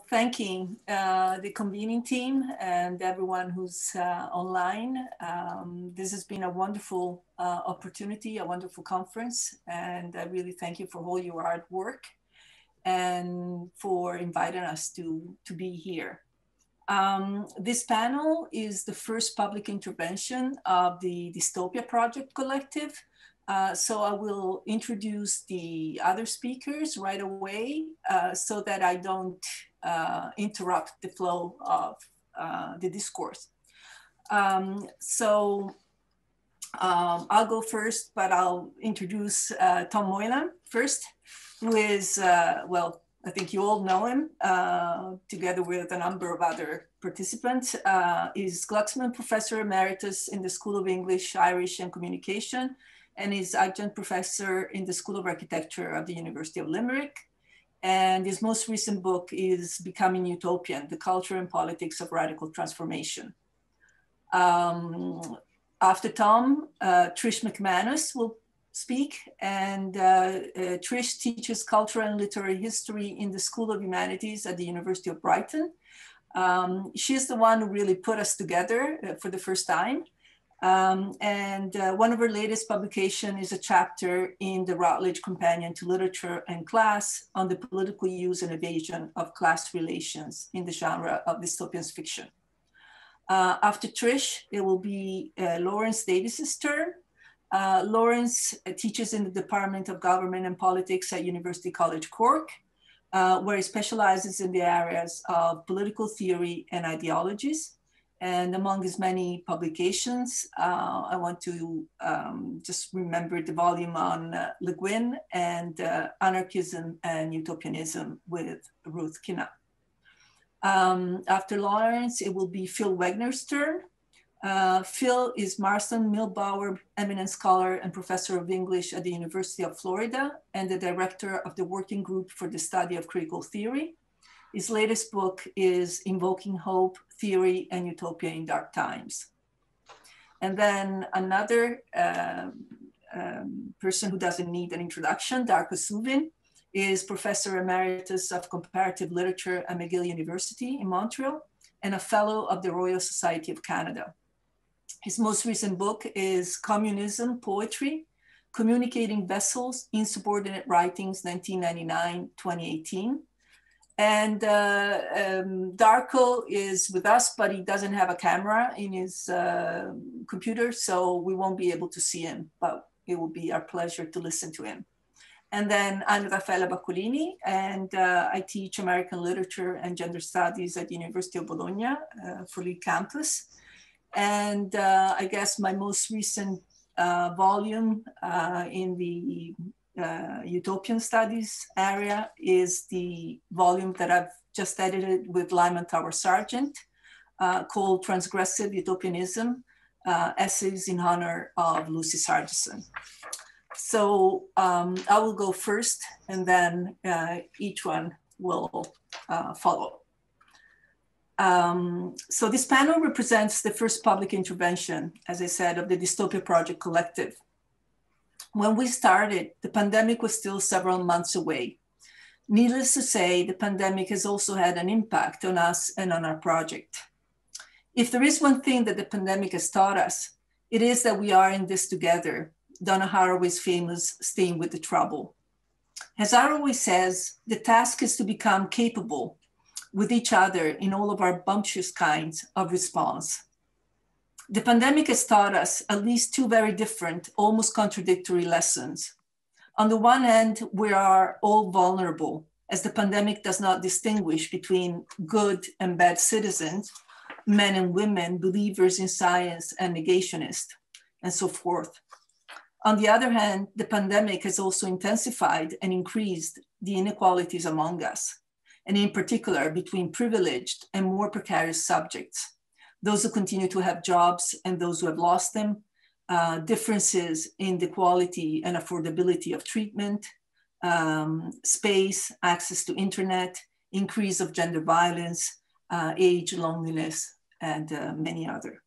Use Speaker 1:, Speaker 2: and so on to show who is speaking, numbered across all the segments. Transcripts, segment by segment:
Speaker 1: thanking the convening team and everyone who's online. This has been a wonderful opportunity, a wonderful conference, and I really thank you for all your hard work and for inviting us to be here. This panel is the first public intervention of the Dystopia Project Collective. So I will introduce the other speakers right away so that I don't interrupt the flow of the discourse. I'll go first, but I'll introduce Tom Moylan first, who is, well, I think you all know him, together with a number of other participants. He's Glucksman Professor Emeritus in the School of English, Irish and Communication, and is adjunct professor in the School of Architecture of the University of Limerick. And his most recent book is Becoming Utopian, The Culture and Politics of Radical Transformation. After Tom, Trish McManus will speak, and Trish teaches cultural and literary history in the School of Humanities at the University of Brighton. She's the one who really put us together for the first time. One of her latest publications is a chapter in the Routledge Companion to Literature and Class on the political use and evasion of class relations in the genre of dystopian fiction. After Trish, it will be Lawrence Davis's turn. Lawrence teaches in the Department of Government and Politics at University College Cork, where he specializes in the areas of political theory and ideologies. And among his many publications, I want to just remember the volume on Le Guin and Anarchism and Utopianism with Ruth Kinna. After Lawrence, it will be Phil Wegner's turn. Phil is Marston Milbauer Eminent Scholar and Professor of English at the University of Florida and the Director of the Working Group for the Study of Critical Theory. His latest book is Invoking Hope, Theory and Utopia in Dark Times. And then another person who doesn't need an introduction, Darko Suvin, is Professor Emeritus of Comparative Literature at McGill University in Montreal and a Fellow of the Royal Society of Canada. His most recent book is Communism, Poetry, Communicating Vessels, Insubordinate Writings, 1999-2018. And Darko is with us, but he doesn't have a camera in his computer, so we won't be able to see him, but it will be our pleasure to listen to him. And then I'm Raffaella Baccolini, and I teach American Literature and Gender Studies at the University of Bologna, Forlì campus. And I guess my most recent volume in the Utopian Studies area is the volume that I've just edited with Lyman Tower Sargent called Transgressive Utopianism, Essays in Honor of Lucy Sargison. So I will go first and then each one will follow. So this panel represents the first public intervention, as I said, of the Dystopia Project Collective. When we started, the pandemic was still several months away. Needless to say, the pandemic has also had an impact on us and on our project. If there is one thing that the pandemic has taught us, it is that we are in this together, Donna Haraway's famous Staying with the Trouble. As Haraway says, the task is to become capable with each other in all of our bumptious kinds of response. The pandemic has taught us at least two very different, almost contradictory lessons. On the one hand, we are all vulnerable, as the pandemic does not distinguish between good and bad citizens, men and women, believers in science and negationists, and so forth. On the other hand, the pandemic has also intensified and increased the inequalities among us, and in particular between privileged and more precarious subjects, those who continue to have jobs and those who have lost them, differences in the quality and affordability of treatment, space, access to internet, increase of gender violence, age, loneliness, and many other.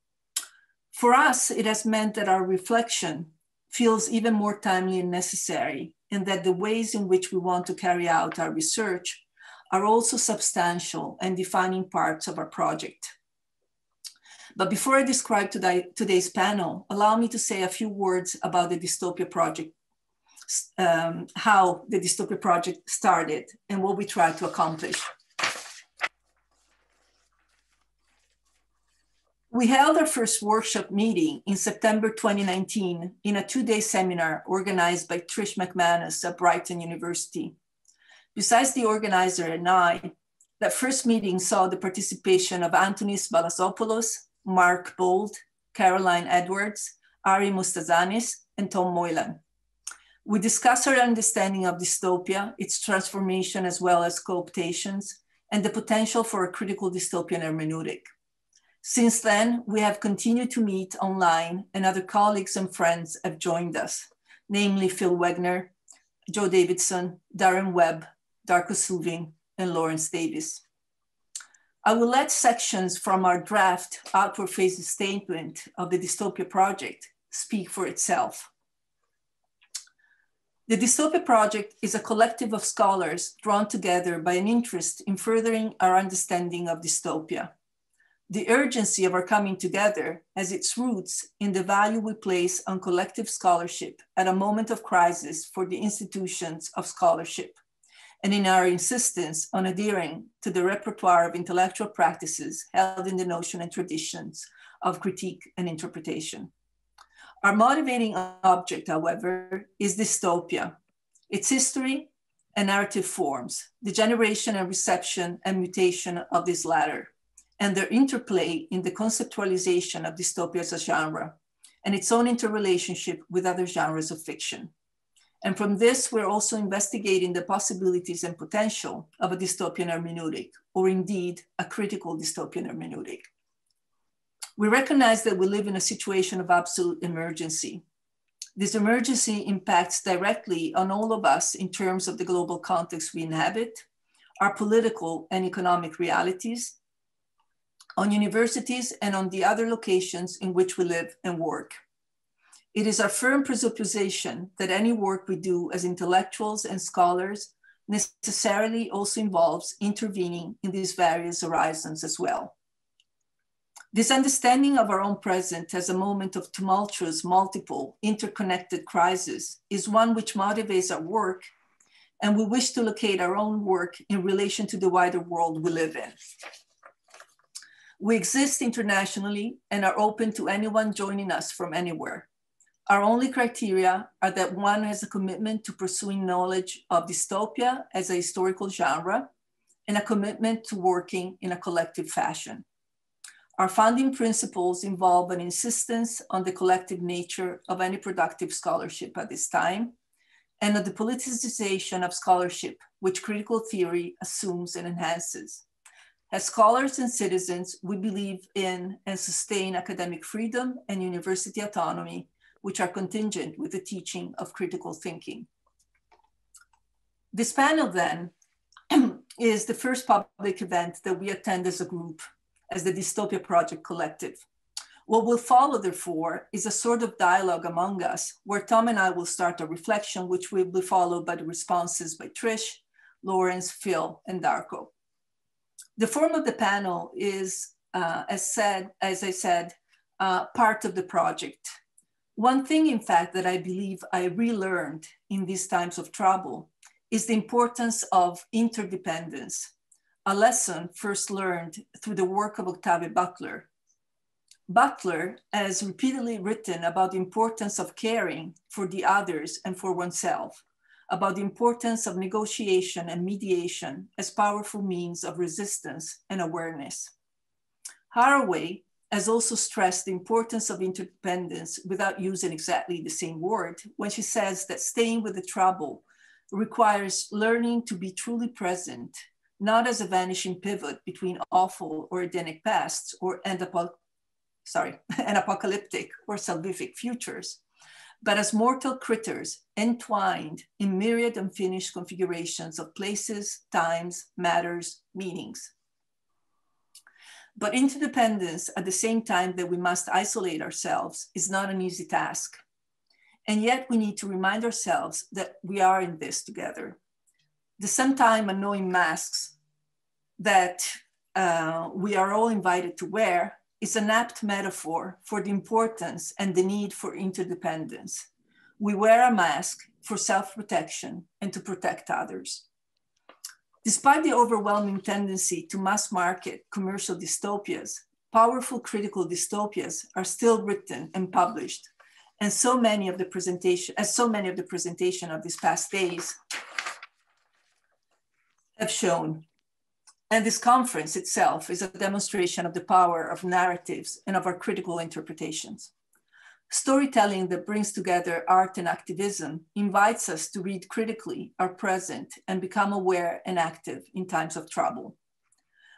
Speaker 1: For us, it has meant that our reflection feels even more timely and necessary, and that the ways in which we want to carry out our research are also substantial and defining parts of our project. But before I describe today's panel, allow me to say a few words about the Dystopia Project, how the Dystopia Project started and what we tried to accomplish. We held our first workshop meeting in September 2019 in a two-day seminar organized by Trish McManus at Brighton University. Besides the organizer and I, that first meeting saw the participation of Antonis Balasopoulos, Mark Bold, Caroline Edwards, Ari Mustazanis, and Tom Moylan. We discussed our understanding of dystopia, its transformation as well as cooptations, and the potential for a critical dystopian hermeneutic. Since then, we have continued to meet online, and other colleagues and friends have joined us, namely Phil Wegner, Joe Davidson, Darren Webb, Darko Suving, and Lawrence Davis. I will let sections from our draft outward phase statement of the Dystopia Project speak for itself. The Dystopia Project is a collective of scholars drawn together by an interest in furthering our understanding of dystopia. The urgency of our coming together has its roots in the value we place on collective scholarship at a moment of crisis for the institutions of scholarship, and in our insistence on adhering to the repertoire of intellectual practices held in the notion and traditions of critique and interpretation. Our motivating object, however, is dystopia, its history and narrative forms, the generation and reception and mutation of this latter, and their interplay in the conceptualization of dystopia as a genre, and its own interrelationship with other genres of fiction. And from this, we're also investigating the possibilities and potential of a dystopian hermeneutic, or indeed a critical dystopian hermeneutic. We recognize that we live in a situation of absolute emergency. This emergency impacts directly on all of us in terms of the global context we inhabit, our political and economic realities, on universities and on the other locations in which we live and work. It is our firm presupposition that any work we do as intellectuals and scholars necessarily also involves intervening in these various horizons as well. This understanding of our own present as a moment of tumultuous, multiple, interconnected crisis is one which motivates our work, and we wish to locate our own work in relation to the wider world we live in. We exist internationally and are open to anyone joining us from anywhere. Our only criteria are that one has a commitment to pursuing knowledge of dystopia as a historical genre and a commitment to working in a collective fashion. Our founding principles involve an insistence on the collective nature of any productive scholarship at this time, and on the politicization of scholarship, which critical theory assumes and enhances. As scholars and citizens, we believe in and sustain academic freedom and university autonomy, which are contingent with the teaching of critical thinking. This panel then is the first public event that we attend as a group, as the Dystopia Project Collective. What will follow, therefore, is a sort of dialogue among us, where Tom and I will start a reflection, which will be followed by the responses by Trish, Lawrence, Phil, and Darko. The form of the panel is, as I said, part of the project. One thing, in fact, that I believe I relearned in these times of trouble is the importance of interdependence, a lesson first learned through the work of Octavia Butler. Butler has repeatedly written about the importance of caring for the others and for oneself, about the importance of negotiation and mediation as powerful means of resistance and awareness. Haraway has also stressed the importance of interdependence without using exactly the same word when she says that staying with the trouble requires learning to be truly present, not as a vanishing pivot between awful or Edenic pasts or apocalyptic or salvific futures, but as mortal critters entwined in myriad unfinished configurations of places, times, matters, meanings. But interdependence at the same time that we must isolate ourselves is not an easy task. And yet we need to remind ourselves that we are in this together. The sometime annoying masks that we are all invited to wear is an apt metaphor for the importance and the need for interdependence. We wear a mask for self-protection and to protect others. Despite the overwhelming tendency to mass market commercial dystopias, powerful critical dystopias are still written and published. And so many of the presentation of these past days have shown. And this conference itself is a demonstration of the power of narratives and of our critical interpretations. Storytelling that brings together art and activism invites us to read critically our present and become aware and active in times of trouble.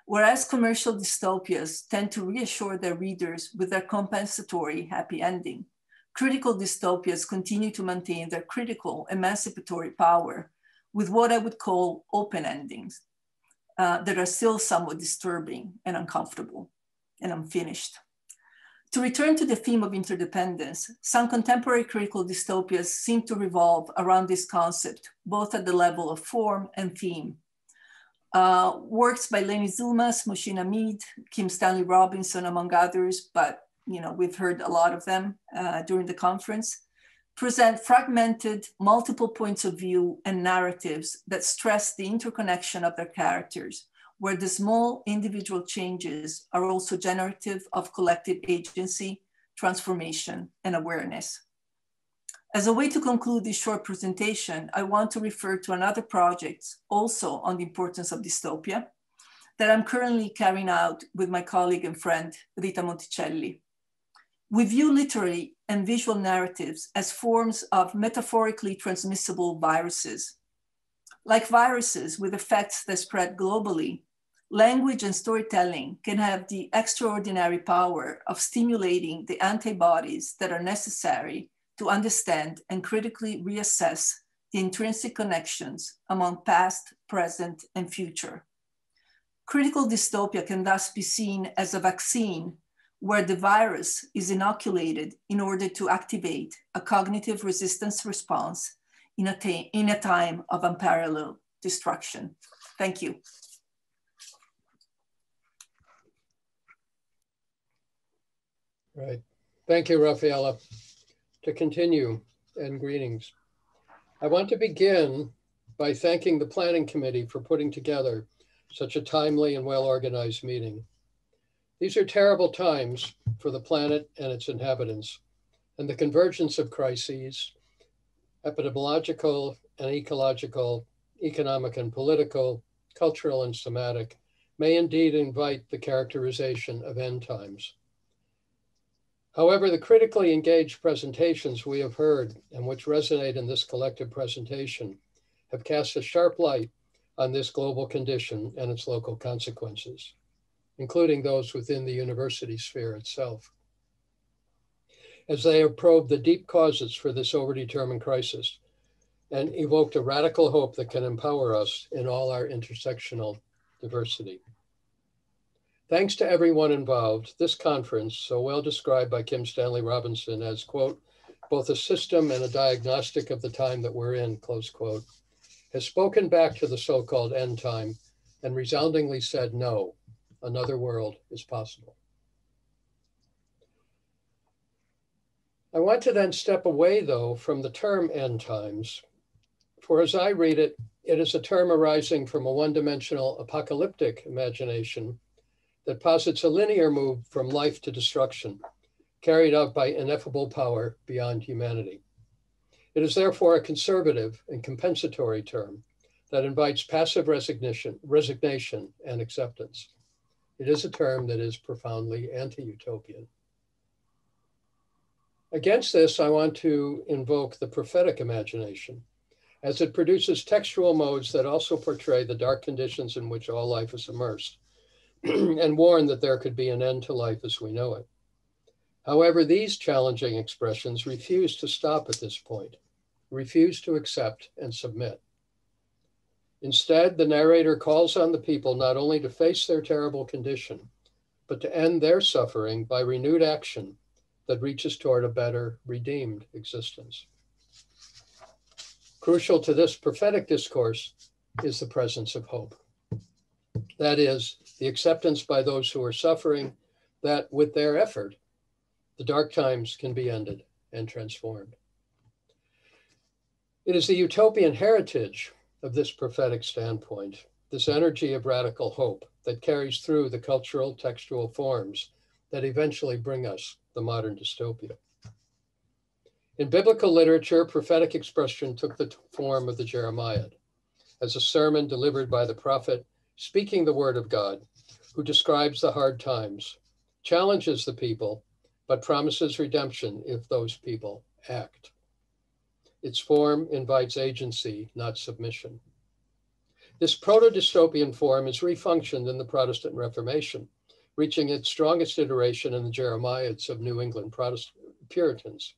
Speaker 1: Whereas commercial dystopias tend to reassure their readers with their compensatory happy ending, critical dystopias continue to maintain their critical emancipatory power with what I would call open endings that are still somewhat disturbing and uncomfortable and unfinished. To return to the theme of interdependence, some contemporary critical dystopias seem to revolve around this concept, both at the level of form and theme. Works by Lenny Zumas, Moshe Hamid, Kim Stanley Robinson, among others, but we've heard a lot of them during the conference, present fragmented, multiple points of view and narratives that stress the interconnection of their characters, where the small individual changes are also generative of collective agency, transformation, and awareness. As a way to conclude this short presentation, I want to refer to another project also on the importance of dystopia that I'm currently carrying out with my colleague and friend, Rita Monticelli. We view literary and visual narratives as forms of metaphorically transmissible viruses. Like viruses with effects that spread globally, language and storytelling can have the extraordinary power of stimulating the antibodies that are necessary to understand and critically reassess the intrinsic connections among past, present, and future. Critical dystopia can thus be seen as a vaccine where the virus is inoculated in order to activate a cognitive resistance response in a time of unparalleled destruction. Thank you.
Speaker 2: Right. Thank you, Rafaela. To continue, and greetings. I want to begin by thanking the Planning Committee for putting together such a timely and well-organized meeting. These are terrible times for the planet and its inhabitants, and the convergence of crises, epidemiological and ecological, economic and political, cultural and somatic, may indeed invite the characterization of end times. However, the critically engaged presentations we have heard and which resonate in this collective presentation have cast a sharp light on this global condition and its local consequences, including those within the university sphere itself, as they have probed the deep causes for this overdetermined crisis and evoked a radical hope that can empower us in all our intersectional diversity. Thanks to everyone involved, this conference, so well described by Kim Stanley Robinson as, quote, both a system and a diagnostic of the time that we're in, close quote, has spoken back to the so-called end time and resoundingly said, no, another world is possible. I want to then step away, though, from the term end times, for as I read it, it is a term arising from a one-dimensional apocalyptic imagination that posits a linear move from life to destruction, carried out by ineffable power beyond humanity. It is therefore a conservative and compensatory term that invites passive resignation and acceptance. It is a term that is profoundly anti-utopian. Against this, I want to invoke the prophetic imagination, as it produces textual modes that also portray the dark conditions in which all life is immersed, and warn that there could be an end to life as we know it. However, these challenging expressions refuse to stop at this point, refuse to accept and submit. Instead, the narrator calls on the people not only to face their terrible condition, but to end their suffering by renewed action that reaches toward a better, redeemed existence. Crucial to this prophetic discourse is the presence of hope. That is, the acceptance by those who are suffering that with their effort, the dark times can be ended and transformed. It is the utopian heritage of this prophetic standpoint, this energy of radical hope that carries through the cultural textual forms that eventually bring us the modern dystopia. In biblical literature, prophetic expression took the form of the Jeremiad, as a sermon delivered by the prophet speaking the word of God, who describes the hard times, challenges the people, but promises redemption if those people act. Its form invites agency, not submission. This proto-dystopian form is refunctioned in the Protestant Reformation, reaching its strongest iteration in the Jeremiads of New England Protestant Puritans,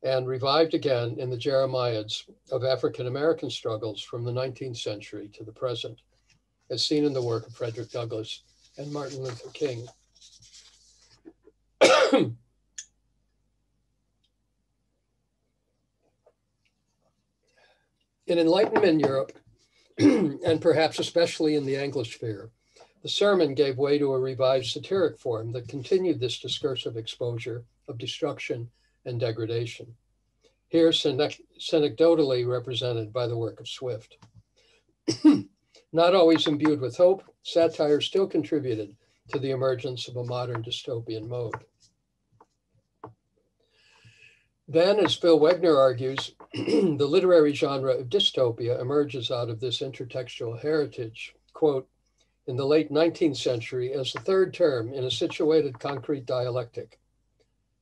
Speaker 2: and revived again in the Jeremiads of African-American struggles from the 19th century to the present, as seen in the work of Frederick Douglass and Martin Luther King. In Enlightenment Europe, and perhaps especially in the Anglosphere, the sermon gave way to a revived satiric form that continued this discursive exposure of destruction and degradation, here synecdochally represented by the work of Swift. Not always imbued with hope, satire still contributed to the emergence of a modern dystopian mode. Then, as Phil Wegner argues, the literary genre of dystopia emerges out of this intertextual heritage, quote, in the late 19th century as the third term in a situated concrete dialectic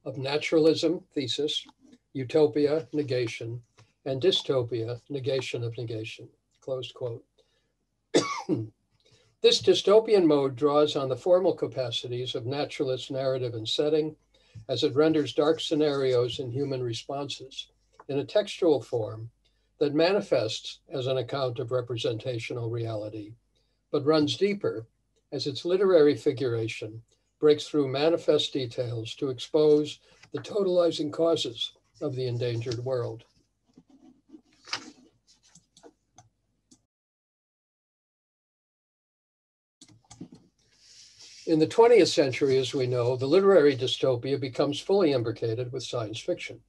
Speaker 2: of naturalism, thesis, utopia, negation, and dystopia, negation of negation, closed quote. This dystopian mode draws on the formal capacities of naturalist narrative and setting as it renders dark scenarios and human responses in a textual form that manifests as an account of representational reality, but runs deeper as its literary figuration breaks through manifest details to expose the totalizing causes of the endangered world. In the 20th century, as we know, the literary dystopia becomes fully imbricated with science fiction.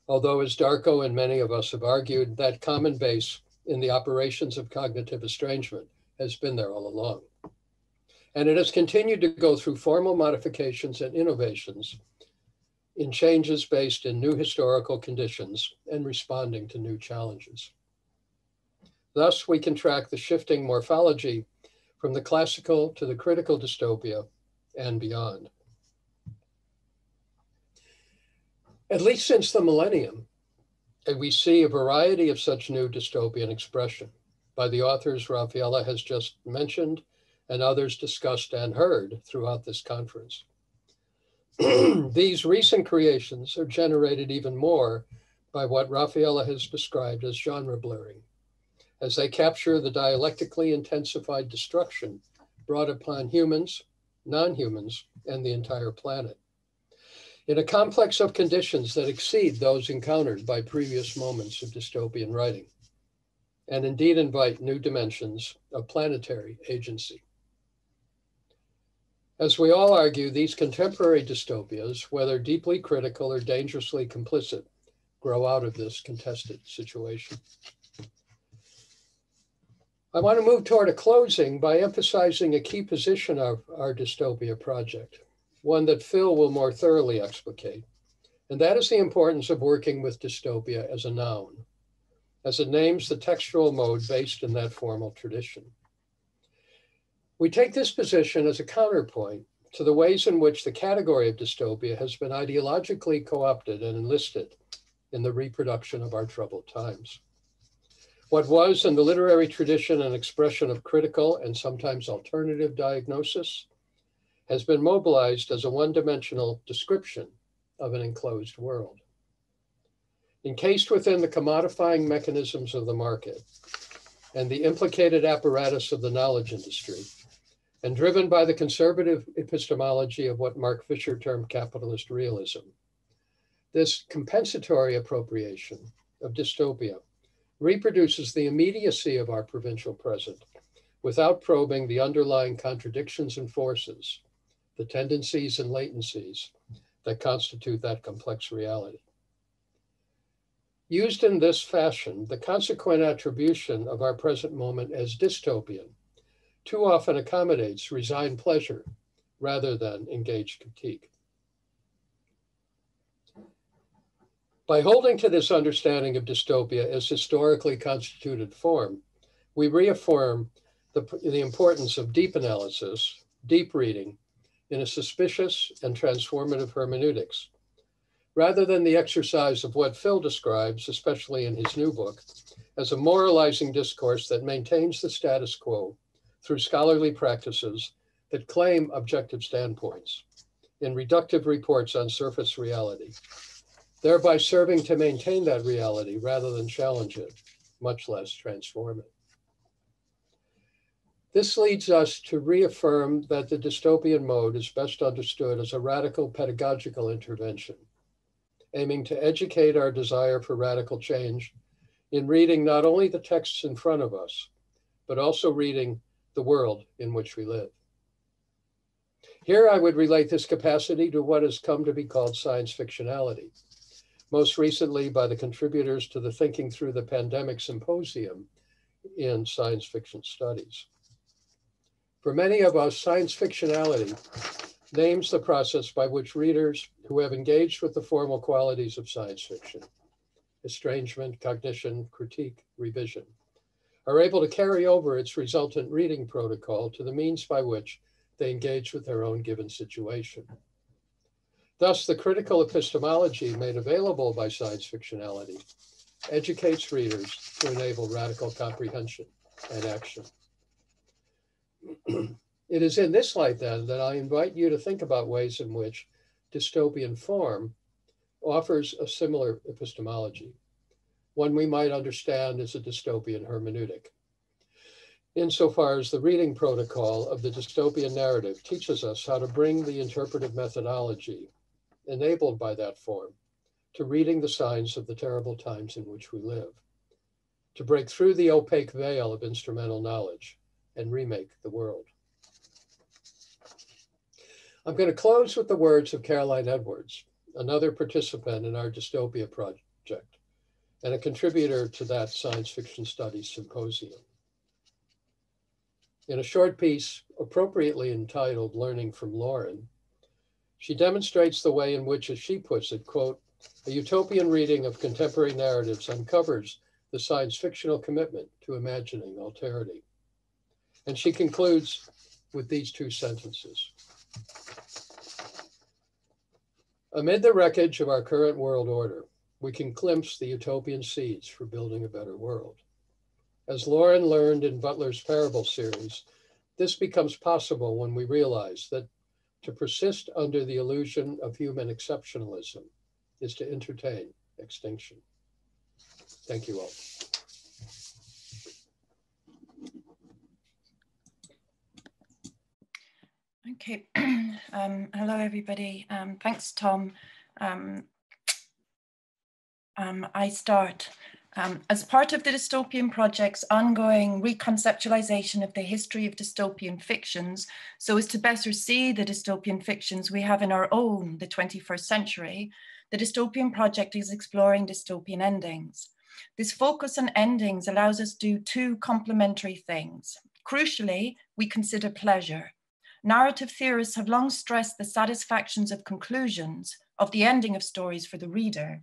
Speaker 2: Although, as Darko and many of us have argued, that common base in the operations of cognitive estrangement has been there all along. And it has continued to go through formal modifications and innovations in changes based in new historical conditions and responding to new challenges. Thus, we can track the shifting morphology from the classical to the critical dystopia and beyond. At least since the millennium, we see a variety of such new dystopian expression by the authors Raffaella has just mentioned and others discussed and heard throughout this conference. These recent creations are generated even more by what Raffaella has described as genre blurring, as they capture the dialectically intensified destruction brought upon humans, non-humans, and the entire planet, in a complex of conditions that exceed those encountered by previous moments of dystopian writing, and indeed invite new dimensions of planetary agency. As we all argue, these contemporary dystopias, whether deeply critical or dangerously complicit, grow out of this contested situation. I want to move toward a closing by emphasizing a key position of our dystopia project, one that Phil will more thoroughly explicate, and that is the importance of working with dystopia as a noun, as it names the textual mode based in that formal tradition. We take this position as a counterpoint to the ways in which the category of dystopia has been ideologically co-opted and enlisted in the reproduction of our troubled times. What was in the literary tradition an expression of critical and sometimes alternative diagnosis has been mobilized as a one-dimensional description of an enclosed world. Encased within the commodifying mechanisms of the market and the implicated apparatus of the knowledge industry, and driven by the conservative epistemology of what Mark Fisher termed capitalist realism, this compensatory appropriation of dystopia reproduces the immediacy of our provincial present without probing the underlying contradictions and forces, the tendencies and latencies that constitute that complex reality. Used in this fashion, the consequent attribution of our present moment as dystopian too often accommodates resigned pleasure rather than engaged critique. By holding to this understanding of dystopia as historically constituted form, we reaffirm the importance of deep analysis, deep reading, in a suspicious and transformative hermeneutics, rather than the exercise of what Phil describes, especially in his new book, as a moralizing discourse that maintains the status quo through scholarly practices that claim objective standpoints in reductive reports on surface reality, thereby serving to maintain that reality rather than challenge it, much less transform it. This leads us to reaffirm that the dystopian mode is best understood as a radical pedagogical intervention, aiming to educate our desire for radical change in reading not only the texts in front of us, but also reading the world in which we live. Here I would relate this capacity to what has come to be called science fictionality, most recently by the contributors to the Thinking Through the Pandemic Symposium in Science Fiction Studies. For many of us, science fictionality names the process by which readers who have engaged with the formal qualities of science fiction, estrangement, cognition, critique, revision, are able to carry over its resultant reading protocol to the means by which they engage with their own given situation. Thus, the critical epistemology made available by science fictionality educates readers to enable radical comprehension and action. It is in this light, then, that I invite you to think about ways in which dystopian form offers a similar epistemology, one we might understand as a dystopian hermeneutic, insofar as the reading protocol of the dystopian narrative teaches us how to bring the interpretive methodology enabled by that form to reading the signs of the terrible times in which we live, to break through the opaque veil of instrumental knowledge and remake the world. I'm going to close with the words of Caroline Edwards, another participant in our Dystopia project and a contributor to that Science Fiction Studies Symposium. In a short piece appropriately entitled Learning from Lauren, she demonstrates the way in which, as she puts it, quote, a utopian reading of contemporary narratives uncovers the science fictional commitment to imagining alterity. And she concludes with these two sentences. Amid the wreckage of our current world order, we can glimpse the utopian seeds for building a better world. As Lauren learned in Butler's Parable series, this becomes possible when we realize that to persist under the illusion of human exceptionalism is to entertain extinction. Thank you all.
Speaker 3: Okay, hello everybody. Thanks, Tom. I start. As part of the Dystopian Project's ongoing reconceptualization of the history of dystopian fictions, so as to better see the dystopian fictions we have in our own, the 21st century, the Dystopian Project is exploring dystopian endings. This focus on endings allows us to do two complementary things. Crucially, we consider pleasure. Narrative theorists have long stressed the satisfactions of conclusions, of the ending of stories for the reader.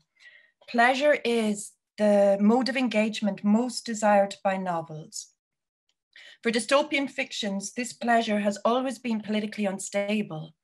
Speaker 3: Pleasure is the mode of engagement most desired by novels. For dystopian fictions, this pleasure has always been politically unstable.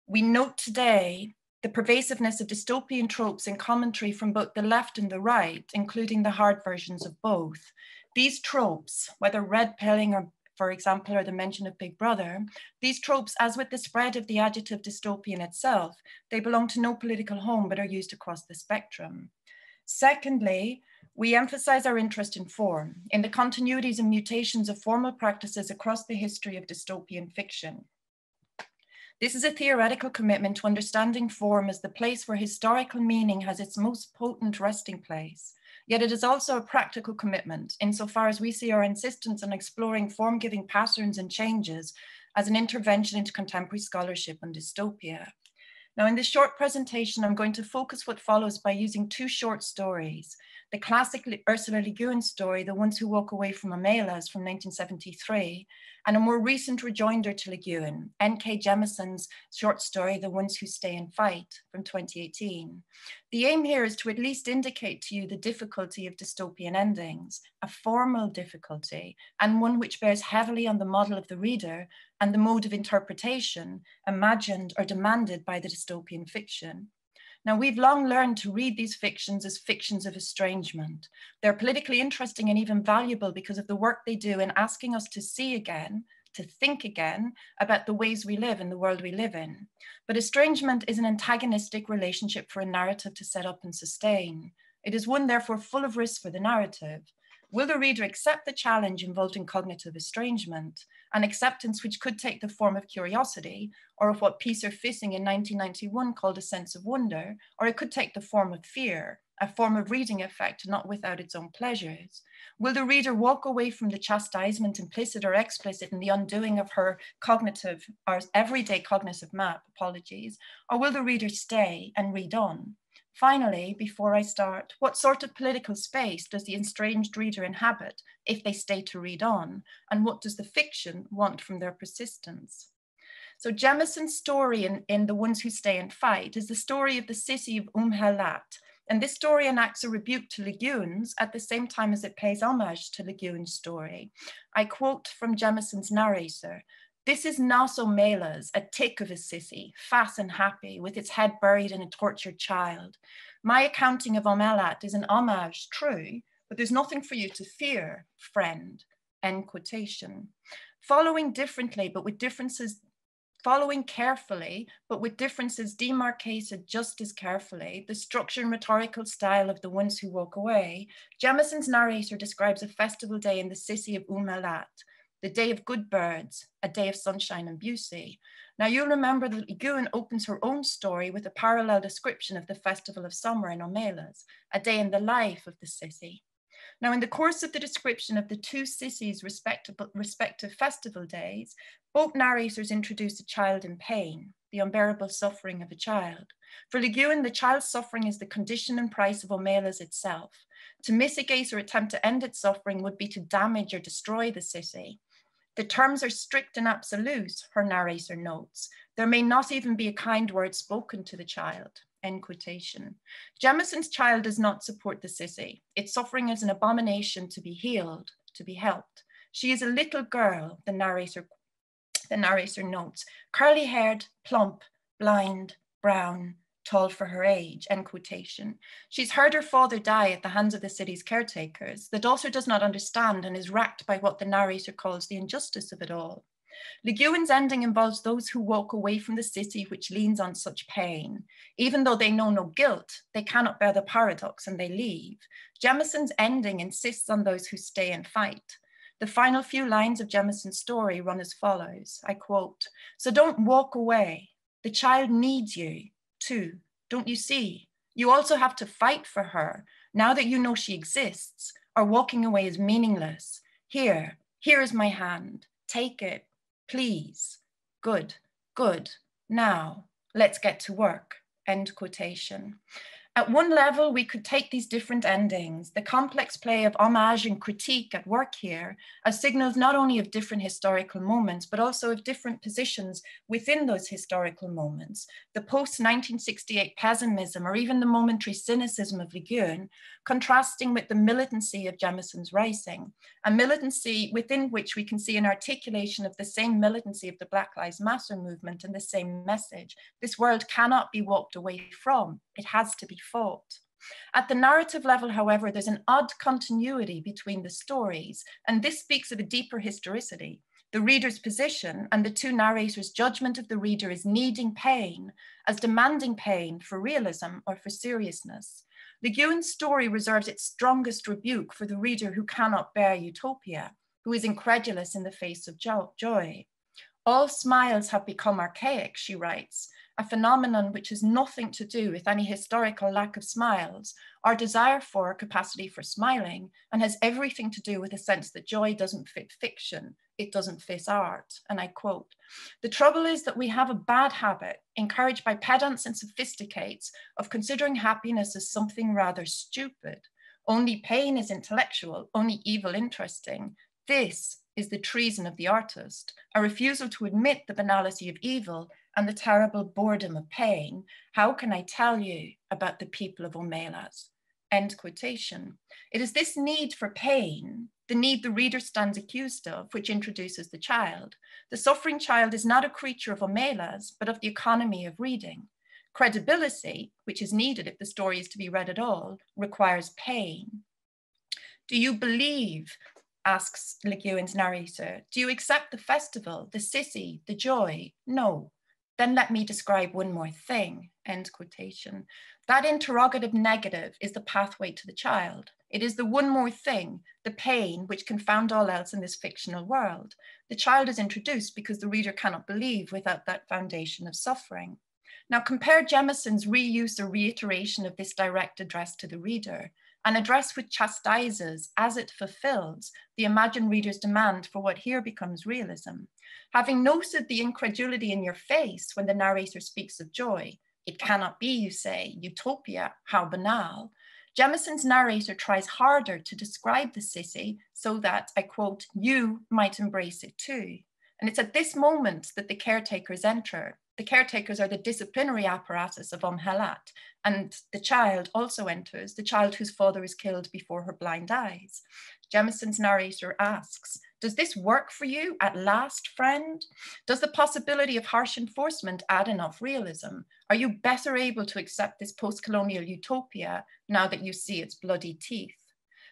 Speaker 3: We note today the pervasiveness of dystopian tropes in commentary from both the left and the right, including the hard versions of both. These tropes, whether red pilling or, for example, or the mention of Big Brother, these tropes, as with the spread of the adjective dystopian itself, they belong to no political home but are used across the spectrum. Secondly, we emphasize our interest in form, in the continuities and mutations of formal practices across the history of dystopian fiction. This is a theoretical commitment to understanding form as the place where historical meaning has its most potent resting place, Yet it is also a practical commitment insofar as we see our insistence on exploring form-giving patterns and changes as an intervention into contemporary scholarship on dystopia. Now, in this short presentation, I'm going to focus what follows by using two short stories. The classic Ursula Le Guin story, The Ones Who Walk Away from Omelas from 1973, and a more recent rejoinder to Le Guin, N.K. Jemison's short story, The Ones Who Stay and Fight from 2018. The aim here is to at least indicate to you the difficulty of dystopian endings, a formal difficulty, and one which bears heavily on the model of the reader and the mode of interpretation imagined or demanded by the dystopian fiction. Now, we've long learned to read these fictions as fictions of estrangement. They're politically interesting and even valuable because of the work they do in asking us to see again, to think again about the ways we live in the world we live in. But estrangement is an antagonistic relationship for a narrative to set up and sustain. It is one, therefore, full of risk for the narrative. Will the reader accept the challenge involved in cognitive estrangement, an acceptance which could take the form of curiosity, or of what Pieter Vissing in 1991 called a sense of wonder, or it could take the form of fear, a form of reading effect not without its own pleasures? Will the reader walk away from the chastisement, implicit or explicit, in the undoing of her cognitive, or everyday cognitive map, or will the reader stay and read on? Finally, before I start, what sort of political space does the estranged reader inhabit if they stay to read on? And what does the fiction want from their persistence? So Jemison's story in The Ones Who Stay and Fight is the story of the city of Eilat. And this story enacts a rebuke to Le Guin's at the same time as it pays homage to Le Guin's story. I quote from Jemison's narrator: "This is not Omelas, a tick of a city, fat and happy, with its head buried in a tortured child. My accounting of Eilat is an homage, true, but there's nothing for you to fear, friend." End quotation. Following carefully, but with differences demarcated just as carefully, the structure and rhetorical style of The Ones Who Walk Away, Jemison's narrator describes a festival day in the city of Eilat, the day of good birds, a day of sunshine and beauty. Now, you'll remember that Le Guin opens her own story with a parallel description of the festival of summer in Omelas, a day in the life of the city. Now, in the course of the description of the two cities' respective festival days, both narrators introduce a child in pain, the unbearable suffering of a child. For Le Guin, the child's suffering is the condition and price of Omelas itself. To mitigate or attempt to end its suffering would be to damage or destroy the city. The terms are strict and absolute, her narrator notes. There may not even be a kind word spoken to the child. End quotation. Jemison's child does not support the city. Its suffering is an abomination to be healed, to be helped. She is a little girl, the narrator notes, curly-haired, plump, blind, brown, tall for her age, end quotation. She's heard her father die at the hands of the city's caretakers. The daughter does not understand and is racked by what the narrator calls the injustice of it all. Le Guin's ending involves those who walk away from the city which leans on such pain. Even though they know no guilt, they cannot bear the paradox and they leave. Jemison's ending insists on those who stay and fight. The final few lines of Jemison's story run as follows, I quote, "So don't walk away. The child needs you too, don't you see? You also have to fight for her. Now that you know she exists, or walking away is meaningless. Here is my hand. Take it. Please. Good, good. Now, let's get to work." End quotation. At one level, we could take these different endings, the complex play of homage and critique at work here, as signals not only of different historical moments, but also of different positions within those historical moments. The post-1968 pessimism, or even the momentary cynicism of Le Guin, contrasting with the militancy of Jemison's writing, a militancy within which we can see an articulation of the same militancy of the Black Lives Matter movement and the same message. This world cannot be walked away from. It has to be fought. At the narrative level, however, there's an odd continuity between the stories, and this speaks of a deeper historicity. The reader's position and the two narrators' judgment of the reader as needing pain, as demanding pain for realism or for seriousness. Le Guin's story reserves its strongest rebuke for the reader who cannot bear utopia, who is incredulous in the face of joy. "All smiles have become archaic," she writes, a phenomenon which has nothing to do with any historical lack of smiles, our desire for, capacity for smiling, and has everything to do with a sense that joy doesn't fit fiction, it doesn't fit art. And I quote, "The trouble is that we have a bad habit, encouraged by pedants and sophisticates, of considering happiness as something rather stupid. Only pain is intellectual, only evil interesting. This is the treason of the artist, a refusal to admit the banality of evil and the terrible boredom of pain. How can I tell you about the people of Omelas?" End quotation. It is this need for pain, the need the reader stands accused of, which introduces the child. The suffering child is not a creature of Omelas, but of the economy of reading. Credibility, which is needed if the story is to be read at all, requires pain. "Do you believe," asks Le Guin's narrator, "do you accept the festival, the sissy, the joy? No. Then let me describe one more thing." End quotation. That interrogative negative is the pathway to the child. It is the one more thing, the pain, which confound all else in this fictional world. The child is introduced because the reader cannot believe without that foundation of suffering. Now compare Jemison's reuse or reiteration of this direct address to the reader, an address which chastises, as it fulfills, the imagined reader's demand for what here becomes realism. Having noted the incredulity in your face when the narrator speaks of joy, "It cannot be," you say, "utopia, how banal." Jemison's narrator tries harder to describe the sissy so that, I quote, "you might embrace it too." And it's at this moment that the caretakers enter. The caretakers are the disciplinary apparatus of Helat, and the child also enters, the child whose father is killed before her blind eyes. Jemison's narrator asks, "Does this work for you at last, friend? Does the possibility of harsh enforcement add enough realism? Are you better able to accept this post-colonial utopia now that you see its bloody teeth?"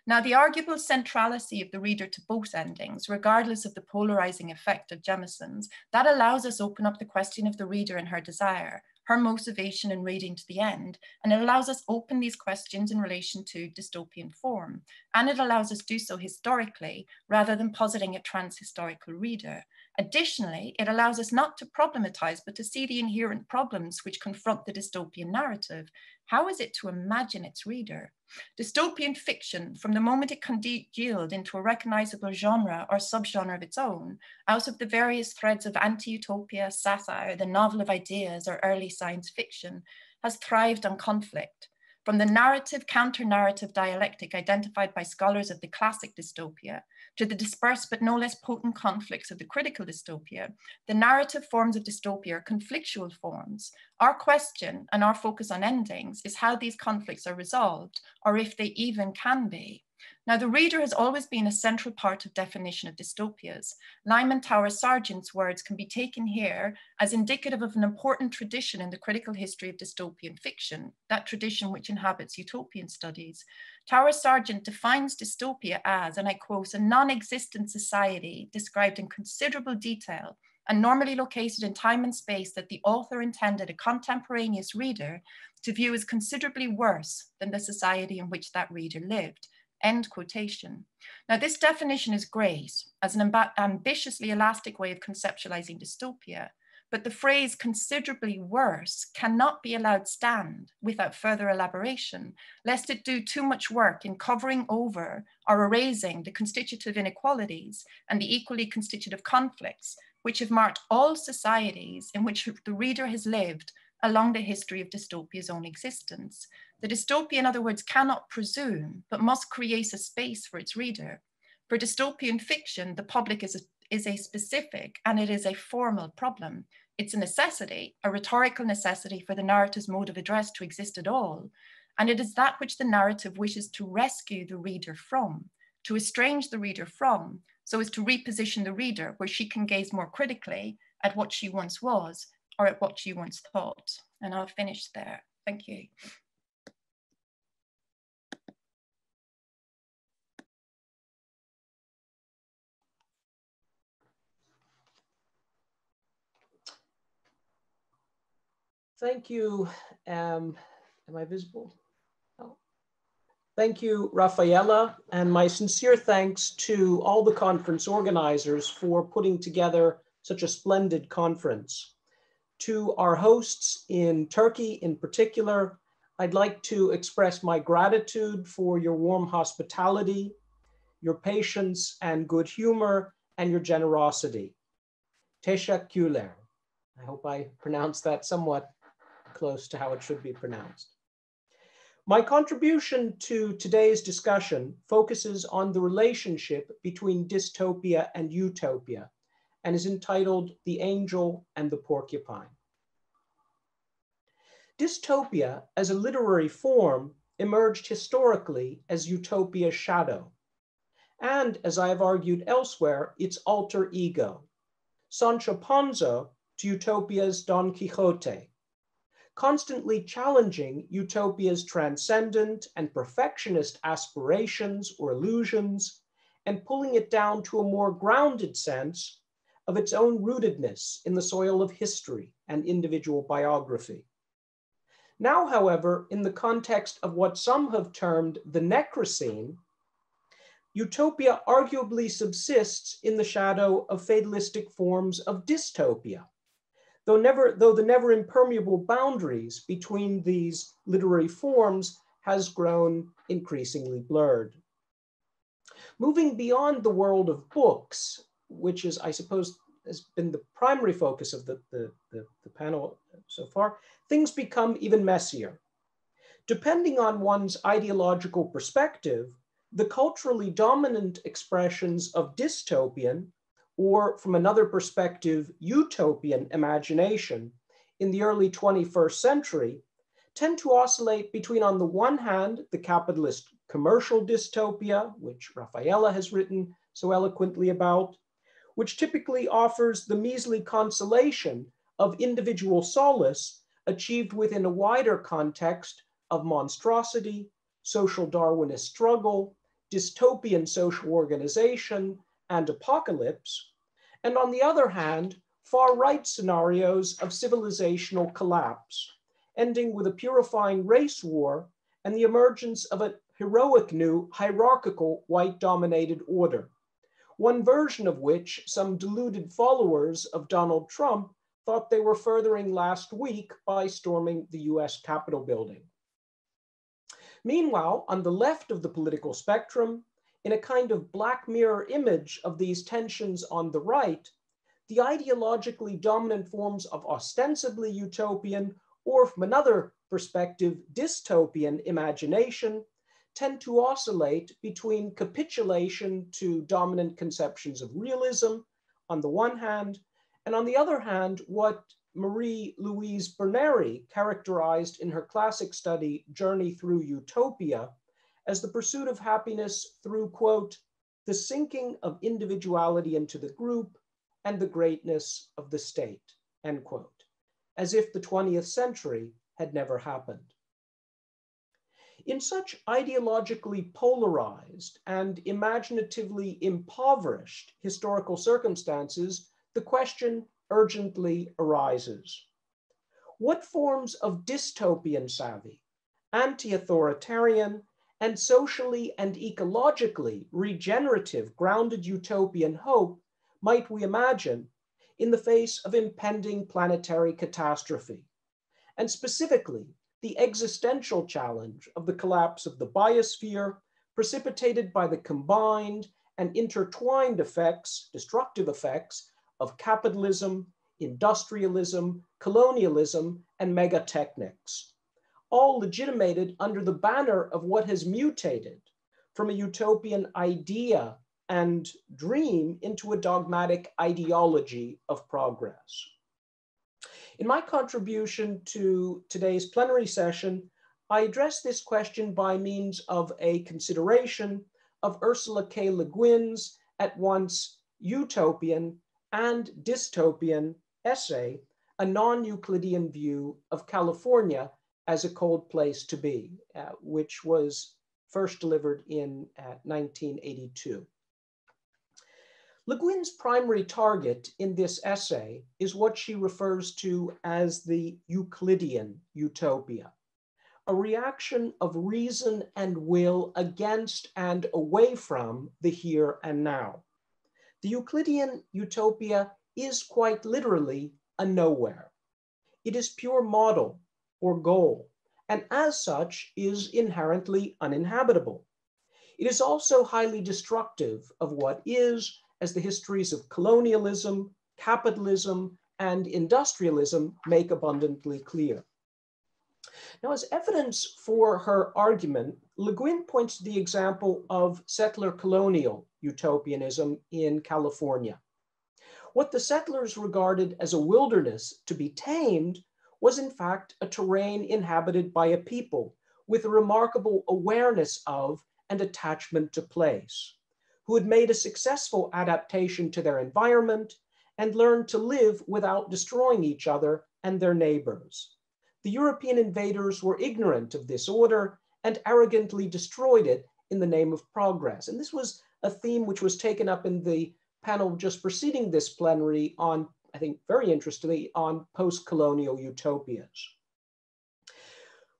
Speaker 3: Now, the arguable centrality of the reader to both endings, regardless of the polarizing effect of Jemison's, that allows us open up the question of the reader and her desire, her motivation in reading to the end, and it allows us open these questions in relation to dystopian form, and it allows us do so historically rather than positing a trans-historical reader. Additionally, it allows us not to problematize, but to see the inherent problems which confront the dystopian narrative. How is it to imagine its reader? Dystopian fiction, from the moment it congealed into a recognizable genre or subgenre of its own, out of the various threads of anti-utopia, satire, the novel of ideas, or early science fiction, has thrived on conflict. From the narrative, counter-narrative dialectic identified by scholars of the classic dystopia, to the dispersed but no less potent conflicts of the critical dystopia, the narrative forms of dystopia are conflictual forms. Our question and our focus on endings is how these conflicts are resolved, or if they even can be. Now, the reader has always been a central part of definition of dystopias. Lyman Tower Sargent's words can be taken here as indicative of an important tradition in the critical history of dystopian fiction, that tradition which inhabits utopian studies. Tower Sargent defines dystopia as, and I quote, "a non-existent society described in considerable detail and normally located in time and space that the author intended a contemporaneous reader to view as considerably worse than the society in which that reader lived." End quotation. Now, this definition is great as an ambitiously elastic way of conceptualizing dystopia, but the phrase "considerably worse" cannot be allowed stand without further elaboration, lest it do too much work in covering over or erasing the constitutive inequalities and the equally constitutive conflicts which have marked all societies in which the reader has lived along the history of dystopia's own existence. The dystopia, in other words, cannot presume, but must create a space for its reader. For dystopian fiction, the public is a specific and it is a formal problem. It's a necessity, a rhetorical necessity for the narrative's mode of address to exist at all. And it is that which the narrative wishes to rescue the reader from, to estrange the reader from, so as to reposition the reader where she can gaze more critically at what she once was or at what she once thought. And I'll finish there. Thank you.
Speaker 4: Thank you. Am I visible? Oh. Thank you, Rafaela, and my sincere thanks to all the conference organizers for putting together such a splendid conference. To our hosts in Turkey in particular, I'd like to express my gratitude for your warm hospitality, your patience and good humor, and your generosity. Teşekkürler. I hope I pronounced that somewhat close to how it should be pronounced. My contribution to today's discussion focuses on the relationship between dystopia and utopia and is entitled The Angel and the Porcupine. Dystopia as a literary form emerged historically as utopia's shadow, and as I have argued elsewhere, its alter ego, Sancho Panza to utopia's Don Quixote, constantly challenging utopia's transcendent and perfectionist aspirations or illusions, and pulling it down to a more grounded sense of its own rootedness in the soil of history and individual biography. Now, however, in the context of what some have termed the Necrocene, utopia arguably subsists in the shadow of fatalistic forms of dystopia, though the never impermeable boundaries between these literary forms has grown increasingly blurred. Moving beyond the world of books, which is, I suppose, has been the primary focus of the panel so far, things become even messier. Depending on one's ideological perspective, the culturally dominant expressions of dystopian, or from another perspective, utopian imagination in the early 21st century tend to oscillate between, on the one hand, the capitalist commercial dystopia, which Raffaella has written so eloquently about, which typically offers the measly consolation of individual solace achieved within a wider context of monstrosity, social Darwinist struggle, dystopian social organization, and apocalypse, and on the other hand, far-right scenarios of civilizational collapse, ending with a purifying race war and the emergence of a heroic new hierarchical white-dominated order, one version of which some deluded followers of Donald Trump thought they were furthering last week by storming the US Capitol building. Meanwhile, on the left of the political spectrum, in a kind of Black Mirror image of these tensions on the right, the ideologically dominant forms of ostensibly utopian, or from another perspective, dystopian imagination tend to oscillate between capitulation to dominant conceptions of realism on the one hand, and on the other hand, what Marie-Louise Berneri characterized in her classic study, Journey Through Utopia, as the pursuit of happiness through, quote, the sinking of individuality into the group and the greatness of the state, end quote, as if the 20th century had never happened. In such ideologically polarized and imaginatively impoverished historical circumstances, the question urgently arises. What forms of dystopian savvy, anti-authoritarian, and socially and ecologically regenerative grounded utopian hope might we imagine in the face of impending planetary catastrophe, and specifically the existential challenge of the collapse of the biosphere precipitated by the combined and intertwined effects, destructive effects, of capitalism, industrialism, colonialism, and megatechnics, all legitimated under the banner of what has mutated from a utopian idea and dream into a dogmatic ideology of progress. In my contribution to today's plenary session, I address this question by means of a consideration of Ursula K. Le Guin's at once utopian and dystopian essay, A Non-Euclidean View of California as a Cold Place to Be, which was first delivered in 1982. Le Guin's primary target in this essay is what she refers to as the Euclidean utopia, a reaction of reason and will against and away from the here and now. The Euclidean utopia is quite literally a nowhere, It is pure model or goal, and as such is inherently uninhabitable. It is also highly destructive of what is, as the histories of colonialism, capitalism, and industrialism make abundantly clear. Now, as evidence for her argument, Le Guin points to the example of settler colonial utopianism in California. What the settlers regarded as a wilderness to be tamed was in fact a terrain inhabited by a people with a remarkable awareness of and attachment to place, who had made a successful adaptation to their environment and learned to live without destroying each other and their neighbors. The European invaders were ignorant of this order and arrogantly destroyed it in the name of progress. And this was a theme which was taken up in the panel just preceding this plenary on, I think very interestingly, on post-colonial utopias.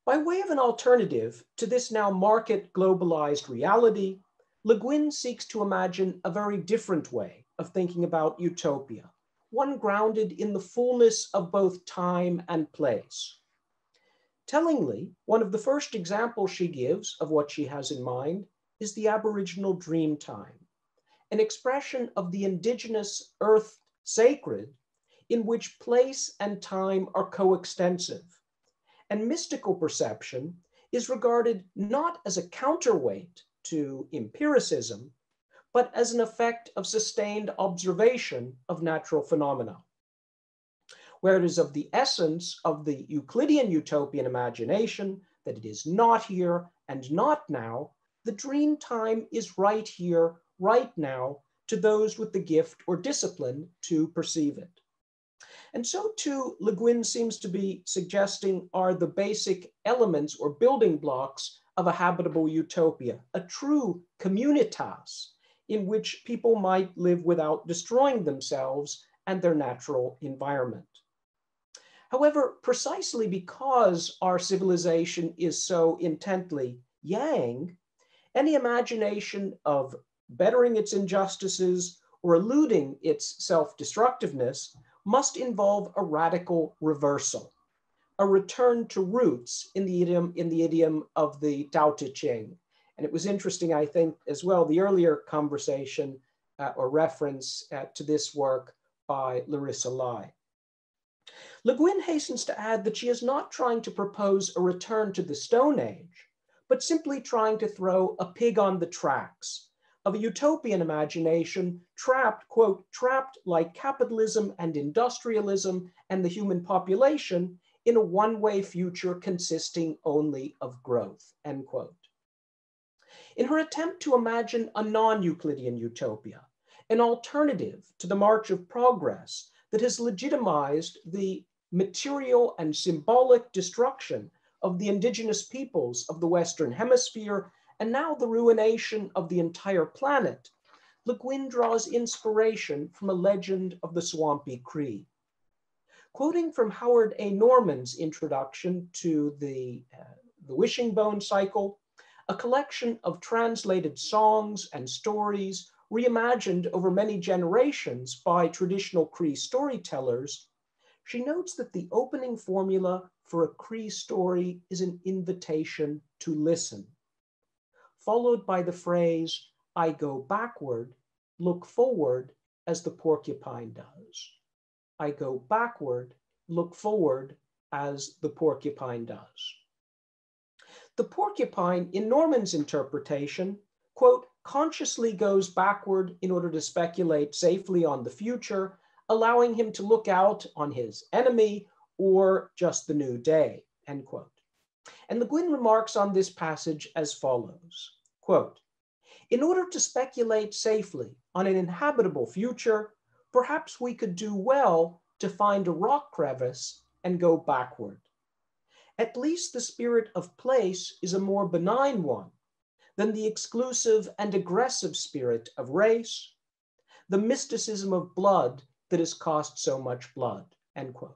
Speaker 4: By way of an alternative to this now market globalized reality, Le Guin seeks to imagine a very different way of thinking about utopia, one grounded in the fullness of both time and place. Tellingly, one of the first examples she gives of what she has in mind is the Aboriginal dream time, an expression of the indigenous earth sacred in which place and time are coextensive. And mystical perception is regarded not as a counterweight to empiricism, but as an effect of sustained observation of natural phenomena. Where it is of the essence of the Euclidean utopian imagination that it is not here and not now, the dream time is right here, right now, to those with the gift or discipline to perceive it. And so too, Le Guin seems to be suggesting are the basic elements or building blocks of a habitable utopia, a true communitas in which people might live without destroying themselves and their natural environment. However, precisely because our civilization is so intently yang, any imagination of bettering its injustices or eluding its self-destructiveness must involve a radical reversal, a return to roots in the idiom of the Tao Te Ching. And it was interesting, I think, as well, the earlier conversation or reference to this work by Larissa Lai. Le Guin hastens to add that she is not trying to propose a return to the Stone Age, but simply trying to throw a pig on the tracks of a utopian imagination trapped, quote, trapped like capitalism and industrialism and the human population in a one-way future consisting only of growth, end quote. In her attempt to imagine a non-Euclidean utopia, an alternative to the march of progress that has legitimized the material and symbolic destruction of the indigenous peoples of the Western Hemisphere and now the ruination of the entire planet, Le Guin draws inspiration from a legend of the Swampy Cree. Quoting from Howard A. Norman's introduction to the Wishing-Bone Cycle, a collection of translated songs and stories reimagined over many generations by traditional Cree storytellers, she notes that the opening formula for a Cree story is an invitation to listen, followed by the phrase, I go backward, look forward as the porcupine does. I go backward, look forward as the porcupine does. The porcupine, in Norman's interpretation, quote, consciously goes backward in order to speculate safely on the future, allowing him to look out on his enemy or just the new day, end quote. And Le Guin remarks on this passage as follows, quote, in order to speculate safely on an inhabitable future, perhaps we could do well to find a rock crevice and go backward. At least the spirit of place is a more benign one than the exclusive and aggressive spirit of race, the mysticism of blood that has cost so much blood, end quote.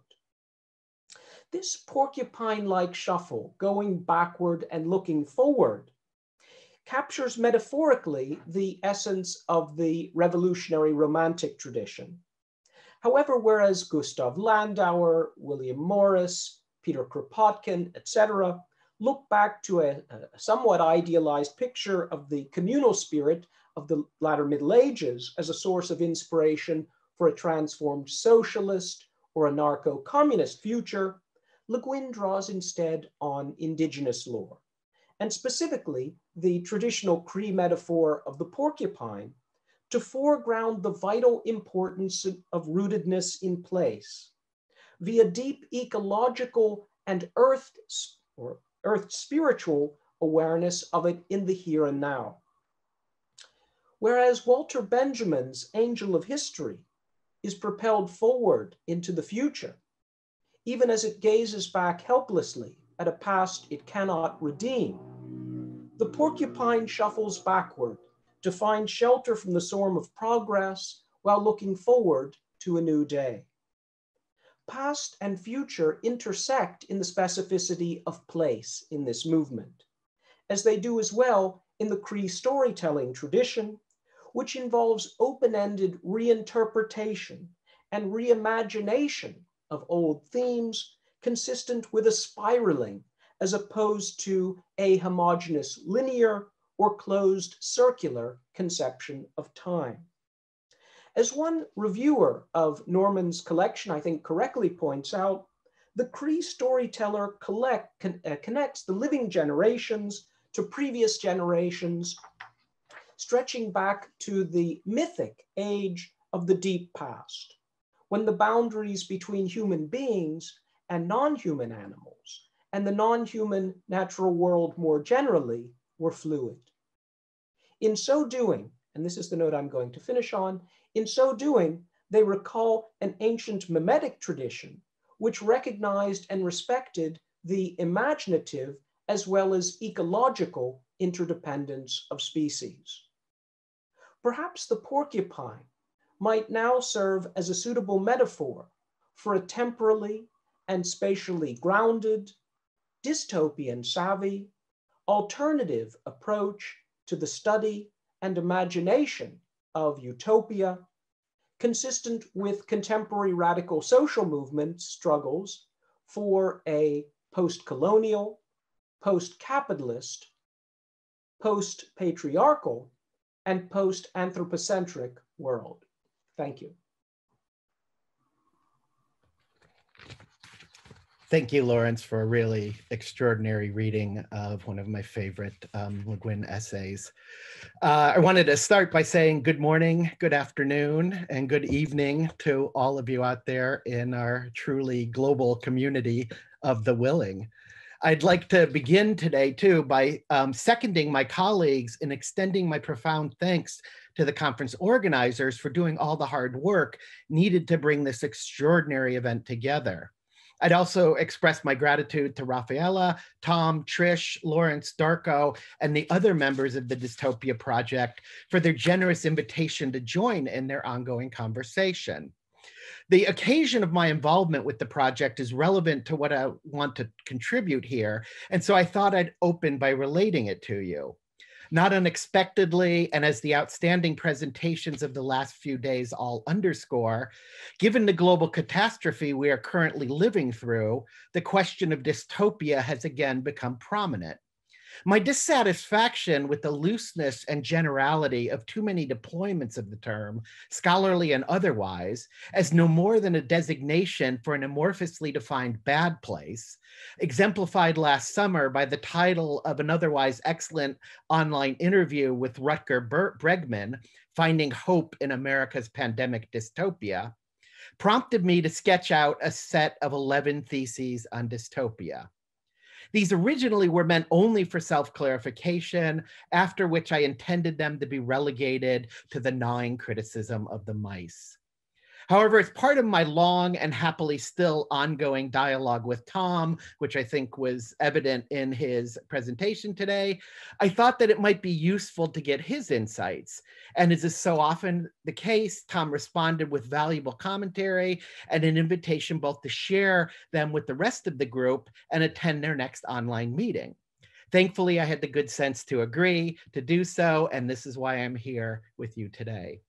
Speaker 4: This porcupine-like shuffle, going backward and looking forward, captures metaphorically the essence of the revolutionary romantic tradition. However, whereas Gustav Landauer, William Morris, Peter Kropotkin, etc., look back to a somewhat idealized picture of the communal spirit of the latter Middle Ages as a source of inspiration for a transformed socialist or anarcho-communist future, Le Guin draws instead on indigenous lore, and specifically the traditional Cree metaphor of the porcupine, to foreground the vital importance of rootedness in place via deep ecological and earth spiritual awareness of it in the here and now. Whereas Walter Benjamin's Angel of History is propelled forward into the future, even as it gazes back helplessly at a past it cannot redeem, the porcupine shuffles backward to find shelter from the storm of progress while looking forward to a new day. Past and future intersect in the specificity of place in this movement, as they do as well in the Cree storytelling tradition, which involves open-ended reinterpretation and reimagination of old themes consistent with a spiraling as opposed to a homogeneous linear or closed circular conception of time. As one reviewer of Norman's collection, I think, correctly points out, the Cree storyteller connects the living generations to previous generations, stretching back to the mythic age of the deep past, when the boundaries between human beings and non-human animals and the non-human natural world more generally were fluid. In so doing, and this is the note I'm going to finish on, in so doing, they recall an ancient mimetic tradition which recognized and respected the imaginative as well as ecological interdependence of species. Perhaps the porcupine might now serve as a suitable metaphor for a temporally and spatially grounded, dystopian savvy, alternative approach to the study and imagination of utopia, consistent with contemporary radical social movement struggles for a post-colonial, post-capitalist, post-patriarchal, and post-anthropocentric world. Thank you.
Speaker 5: Thank you, Lawrence, for a really extraordinary reading of one of my favorite Le Guin essays. I wanted to start by saying good morning, good afternoon, and good evening to all of you out there in our truly global community of the willing. I'd like to begin today, too, by seconding my colleagues and extending my profound thanks to the conference organizers for doing all the hard work needed to bring this extraordinary event together. I'd also express my gratitude to Rafaela, Tom, Trish, Lawrence, Darko, and the other members of the Dystopia Project for their generous invitation to join in their ongoing conversation. The occasion of my involvement with the project is relevant to what I want to contribute here, and so I thought I'd open by relating it to you. Not unexpectedly, and as the outstanding presentations of the last few days all underscore, given the global catastrophe we are currently living through, the question of dystopia has again become prominent. My dissatisfaction with the looseness and generality of too many deployments of the term, scholarly and otherwise, as no more than a designation for an amorphously defined bad place, exemplified last summer by the title of an otherwise excellent online interview with Rutger Bregman, Finding Hope in America's Pandemic Dystopia, prompted me to sketch out a set of 11 theses on dystopia. These originally were meant only for self-clarification, after which I intended them to be relegated to the gnawing criticism of the mice. However, as part of my long and happily still ongoing dialogue with Tom, which I think was evident in his presentation today, I thought that it might be useful to get his insights. And as is so often the case, Tom responded with valuable commentary and an invitation both to share them with the rest of the group and attend their next online meeting. Thankfully, I had the good sense to agree to do so, and this is why I'm here with you today.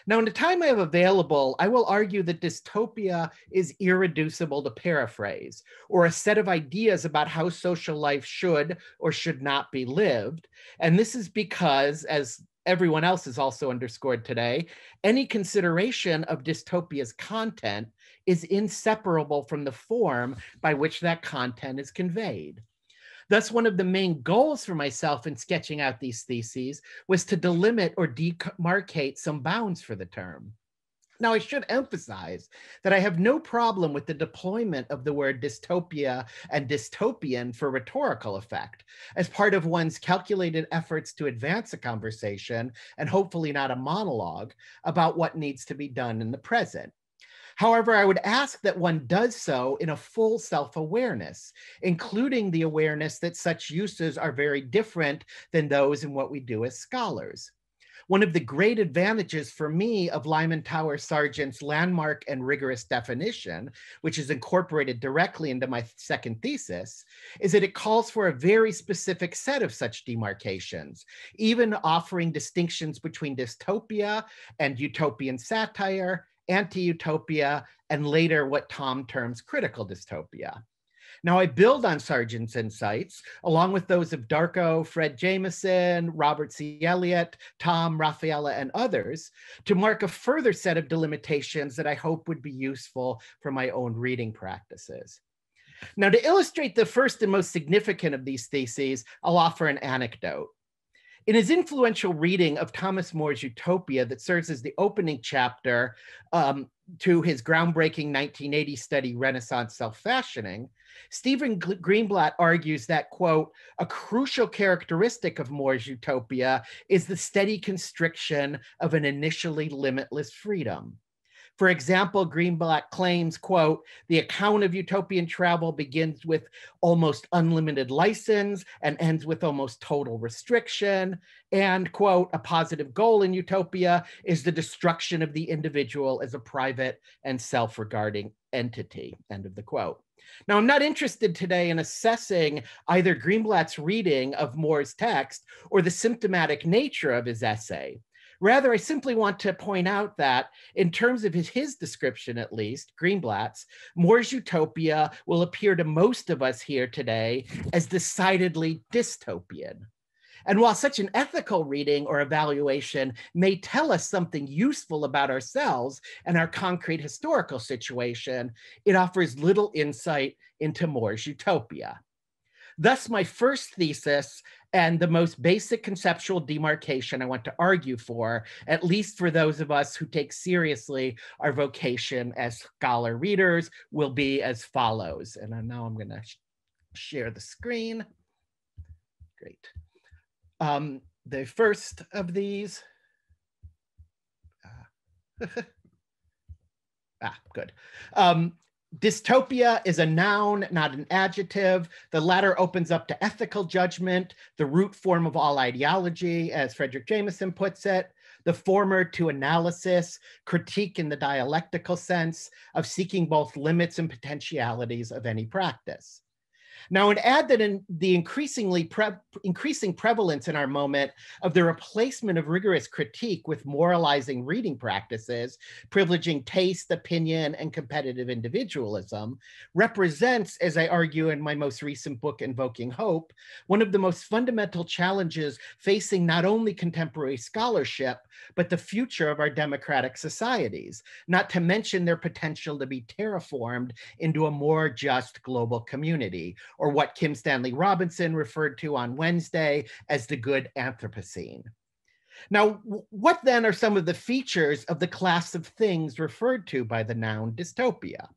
Speaker 5: Now, in the time I have available, I will argue that dystopia is irreducible to paraphrase, or a set of ideas about how social life should or should not be lived. And this is because, as everyone else has also underscored today, any consideration of dystopia's content is inseparable from the form by which that content is conveyed. Thus, one of the main goals for myself in sketching out these theses was to delimit or demarcate some bounds for the term. Now, I should emphasize that I have no problem with the deployment of the word dystopia and dystopian for rhetorical effect as part of one's calculated efforts to advance a conversation, and hopefully not a monologue, about what needs to be done in the present. However, I would ask that one does so in a full self-awareness, including the awareness that such uses are very different than those in what we do as scholars. One of the great advantages for me of Lyman Tower Sargent's landmark and rigorous definition, which is incorporated directly into my second thesis, is that it calls for a very specific set of such demarcations, even offering distinctions between dystopia and utopian satire, anti-utopia, and later what Tom terms critical dystopia. Now, I build on Sargent's insights, along with those of Darko, Fred Jameson, Robert C. Elliott, Tom, Raffaella, and others, to mark a further set of delimitations that I hope would be useful for my own reading practices. Now, to illustrate the first and most significant of these theses, I'll offer an anecdote. In his influential reading of Thomas More's Utopia that serves as the opening chapter to his groundbreaking 1980 study, Renaissance Self-Fashioning, Stephen Greenblatt argues that, quote, a crucial characteristic of More's Utopia is the steady constriction of an initially limitless freedom. For example, Greenblatt claims, quote, the account of utopian travel begins with almost unlimited license and ends with almost total restriction. And, quote, a positive goal in utopia is the destruction of the individual as a private and self-regarding entity, end of the quote. Now, I'm not interested today in assessing either Greenblatt's reading of More's text or the symptomatic nature of his essay. Rather, I simply want to point out that, in terms of his description at least, Greenblatt's, More's Utopia will appear to most of us here today as decidedly dystopian. And while such an ethical reading or evaluation may tell us something useful about ourselves and our concrete historical situation, it offers little insight into More's Utopia. Thus, my first thesis and the most basic conceptual demarcation I want to argue for, at least for those of us who take seriously our vocation as scholar readers, will be as follows. And now I'm going to share the screen. Great. The first of these. Good. Dystopia is a noun, not an adjective. The latter opens up to ethical judgment, the root form of all ideology, as Frederick Jameson puts it. The former to analysis, critique in the dialectical sense of seeking both limits and potentialities of any practice. Now, I'd add that in the increasing prevalence in our moment of the replacement of rigorous critique with moralizing reading practices, privileging taste, opinion, and competitive individualism, represents, as I argue in my most recent book, Invoking Hope, one of the most fundamental challenges facing not only contemporary scholarship, but the future of our democratic societies, not to mention their potential to be terraformed into a more just global community, or what Kim Stanley Robinson referred to on Wednesday as the good Anthropocene. Now, what then are some of the features of the class of things referred to by the noun dystopia?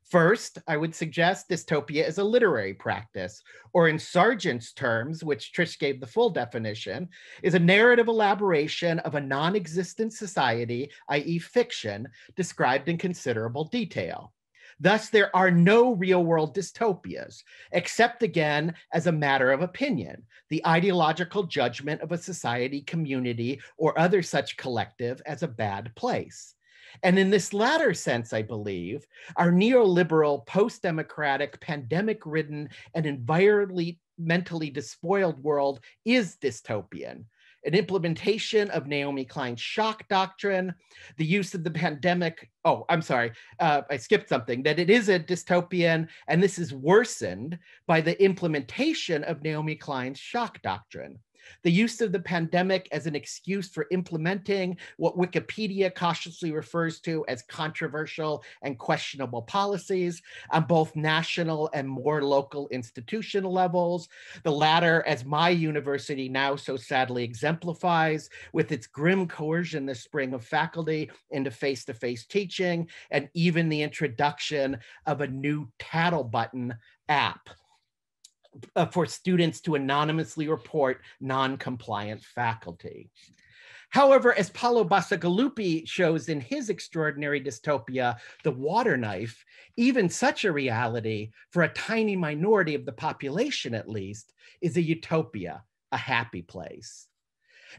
Speaker 5: First, I would suggest dystopia is a literary practice, or in Sargent's terms, which Trish gave the full definition, is a narrative elaboration of a non-existent society, i.e. fiction, described in considerable detail. Thus, there are no real-world dystopias, except again as a matter of opinion, the ideological judgment of a society, community, or other such collective as a bad place. And in this latter sense, I believe, our neoliberal, post-democratic, pandemic-ridden, and environmentally despoiled world is dystopian, an implementation of Naomi Klein's shock doctrine, the use of the pandemic. Oh, I'm sorry, I skipped something, that it is a dystopian, and this is worsened by the implementation of Naomi Klein's shock doctrine. The use of the pandemic as an excuse for implementing what Wikipedia cautiously refers to as controversial and questionable policies on both national and more local institutional levels. The latter, as my university now so sadly exemplifies, with its grim coercion this spring of faculty into face-to-face teaching, and even the introduction of a new tattle button app for students to anonymously report non-compliant faculty. However, as Paolo Bacigalupi shows in his extraordinary dystopia, The Water Knife, even such a reality, for a tiny minority of the population at least, is a utopia, a happy place.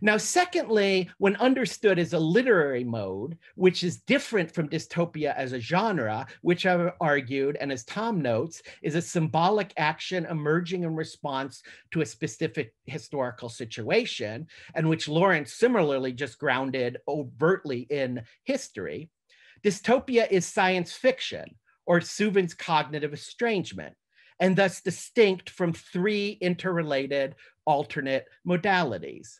Speaker 5: Now, secondly, when understood as a literary mode, which is different from dystopia as a genre, which I've argued, and as Tom notes, is a symbolic action emerging in response to a specific historical situation, and which Lawrence similarly just grounded overtly in history, dystopia is science fiction, or Suvin's cognitive estrangement, and thus distinct from three interrelated alternate modalities: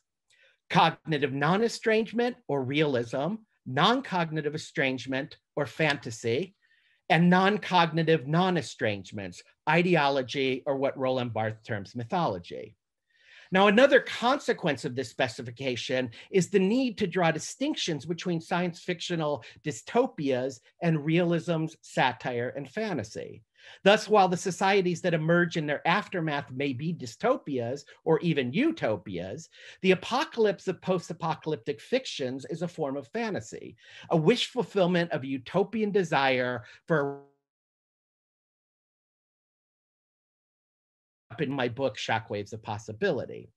Speaker 5: cognitive non-estrangement, or realism, non-cognitive estrangement, or fantasy, and non-cognitive non-estrangements, ideology, or what Roland Barthes terms mythology. Now, another consequence of this specification is the need to draw distinctions between science fictional dystopias and realism's satire and fantasy. Thus, while the societies that emerge in their aftermath may be dystopias or even utopias, the apocalypse of post-apocalyptic fictions is a form of fantasy, a wish fulfillment of a utopian desire for, in my book, Shockwaves of Possibility.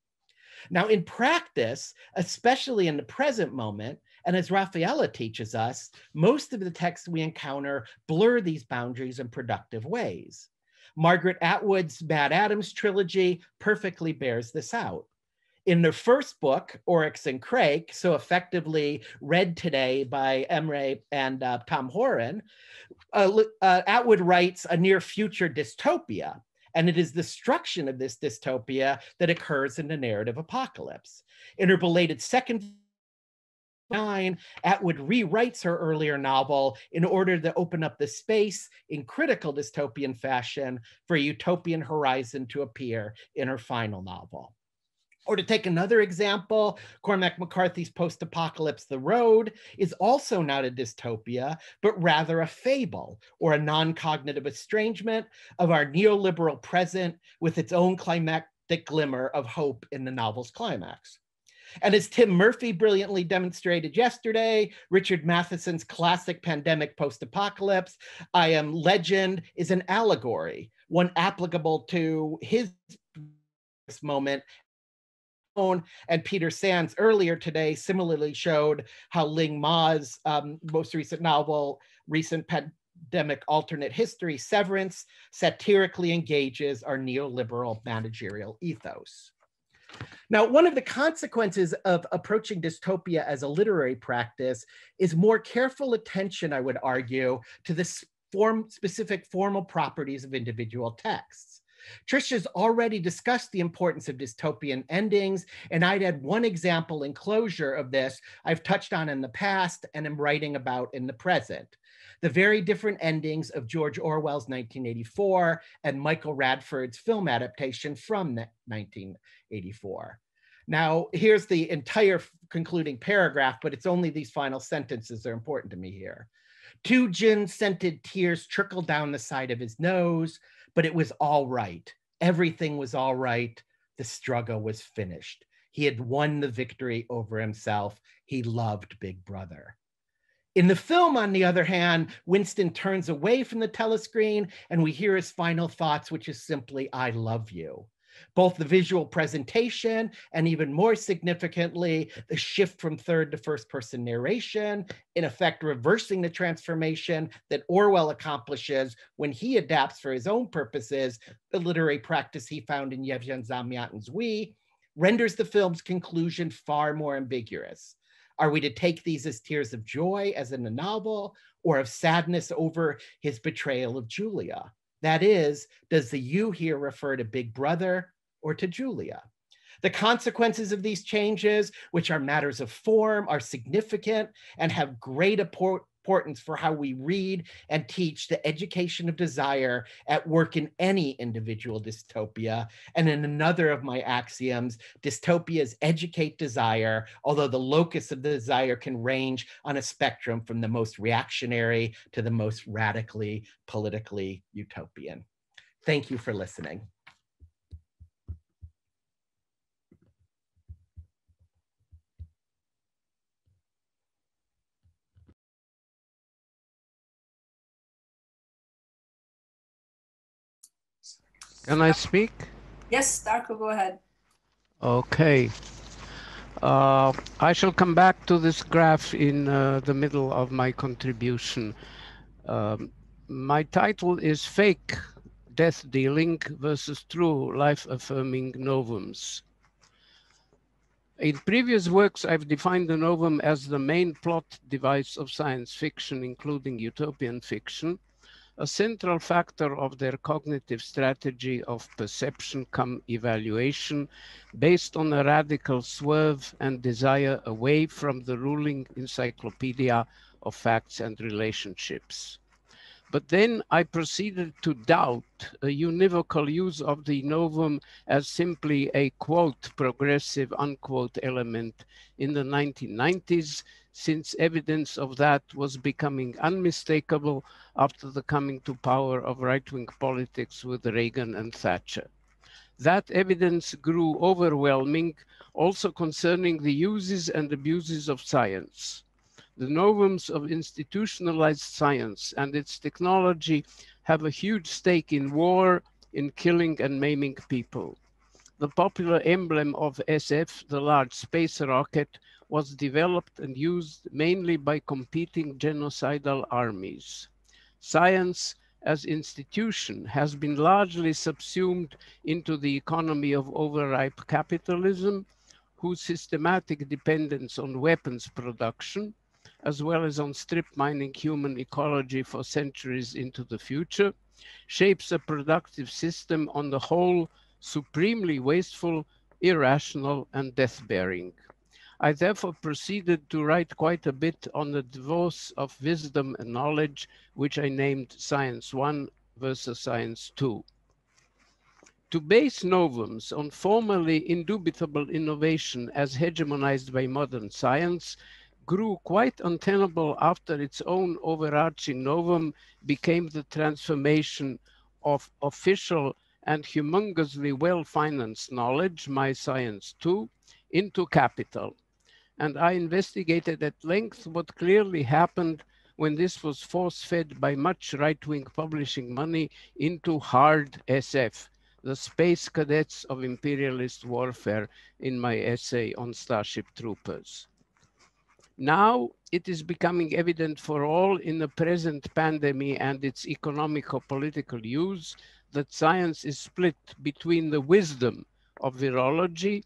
Speaker 5: Now, in practice, especially in the present moment, and as Rafaela teaches us, most of the texts we encounter blur these boundaries in productive ways. Margaret Atwood's Mad Adams trilogy perfectly bears this out. In their first book, Oryx and Crake, so effectively read today by Emre and Tom Horan, Atwood writes a near future dystopia. And it is the destruction of this dystopia that occurs in the narrative apocalypse. In her belated second 9, Atwood rewrites her earlier novel in order to open up the space in critical dystopian fashion for a utopian horizon to appear in her final novel. Or to take another example, Cormac McCarthy's post-apocalypse The Road is also not a dystopia, but rather a fable or a non-cognitive estrangement of our neoliberal present with its own climactic glimmer of hope in the novel's climax. And as Tim Murphy brilliantly demonstrated yesterday, Richard Matheson's classic pandemic post-apocalypse, I Am Legend, is an allegory, one applicable to his moment. And Peter Sands earlier today similarly showed how Ling Ma's most recent novel, Recent Pandemic Alternate History, Severance, satirically engages our neoliberal managerial ethos. Now, one of the consequences of approaching dystopia as a literary practice is more careful attention, I would argue, to the specific formal properties of individual texts. Trisha's already discussed the importance of dystopian endings, and I'd add one example in closure of this I've touched on in the past and am writing about in the present: the very different endings of George Orwell's 1984 and Michael Radford's film adaptation from 1984. Now, here's the entire concluding paragraph, but it's only these final sentences that are important to me here. 2 gin-scented tears trickled down the side of his nose, but it was all right. Everything was all right. The struggle was finished. He had won the victory over himself. He loved Big Brother. In the film, on the other hand, Winston turns away from the telescreen and we hear his final thoughts, which is simply, I love you. Both the visual presentation and, even more significantly, the shift from third to first person narration, in effect reversing the transformation that Orwell accomplishes when he adapts for his own purposes the literary practice he found in Yevgen Zamyatin's We, renders the film's conclusion far more ambiguous. Are we to take these as tears of joy, as in a novel, or of sadness over his betrayal of Julia? That is, does the you here refer to Big Brother or to Julia? The consequences of these changes, which are matters of form, are significant and have great importance for how we read and teach the education of desire at work in any individual dystopia. And in another of my axioms, dystopias educate desire, although the locus of the desire can range on a spectrum from the most reactionary to the most radically politically utopian. Thank you for listening.
Speaker 6: Can I speak?
Speaker 1: Yes, Darko, go ahead.
Speaker 6: Okay. I shall come back to this graph in the middle of my contribution. My title is Fake Death Dealing versus True Life-Affirming Novums. In previous works, I've defined the novum as the main plot device of science fiction, including utopian fiction, a central factor of their cognitive strategy of perception cum evaluation based on a radical swerve and desire away from the ruling encyclopedia of facts and relationships. But then I proceeded to doubt a univocal use of the novum as simply a quote progressive unquote element in the 1990s, since evidence of that was becoming unmistakable after the coming to power of right-wing politics with Reagan and Thatcher. That evidence grew overwhelming also concerning the uses and abuses of science. The novums of institutionalized science and its technology have a huge stake in war, in killing and maiming people. The popular emblem of SF, the large space rocket, was developed and used mainly by competing genocidal armies. Science as institution has been largely subsumed into the economy of overripe capitalism, whose systematic dependence on weapons production, as well as on strip mining human ecology for centuries into the future, shapes a productive system on the whole supremely wasteful, irrational, and death-bearing. I therefore proceeded to write quite a bit on the divorce of wisdom and knowledge, which I named Science 1 versus Science 2. To base novums on formerly indubitable innovation as hegemonized by modern science grew quite untenable after its own overarching novum became the transformation of official and humongously well-financed knowledge, my Science 2, into capital. And I investigated at length what clearly happened when this was force-fed by much right-wing publishing money into hard SF, the space cadets of imperialist warfare, in my essay on Starship Troopers. Now it is becoming evident for all in the present pandemic and its economico-political use that science is split between the wisdom of virology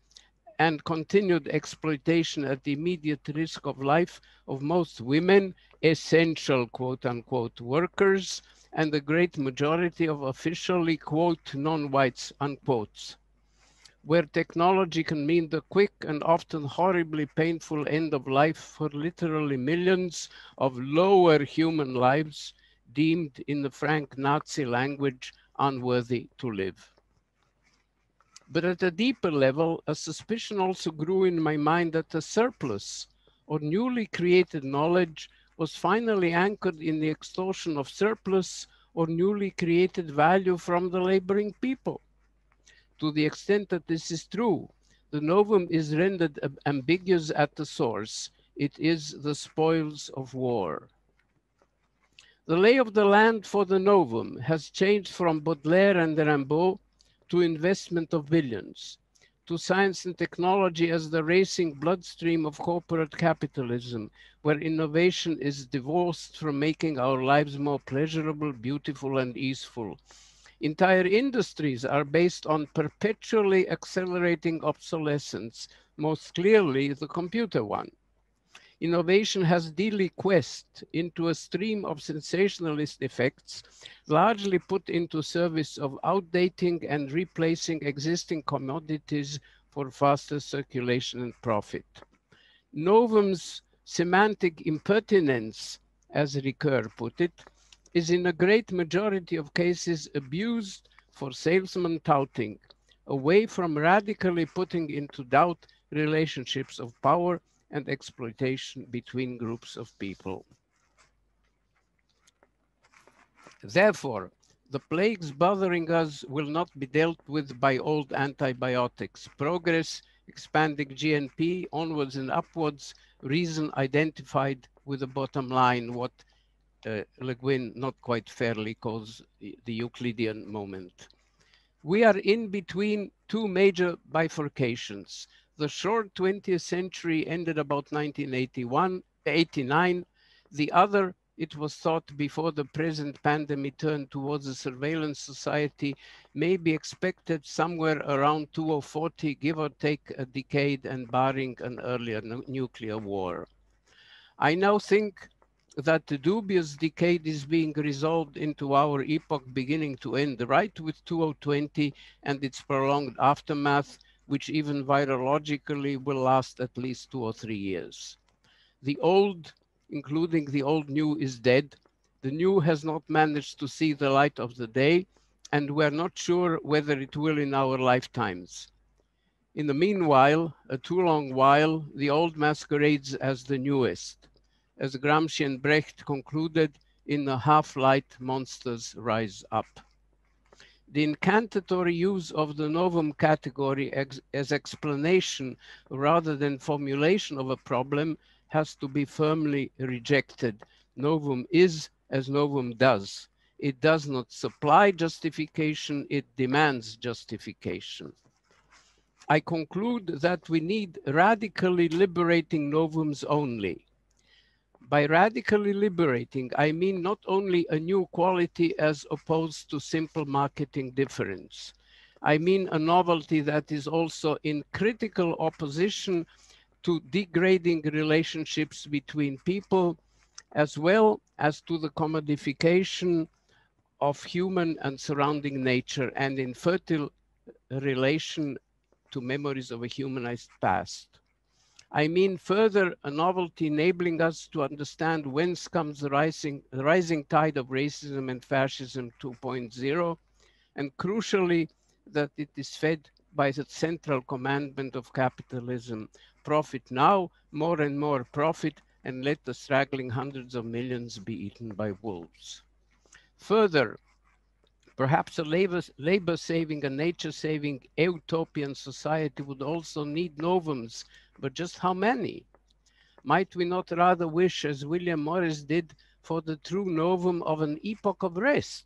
Speaker 6: and continued exploitation at the immediate risk of life of most women, essential quote-unquote workers, and the great majority of officially quote non-whites unquotes, where technology can mean the quick and often horribly painful end of life for literally millions of lower human lives deemed, in the frank Nazi language, unworthy to live. But at a deeper level, a suspicion also grew in my mind that the surplus or newly created knowledge was finally anchored in the extortion of surplus or newly created value from the laboring people. To the extent that this is true, the novum is rendered ambiguous at the source. It is the spoils of war. The lay of the land for the novum has changed from Baudelaire and Rimbaud to investment of billions, to science and technology as the racing bloodstream of corporate capitalism, where innovation is divorced from making our lives more pleasurable, beautiful, and easeful. Entire industries are based on perpetually accelerating obsolescence, most clearly the computer one. Innovation has deliquesced into a stream of sensationalist effects, largely put into service of outdating and replacing existing commodities for faster circulation and profit. Novum's semantic impertinence, as Ricoeur put it, is in a great majority of cases abused for salesman touting, away from radically putting into doubt relationships of power and exploitation between groups of people. Therefore, the plagues bothering us will not be dealt with by old antibiotics. Progress, expanding GNP, onwards and upwards, reason identified with the bottom line, what Le Guin not quite fairly calls the Euclidean moment. We are in between two major bifurcations. The short 20th century ended about 1989. The other, it was thought before the present pandemic turned towards a surveillance society, may be expected somewhere around 2040, give or take a decade and barring an earlier nuclear war. I now think that the dubious decade is being resolved into our epoch beginning to end, right with 2020 and its prolonged aftermath, which even virologically will last at least 2 or 3 years. The old, including the old new, is dead. The new has not managed to see the light of the day, and we're not sure whether it will in our lifetimes. In the meanwhile, a too long while, the old masquerades as the newest. As Gramsci and Brecht concluded, in the half-light monsters rise up. The incantatory use of the novum category as explanation rather than formulation of a problem has to be firmly rejected. Novum is as novum does. It does not supply justification, it demands justification. I conclude that we need radically liberating novums only. By radically liberating, I mean not only a new quality as opposed to simple marketing difference. I mean a novelty that is also in critical opposition to degrading relationships between people, as well as to the commodification of human and surrounding nature and in fertile relation to memories of a humanized past. I mean further a novelty enabling us to understand whence comes the rising tide of racism and fascism 2.0, and crucially that it is fed by the central commandment of capitalism. Profit now, more and more profit, and let the straggling hundreds of millions be eaten by wolves. Further, perhaps a labor-saving and nature-saving utopian society would also need novums, but just how many? Might we not rather wish, as William Morris did, for the true novum of an epoch of rest?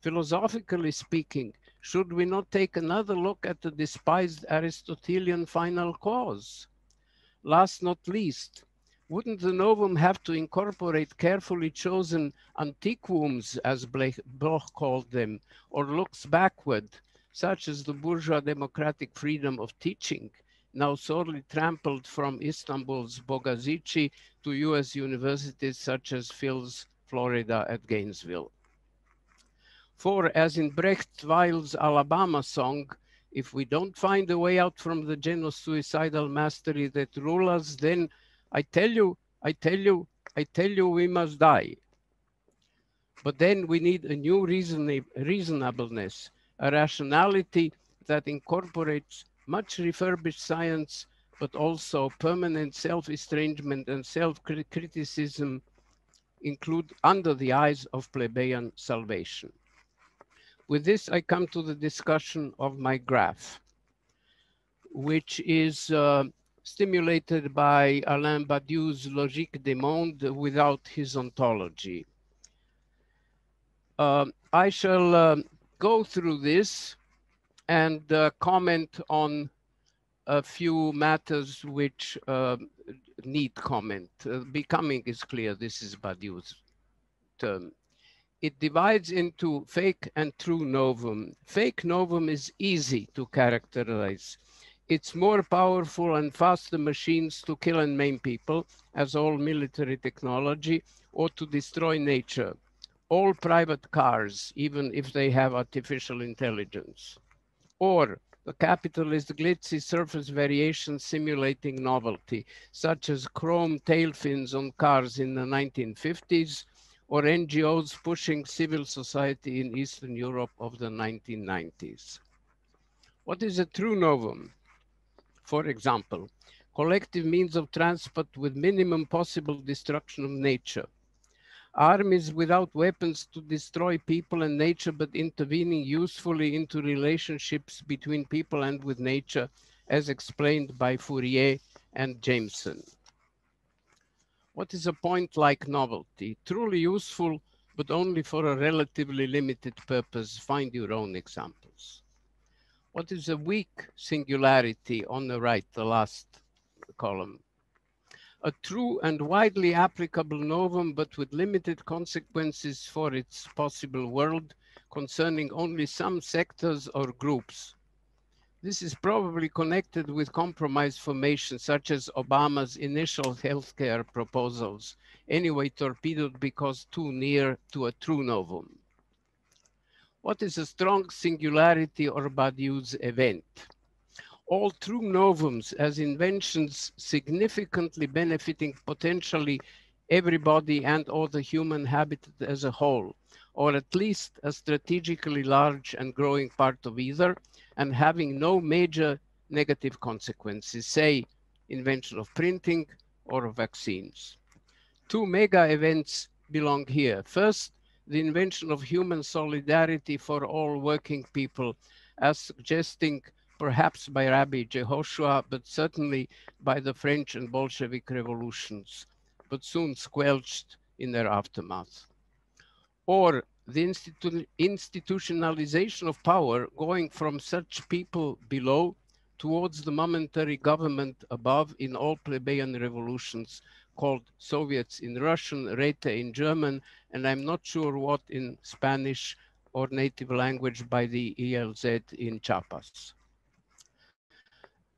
Speaker 6: Philosophically speaking, should we not take another look at the despised Aristotelian final cause? Last not least, wouldn't the novum have to incorporate carefully chosen antiquums, as Bloch called them, or looks backward, such as the bourgeois democratic freedom of teaching, now sorely trampled from Istanbul's Bogazici to US universities such as Phil's Florida at Gainesville? For as in Brecht Weil's Alabama song, if we don't find a way out from the genocidal mastery that rule us, then I tell you, we must die. But then we need a new reasonableness, a rationality that incorporates much refurbished science, but also permanent self-estrangement and self-criticism include under the eyes of plebeian salvation. With this, I come to the discussion of my graph, which is stimulated by Alain Badiou's Logique des Mondes without his ontology. I shall go through this and comment on a few matters which need comment. Becoming is clear, this is Badiou's term. It divides into fake and true novum. Fake novum is easy to characterize. It's more powerful and faster machines to kill and maim people, as all military technology, or to destroy nature. All private cars, even if they have artificial intelligence. Or the capitalist glitzy surface variation simulating novelty, such as chrome tail fins on cars in the 1950s, or NGOs pushing civil society in Eastern Europe of the 1990s. What is a true novum? For example, collective means of transport with minimum possible destruction of nature. Armies without weapons to destroy people and nature, but intervening usefully into relationships between people and with nature, as explained by Fourier and Jameson. What is a point like novelty? Truly useful, but only for a relatively limited purpose. Find your own examples. What is a weak singularity on the right, the last column? A true and widely applicable novum, but with limited consequences for its possible world, concerning only some sectors or groups. This is probably connected with compromise formation, such as Obama's initial healthcare proposals, anyway torpedoed because too near to a true novum. What is a strong singularity or Badiou's event? All true novums as inventions significantly benefiting potentially everybody and or the human habitat as a whole, or at least a strategically large and growing part of either, and having no major negative consequences, say invention of printing or of vaccines. Two mega events belong here. First, the invention of human solidarity for all working people, as suggesting perhaps by Rabbi Jehoshua, but certainly by the French and Bolshevik revolutions, but soon squelched in their aftermath. Or the institutionalization of power going from such people below towards the momentary government above in all plebeian revolutions, called Soviets in Russian, Räte in German, and I'm not sure what in Spanish or native language by the ELZ in Chiapas.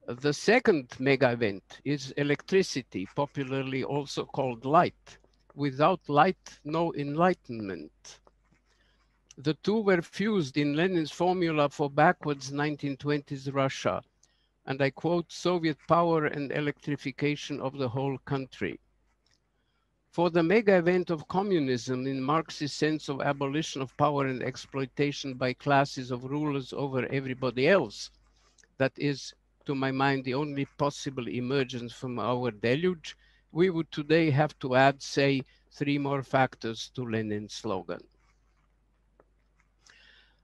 Speaker 6: The second mega event is electricity, popularly also called light. Without light, no enlightenment. The two were fused in Lenin's formula for backwards 1920s Russia, and I quote, Soviet power and electrification of the whole country. For the mega event of communism in Marx's sense of abolition of power and exploitation by classes of rulers over everybody else, that is, to my mind, the only possible emergence from our deluge, we would today have to add, say, 3 more factors to Lenin's slogan.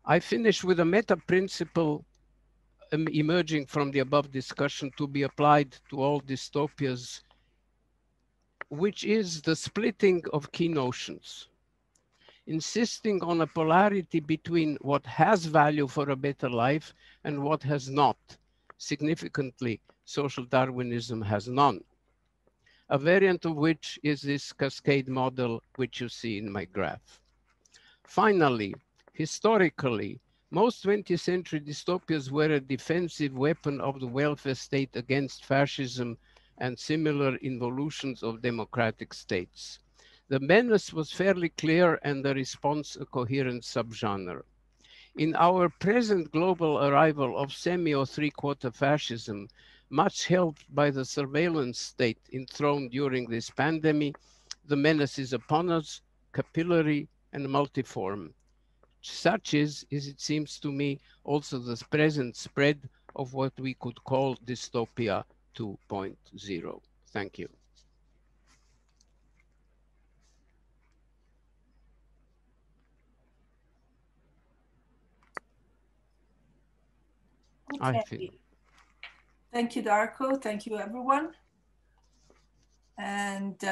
Speaker 6: I finish with a meta principle emerging from the above discussion to be applied to all dystopias, which is the splitting of key notions, insisting on a polarity between what has value for a better life and what has not. Significantly, social Darwinism has none. A variant of which is this cascade model, which you see in my graph. Finally, historically, most 20th century dystopias were a defensive weapon of the welfare state against fascism and similar involutions of democratic states. The menace was fairly clear and the response a coherent subgenre. In our present global arrival of semi or three-quarter fascism, much helped by the surveillance state enthroned during this pandemic, the menace is upon us, capillary and multiform. Such is, as it seems to me, also the present spread of what we could call dystopia 2.0. Thank you.
Speaker 1: Okay. Thank you, Darko. Thank you, everyone. And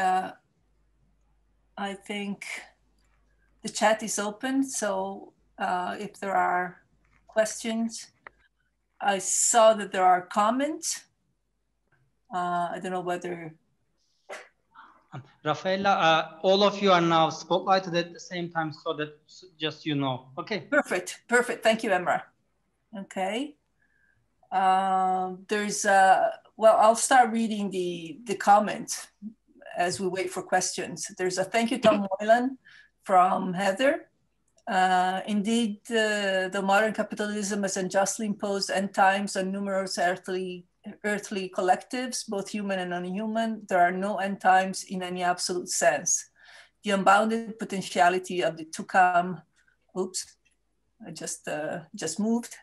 Speaker 1: I think the chat is open. So if there are questions, I saw that there are comments. I don't know whether
Speaker 7: Rafaela, all of you are now spotlighted at the same time, so that just you know. Okay.
Speaker 1: Perfect. Perfect. Thank you, Emra. Okay. Well, I'll start reading the comments as we wait for questions. There's a thank you, Tom Moylan from Heather. Indeed, the modern capitalism has unjustly imposed end times on numerous earthly collectives, both human and non-human. There are no end times in any absolute sense. The unbounded potentiality of the to come, oops, I just moved,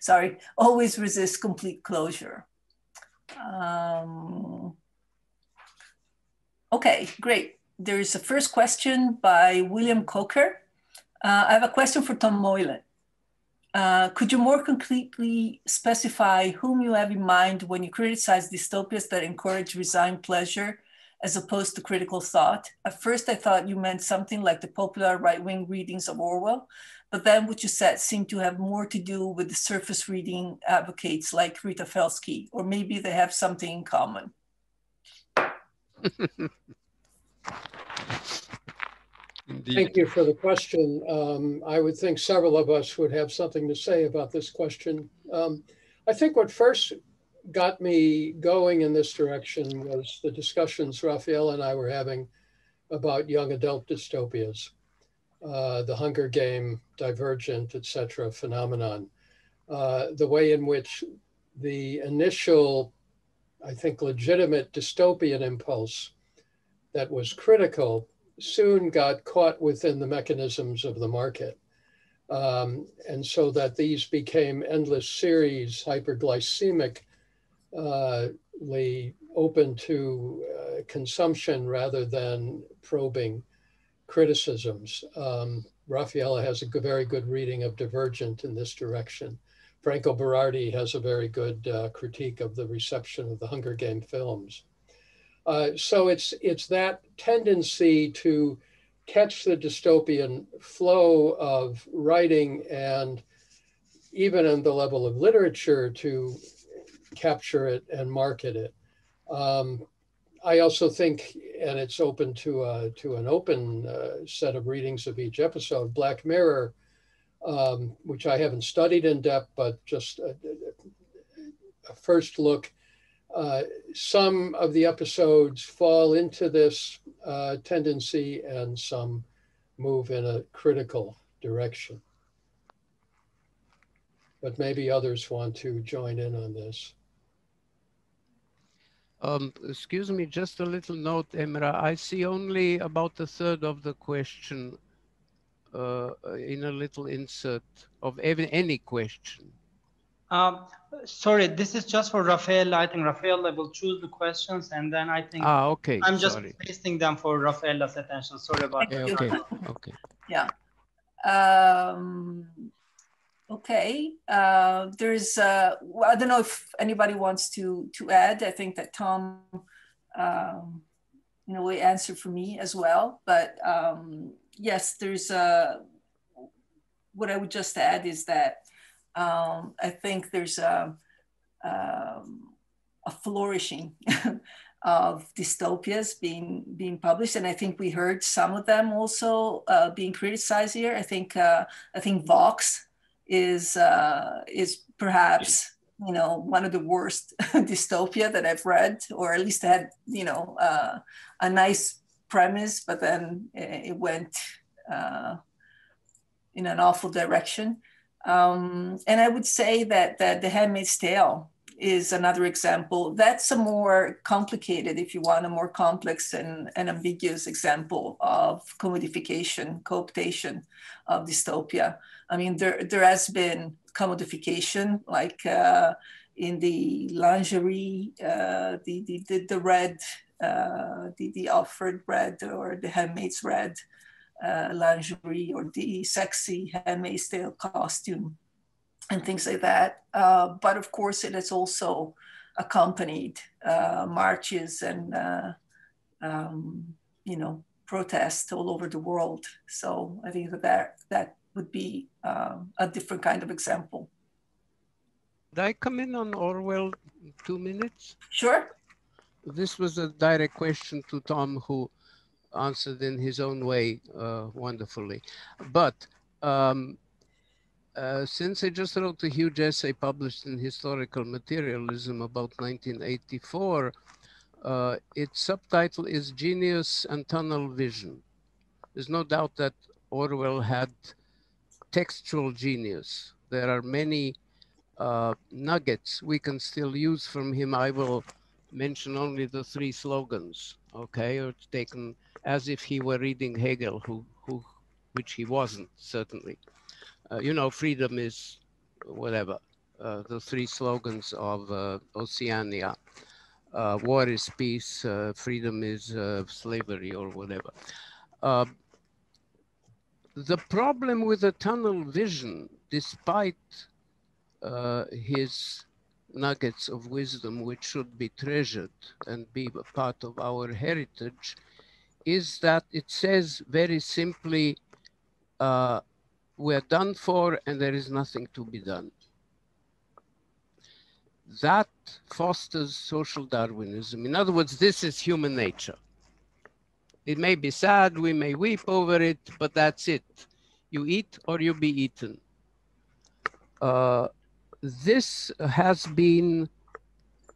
Speaker 1: sorry, always resists complete closure. Okay, great. There's a first question by William Coker. I have a question for Tom Moylan. Could you more concretely specify whom you have in mind when you criticize dystopias that encourage resigned pleasure as opposed to critical thought? At first, I thought you meant something like the popular right-wing readings of Orwell, but then what you said seemed to have more to do with the surface reading advocates like Rita Felsky, or maybe they have something in common.
Speaker 2: Indeed. Thank you for the question. I would think several of us would have something to say about this question. I think what first got me going in this direction was the discussions Raphael and I were having about young adult dystopias, the Hunger Game, Divergent, etc. phenomenon, the way in which the initial, I think, legitimate dystopian impulse that was critical soon got caught within the mechanisms of the market. And so that these became endless series, hyperglycemically open to consumption rather than probing criticisms. Raffaella has a very good reading of Divergent in this direction. Franco Berardi has a very good critique of the reception of the Hunger Game films. So it's that tendency to catch the dystopian flow of writing and even on the level of literature to capture it and market it. I also think, and it's open to an open set of readings of each episode, Black Mirror, which I haven't studied in depth, but just a first look. Some of the episodes fall into this tendency and some move in a critical direction. But maybe others want to join in on this.
Speaker 6: Excuse me, just a little note, Emra. I see only about a third of the question in a little insert of any question.
Speaker 7: Sorry, this is just for Rafael. I think Rafael will choose the questions, and then I think
Speaker 6: okay,
Speaker 7: I'm just pasting them for Rafaela's attention. Sorry about that.
Speaker 6: Okay.
Speaker 1: Yeah. Okay. There's well, I don't know if anybody wants to add. I think that Tom, in a way, answered for me as well. But yes, there's what I would just add is that I think there's a flourishing of dystopias being published, and I think we heard some of them also being criticized here. I think Vox is perhaps one of the worst dystopia that I've read, or at least had a nice premise, but then it went in an awful direction. And I would say that The Handmaid's Tale is another example. That's a more complicated, if you want, a more complex and ambiguous example of commodification, cooptation of dystopia. I mean, there has been commodification, like in the lingerie, the red, the Alfred red, or the Handmaid's red lingerie, or the sexy Handmaid's Tale costume, and things like that. But of course, it has also accompanied marches and protests all over the world. So I think that would be a different kind of example.
Speaker 6: Did I come in on Orwell 2 minutes?
Speaker 1: Sure.
Speaker 6: this was a direct question to Tom, who answered in his own way wonderfully. But since I just wrote a huge essay published in Historical Materialism about 1984, its subtitle is Genius and Tunnel Vision. There's no doubt that Orwell had textual genius. There are many nuggets we can still use from him. I will mention only the 3 slogans, okay? Or it's taken as if he were reading Hegel, which he wasn't, certainly. You know, freedom is whatever. The 3 slogans of Oceania. War is peace, freedom is slavery, or whatever. The problem with the tunnel vision, despite his nuggets of wisdom, which should be treasured and be a part of our heritage, is that it says very simply, we're done for and there is nothing to be done. That fosters social Darwinism. In other words, this is human nature. It may be sad, we may weep over it, but that's it. You eat or you be eaten. This has been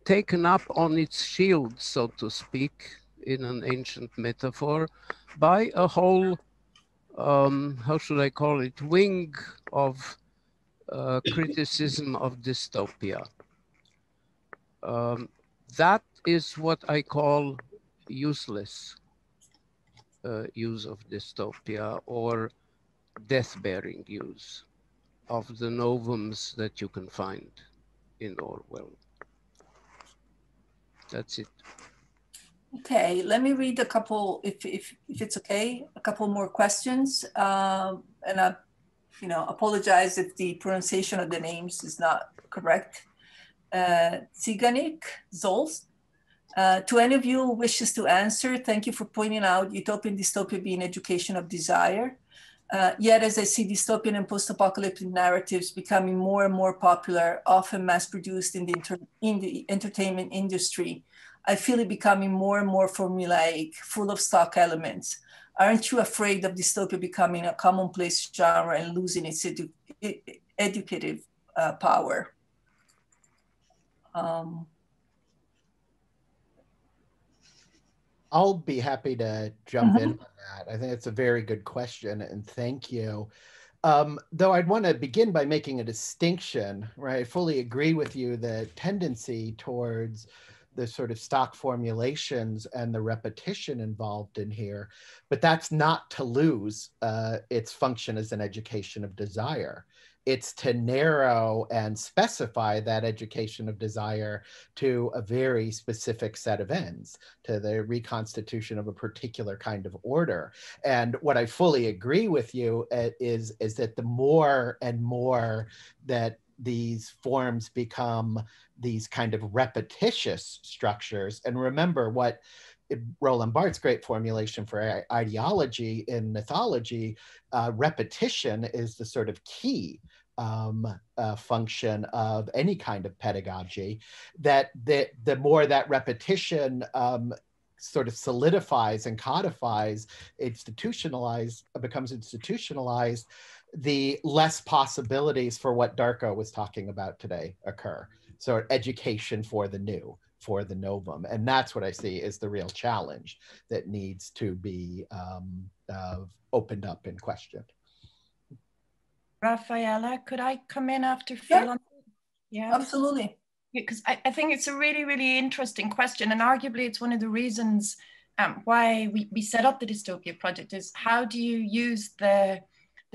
Speaker 6: taken up on its shield, so to speak, in an ancient metaphor, by a whole, how should I call it, wing of criticism of dystopia. That is what I call useless use of dystopia, or death-bearing use of the novums that you can find in Orwell. That's it.
Speaker 1: Okay, let me read a couple, if it's okay, a couple more questions. And I, apologize if the pronunciation of the names is not correct. Tsiganik Zolz. To any of you who wishes to answer, thank you for pointing out utopian dystopia being education of desire. Yet as I see dystopian and post-apocalyptic narratives becoming more and more popular, often mass-produced in the entertainment industry, I feel it becoming more and more formulaic, full of stock elements. Aren't you afraid of dystopia becoming a commonplace genre and losing its educative power?
Speaker 5: I'll be happy to jump in on that. I think it's a very good question, and thank you. Though I'd want to begin by making a distinction, right? I fully agree with you, the tendency towards the sort of stock formulations and the repetition involved in here, but that's not to lose its function as an education of desire. It's to narrow and specify that education of desire to a very specific set of ends, to the reconstitution of a particular kind of order. And what I fully agree with you is that the more and more that these forms become these kind of repetitious structures, and remember what Roland Barthes' great formulation for ideology in mythology, repetition is the sort of key function of any kind of pedagogy, that the more that repetition sort of solidifies and codifies, becomes institutionalized, the less possibilities for what Darko was talking about today occur. So education for the new, for the novum. And that's what I see is the real challenge that needs to be opened up and questioned.
Speaker 3: Rafaela, could I come in after Phil?
Speaker 1: Yeah,
Speaker 3: yeah,
Speaker 1: absolutely.
Speaker 3: Because I think it's a really, really interesting question. And arguably it's one of the reasons why we set up the Dystopia Project, is how do you use the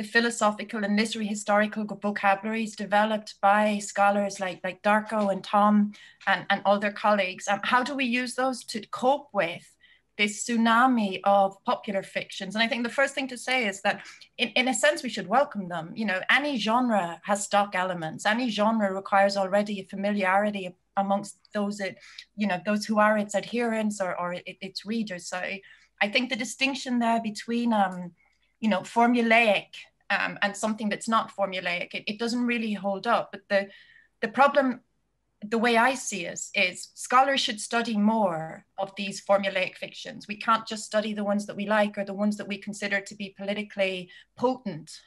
Speaker 3: philosophical and literary historical vocabularies developed by scholars like Darko and Tom and all their colleagues. How do we use those to cope with this tsunami of popular fictions? And I think the first thing to say is that in a sense, we should welcome them. You know, any genre has stock elements. Any genre requires already a familiarity amongst those, those who are its adherents or its readers. So I think the distinction there between, formulaic and something that's not formulaic, it doesn't really hold up. But the problem the way I see it is scholars should study more of these formulaic fictions. We can't just study the ones that we like or the ones that we consider to be politically potent.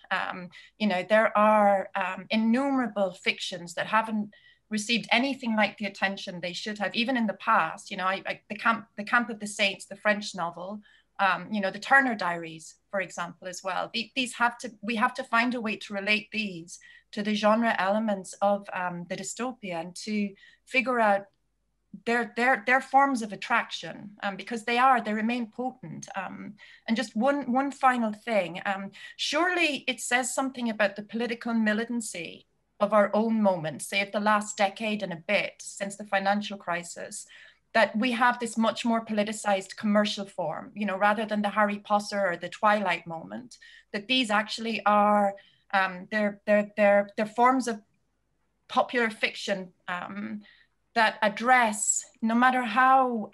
Speaker 3: You know, there are innumerable fictions that haven't received anything like the attention they should have, even in the past. You know, the Camp of the Saints, the French novel, you know, the Turner Diaries, for example, as well. We have to find a way to relate these to the genre elements of the dystopia and to figure out their forms of attraction, because they remain potent. And just one final thing, surely it says something about the political militancy of our own moment, say of the last decade and a bit since the financial crisis, that we have this much more politicized commercial form, you know, rather than the Harry Potter or the Twilight moment, that these actually are they're forms of popular fiction that address, no matter how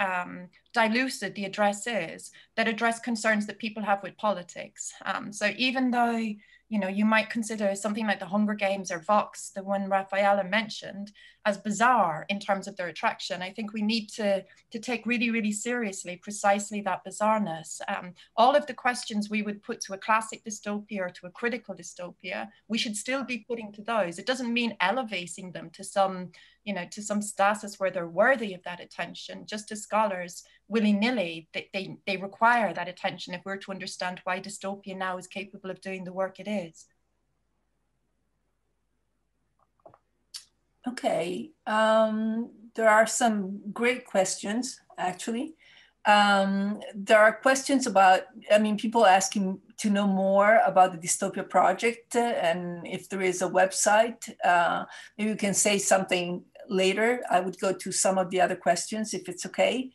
Speaker 3: diluted the address is, that address concerns that people have with politics. So even though, you know, you might consider something like the Hunger Games or Vox, the one Rafaela mentioned, as bizarre in terms of their attraction, I think we need to take really, really seriously precisely that bizarreness. All of the questions we would put to a classic dystopia or to a critical dystopia, we should still be putting to those. It doesn't mean elevating them to some, you know, to some status where they're worthy of that attention. Just as scholars, willy-nilly, they require that attention if we're to understand why dystopia now is capable of doing the work it is.
Speaker 1: Okay, there are some great questions, actually. There are questions about, I mean, people asking to know more about the Dystopia project and if there is a website. Maybe you can say something later. I would go to some of the other questions if it's okay.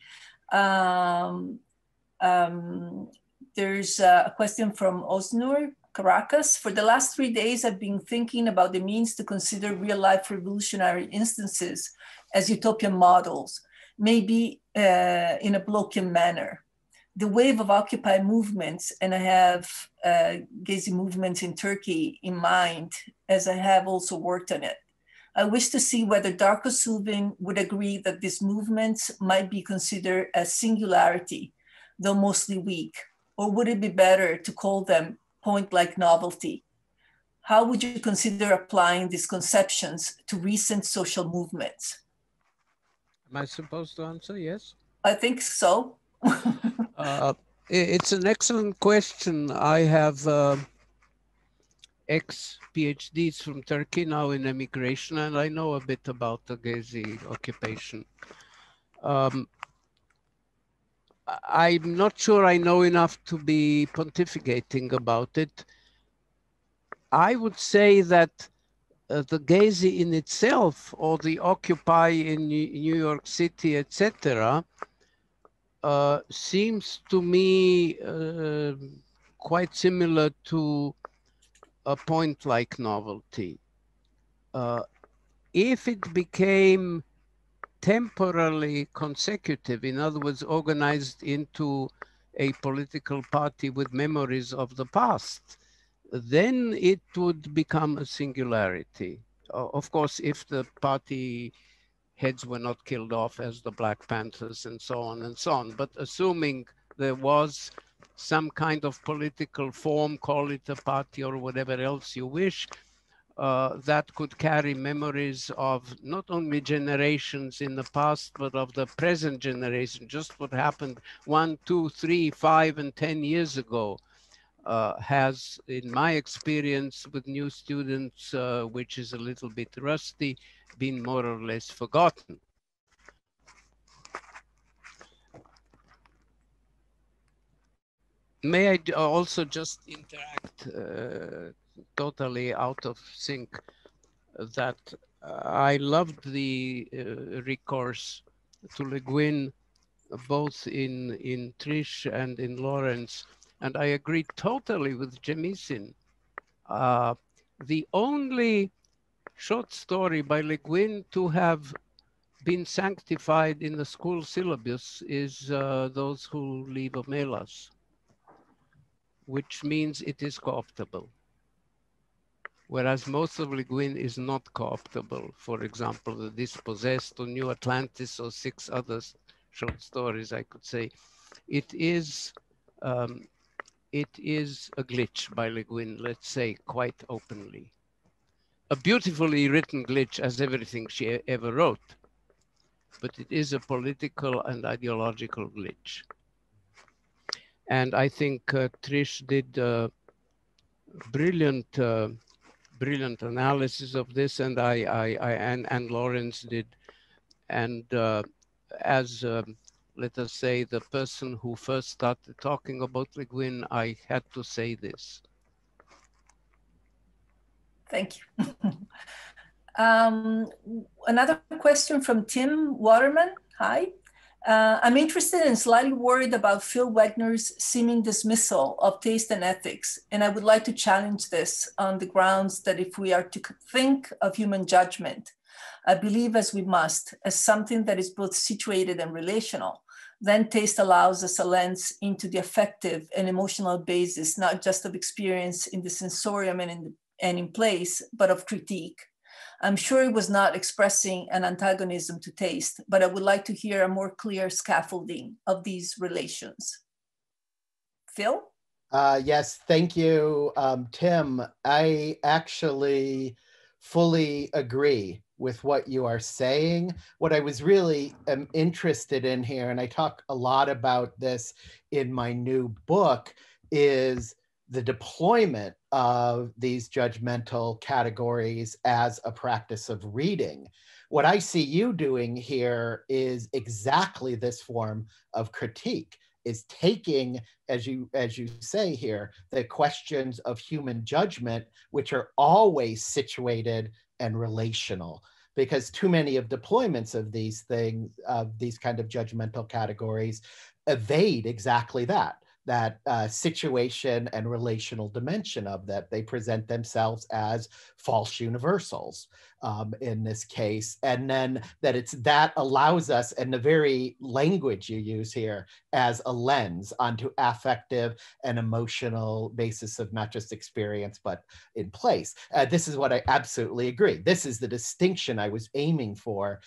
Speaker 1: There's a question from Osnur Caracas. For the last 3 days, I've been thinking about the means to consider real-life revolutionary instances as utopian models, maybe in a Blochian manner. The wave of Occupy movements, and I have Gezi movements in Turkey in mind, as I have also worked on it. I wish to see whether Darko Suvin would agree that these movements might be considered a singularity, though mostly weak, or would it be better to call them point-like novelty? How would you consider applying these conceptions to recent social movements?
Speaker 6: Am I supposed to answer? Yes.
Speaker 1: I think so.
Speaker 6: It's an excellent question. I have ex-PhDs from Turkey now in emigration, and I know a bit about the Gezi occupation. I'm not sure I know enough to be pontificating about it. I would say that the Gezi in itself, or the Occupy in New York City, etc., seems to me quite similar to a point-like novelty. If it became temporally consecutive, in other words, organized into a political party with memories of the past, then it would become a singularity. Of course, if the party heads were not killed off as the Black Panthers and so on and so on. But assuming there was some kind of political form, call it a party or whatever else you wish, that could carry memories of not only generations in the past, but of the present generation, just what happened 1, 2, 3, 5, and 10 years ago, has, in my experience with new students, which is a little bit rusty, been more or less forgotten. May I also just interact totally out of sync that I loved the recourse to Le Guin, both in Trish and in Lawrence, and I agree totally with Jemisin. The only short story by Le Guin to have been sanctified in the school syllabus is Those Who Leave Omelas, which means it is co-optable. whereas most of Le Guin is not co-optable. For example, The Dispossessed or New Atlantis or 6 other short stories, I could say. It is a glitch by Le Guin, let's say, quite openly. A beautifully written glitch, as everything she ever wrote, but it is a political and ideological glitch. And I think Trish did brilliant analysis of this, and and Lawrence did. And as let us say, the person who first started talking about Le Guin, I had to say this.
Speaker 1: Thank you. Another question from Tim Waterman. Hi. I'm interested and slightly worried about Phil Wegner's seeming dismissal of taste and ethics, and I would like to challenge this on the grounds that if we are to think of human judgment, I believe as we must, as something that is both situated and relational, then taste allows us a lens into the affective and emotional basis, not just of experience in the sensorium and in place, but of critique. I'm sure it was not expressing an antagonism to taste, but I would like to hear a more clear scaffolding of these relations. Phil?
Speaker 5: Yes, thank you, Tim. I actually fully agree with what you are saying. What I was really interested in here, and I talk a lot about this in my new book, is the deployment of these judgmental categories as a practice of reading. What I see you doing here is exactly this form of critique, is taking, as you say here, the questions of human judgment, which are always situated and relational, because too many of deployments of these things, these kind of judgmental categories, evade exactly that situation and relational dimension of that. They present themselves as false universals in this case. And then that allows us, and the very language you use here, as a lens onto affective and emotional basis of not just experience, but in place. This is what I absolutely agree. This is the distinction I was aiming for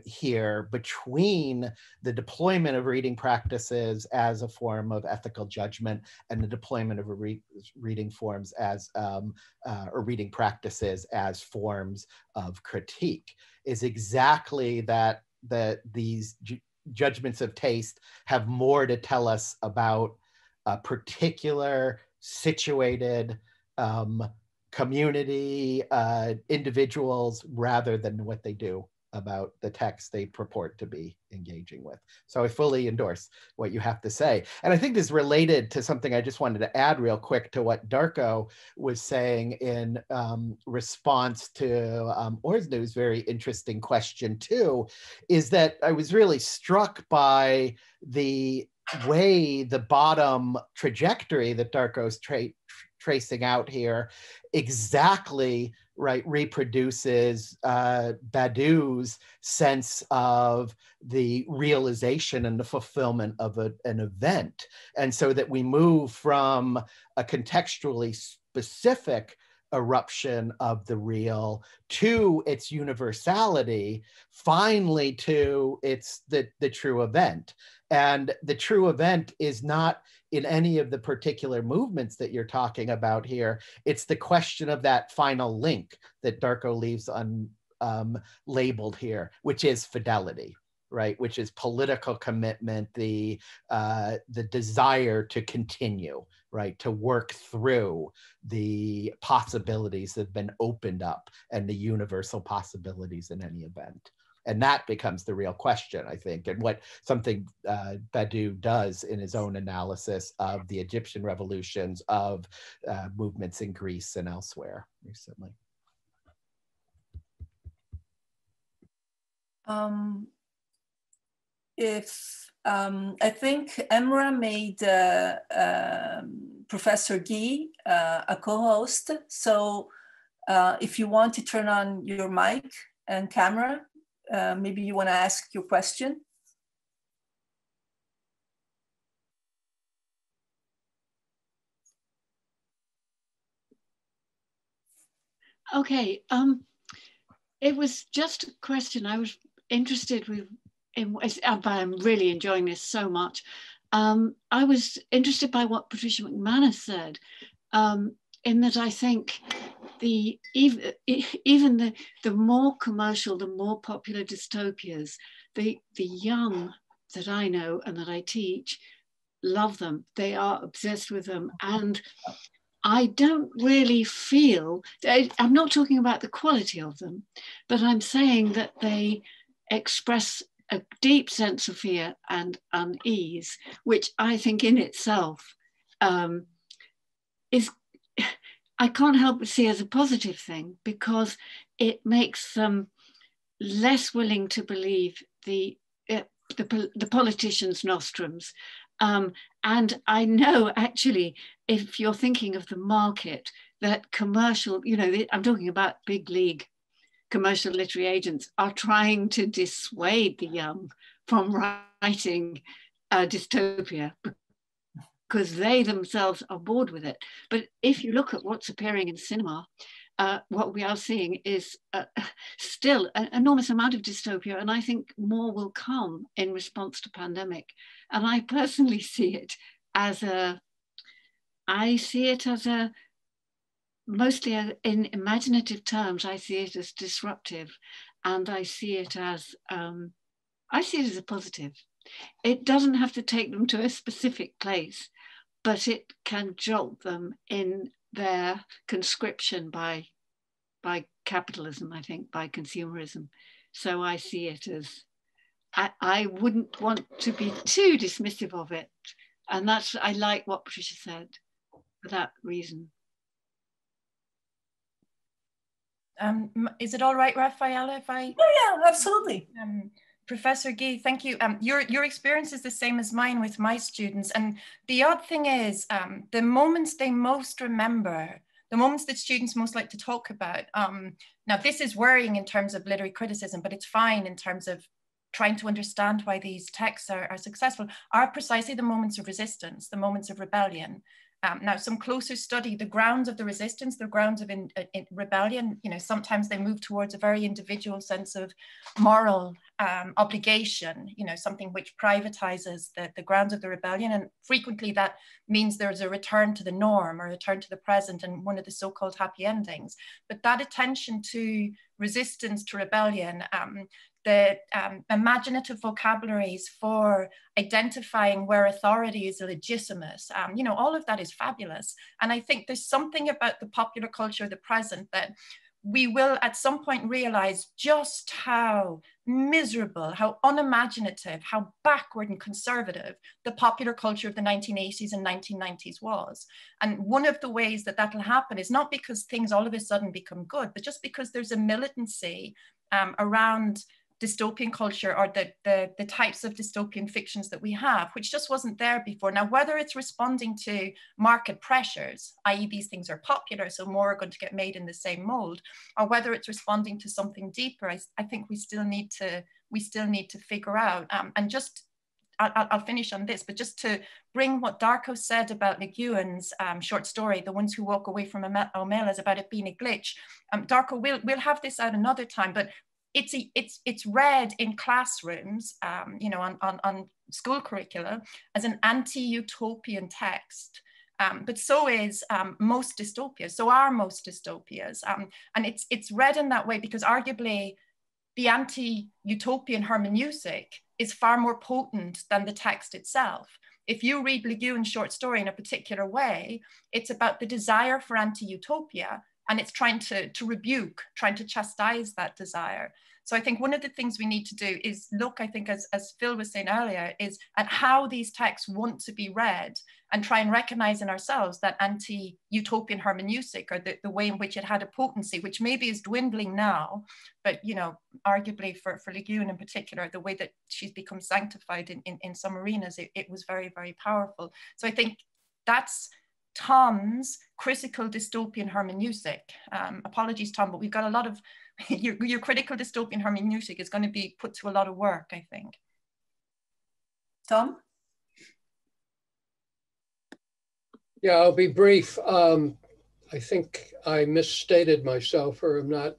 Speaker 5: here between the deployment of reading practices as a form of ethical judgment and the deployment of reading forms as, or reading practices as forms of critique, is exactly that these judgments of taste have more to tell us about a particular situated community, individuals, rather than what they do about the text they purport to be engaging with. So I fully endorse what you have to say. And I think this is related to something I just wanted to add real quick to what Darko was saying in response to Orznu's very interesting question too, is that I was really struck by the way the bottom trajectory that Darko's tracing out here exactly reproduces Badiou's sense of the realization and the fulfillment of an event. And so that we move from a contextually specific eruption of the real to its universality, finally to the true event. And the true event is not in any of the particular movements that you're talking about here. It's the question of that final link that Darko leaves unlabeled here, which is fidelity, right? Which is political commitment, the desire to continue, right? To work through the possibilities that have been opened up and the universal possibilities in any event. And that becomes the real question, I think, and what something Badiou does in his own analysis of the Egyptian revolutions, of movements in Greece and elsewhere recently.
Speaker 1: I think Emra made Professor Guy a co-host. So if you want to turn on your mic and camera, maybe you want to ask your question.
Speaker 8: Okay. It was just a question. I was interested I'm really enjoying this so much. I was interested by what Patricia McManus said, in that I think even the more commercial, the more popular dystopias, the young that I know and that I teach love them. They are obsessed with them. And I don't really feel, I'm not talking about the quality of them, but I'm saying that they express a deep sense of fear and unease, which I think in itself is, I can't help but see as a positive thing, because it makes them less willing to believe the politicians' nostrums. And I know, actually, if you're thinking of the market, that commercial, I'm talking about big league commercial literary agents are trying to dissuade the young from writing dystopia because they themselves are bored with it. But if you look at what's appearing in cinema, what we are seeing is still an enormous amount of dystopia, and I think more will come in response to pandemic. And I personally see it as mostly in imaginative terms, I see it as disruptive, and I see it as a positive. It doesn't have to take them to a specific place, but it can jolt them in their conscription by capitalism, I think, by consumerism. So I see it as, I wouldn't want to be too dismissive of it. And I like what Patricia said for that reason.
Speaker 3: Is it all right, Rafaela, if I?
Speaker 1: Oh, yeah, absolutely.
Speaker 3: Professor Guy, thank you. Your experience is the same as mine with my students. And the odd thing is, the moments they most remember, the moments that students most like to talk about, now this is worrying in terms of literary criticism, but it's fine in terms of trying to understand why these texts are successful, are precisely the moments of resistance, the moments of rebellion. Now, some closer study, the grounds of the resistance, the grounds of rebellion, sometimes they move towards a very individual sense of moral obligation, something which privatizes the grounds of the rebellion. And frequently that means there's a return to the norm or a return to the present and one of the so-called happy endings. But that attention to resistance, to rebellion, the imaginative vocabularies for identifying where authority is illegitimate, all of that is fabulous. And I think there's something about the popular culture of the present that we will at some point realize just how miserable, how unimaginative, how backward and conservative the popular culture of the 1980s and 1990s was. And one of the ways that that'll happen is not because things all of a sudden become good, but just because there's a militancy around dystopian culture or the types of dystopian fictions that we have, which just wasn't there before. Now, whether it's responding to market pressures, i.e. these things are popular, so more are going to get made in the same mold, or whether it's responding to something deeper, I think we still need to figure out. And just, I'll finish on this, but just to bring what Darko said about Le Guin's short story, The Ones Who Walk Away from O'Malley's, about it being a glitch. Darko, we'll have this out another time, but it's read in classrooms, on school curricula as an anti-utopian text. But so is most dystopias. So are most dystopias, and it's read in that way because arguably the anti-utopian hermeneutic is far more potent than the text itself. If you read Le Guin's short story in a particular way, it's about the desire for anti-utopia, and it's trying to rebuke, trying to chastise that desire. So I think one of the things we need to do is look, I think, as Phil was saying earlier, is at how these texts want to be read and try and recognize in ourselves that anti-utopian hermeneutic, or the way in which it had a potency, which maybe is dwindling now, but arguably for Le Guin in particular, the way that she's become sanctified in some arenas, it was very, very powerful. So I think that's Tom's critical dystopian hermeneutic. Apologies, Tom, but we've got a lot of, your critical dystopian hermeneutic is going to be put to a lot of work, I think.
Speaker 1: Tom?
Speaker 2: Yeah, I'll be brief. I think I misstated myself, or am not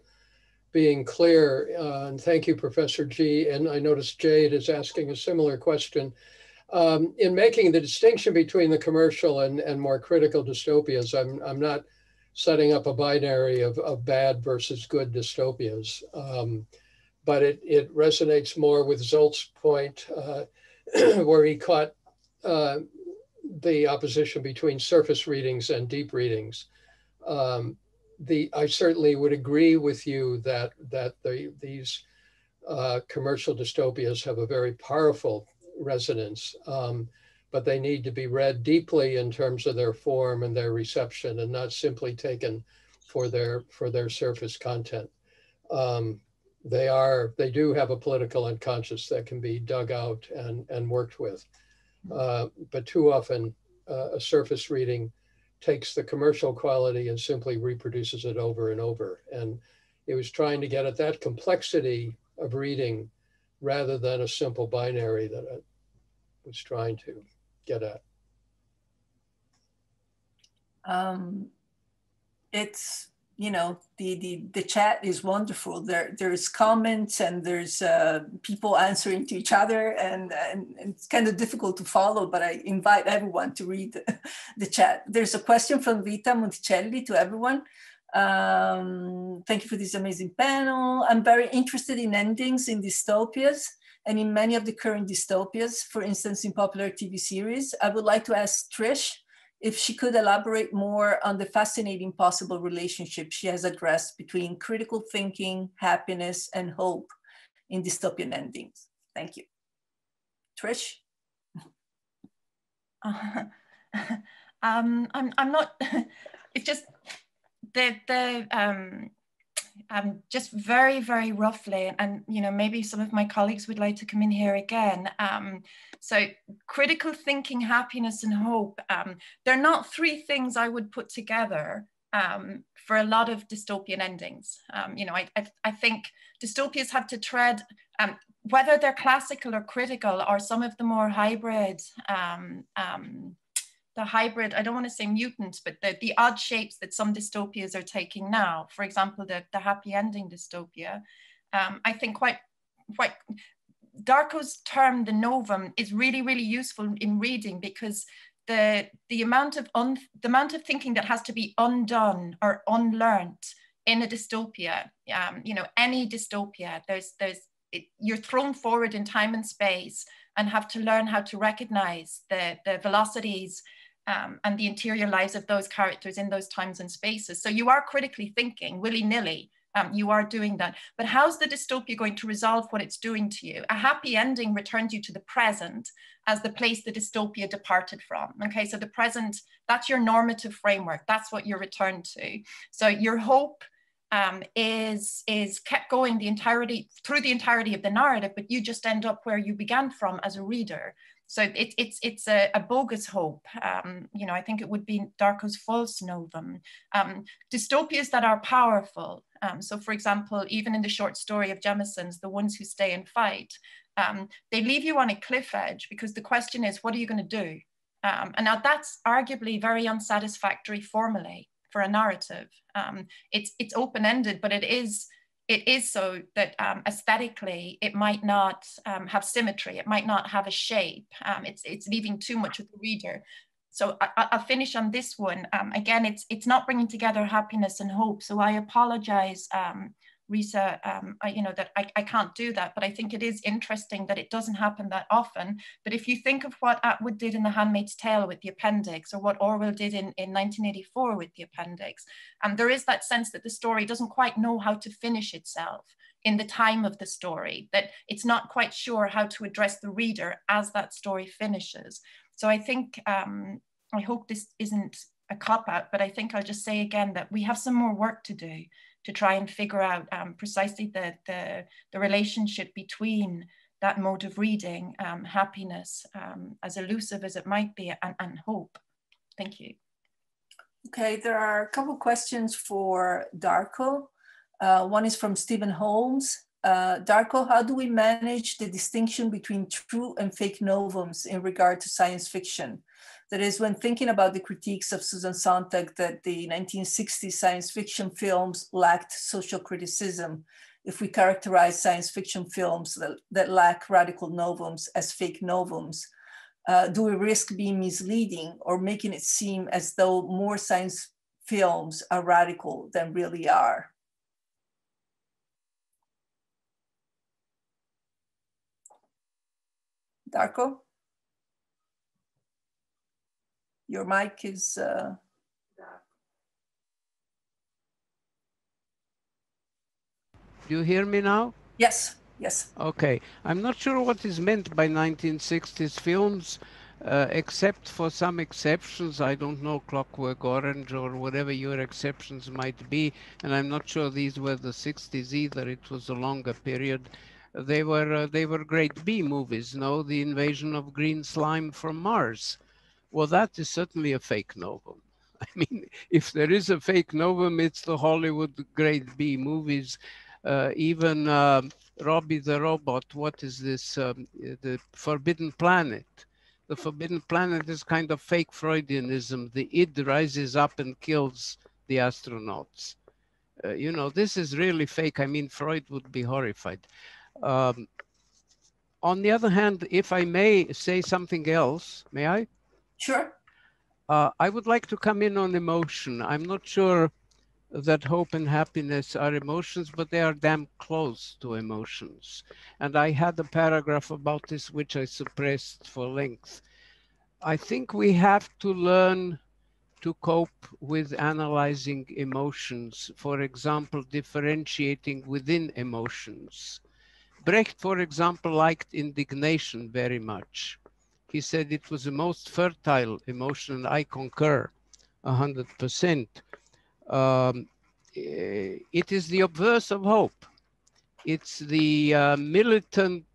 Speaker 2: being clear. And thank you, Professor G. And I noticed Jade is asking a similar question. In making the distinction between the commercial and more critical dystopias, I'm not setting up a binary of bad versus good dystopias. But it resonates more with Zolt's point, where he caught the opposition between surface readings and deep readings. I certainly would agree with you that these commercial dystopias have a very powerful resonance, but they need to be read deeply in terms of their form and their reception, and not simply taken for their surface content. They do have a political unconscious that can be dug out and worked with. But too often a surface reading takes the commercial quality and simply reproduces it over and over. And it was trying to get at that complexity of reading rather than a simple binary that I was trying to get at.
Speaker 1: It's, you know, the chat is wonderful. There's comments and there's people answering to each other, and it's kind of difficult to follow, but I invite everyone to read the chat. There's a question from Rita Monticelli to everyone. Thank you for this amazing panel. I'm very interested in endings in dystopias and in many of the current dystopias, for instance, in popular TV series. I would like to ask Trish if she could elaborate more on the fascinating possible relationship she has addressed between critical thinking, happiness, and hope in dystopian endings. Thank you. Trish?
Speaker 3: I'm not, it's just just very, very roughly, and you know, maybe some of my colleagues would like to come in here again. So critical thinking, happiness, and hope, they're not three things I would put together for a lot of dystopian endings. You know, I think dystopias have to tread, whether they're classical or critical, or some of the more hybrid, I don't want to say mutants, but the odd shapes that some dystopias are taking now. For example, the happy ending dystopia. I think quite Darko's term, the novum, is really, really useful in reading, because the amount of thinking that has to be undone or unlearned in a dystopia, you know, any dystopia, you're thrown forward in time and space and have to learn how to recognize the velocities and the interior lives of those characters in those times and spaces. So you are critically thinking willy-nilly. You are doing that. But how's the dystopia going to resolve what it's doing to you? A happy ending returns you to the present as the place the dystopia departed from. Okay, so the present, that's your normative framework. That's what you're returned to. So your hope is kept going through the entirety of the narrative, but you just end up where you began from as a reader. So it's a bogus hope. You know, I think it would be Darko's false novum. Dystopias that are powerful. So for example, even in the short story of Jemison's, The Ones Who Stay and Fight, they leave you on a cliff edge, because the question is, what are you going to do? And now that's arguably very unsatisfactory formally for a narrative. It's open-ended, but it is so that aesthetically, it might not have symmetry. It might not have a shape. It's leaving too much of the reader. So I'll finish on this one. Again, it's not bringing together happiness and hope. So I apologize, Risa, you know, that I can't do that, but I think it is interesting that it doesn't happen that often. But if you think of what Atwood did in The Handmaid's Tale with the appendix, or what Orwell did in 1984 with the appendix, there is that sense that the story doesn't quite know how to finish itself in the time of the story, that it's not quite sure how to address the reader as that story finishes. So I think, I hope this isn't a cop-out, but I think I'll just say again that we have some more work to do to try and figure out precisely the relationship between that mode of reading, happiness, as elusive as it might be, and hope. Thank you.
Speaker 1: Okay, there are a couple questions for Darko. One is from Stephen Holmes. Darko, how do we manage the distinction between true and fake novums in regard to science fiction? That is, when thinking about the critiques of Susan Sontag that the 1960s science fiction films lacked social criticism, if we characterize science fiction films that lack radical novums as fake novums, do we risk being misleading or making it seem as though more science films are radical than really are? Darko? Your mic is...
Speaker 6: Do you hear me now?
Speaker 1: Yes, yes.
Speaker 6: Okay, I'm not sure what is meant by 1960s films, except for some exceptions. I don't know, Clockwork Orange or whatever your exceptions might be, and I'm not sure these were the 60s either. It was a longer period. They were great B movies, no? The Invasion of Green Slime from Mars. Well, that is certainly a fake novum. I mean, if there is a fake novum, it's the Hollywood grade B movies. Even Robbie the Robot, what is this? The Forbidden Planet. The Forbidden Planet is kind of fake Freudianism. The id rises up and kills the astronauts. You know, this is really fake. I mean, Freud would be horrified. On the other hand, if I may say something else, may I?
Speaker 1: Sure.
Speaker 6: I would like to come in on emotion. I'm not sure that hope and happiness are emotions, but they are damn close to emotions. And I had a paragraph about this, which I suppressed for length. I think we have to learn to cope with analyzing emotions. For example, differentiating within emotions. Brecht, for example, liked indignation very much. He said it was the most fertile emotion, and I concur 100%. It is the obverse of hope. It's the militant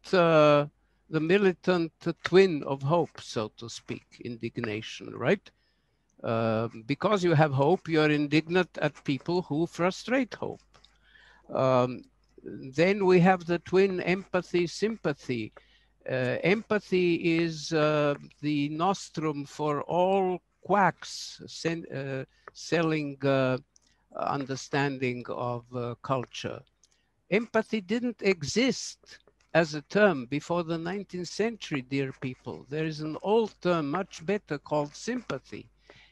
Speaker 6: twin of hope, so to speak, indignation, right? Because you have hope, you're indignant at people who frustrate hope. Then we have the twin empathy, sympathy. Empathy is the nostrum for all quacks selling understanding of culture. Empathy didn't exist as a term before the 19th century, dear people. There is an old term, much better, called sympathy.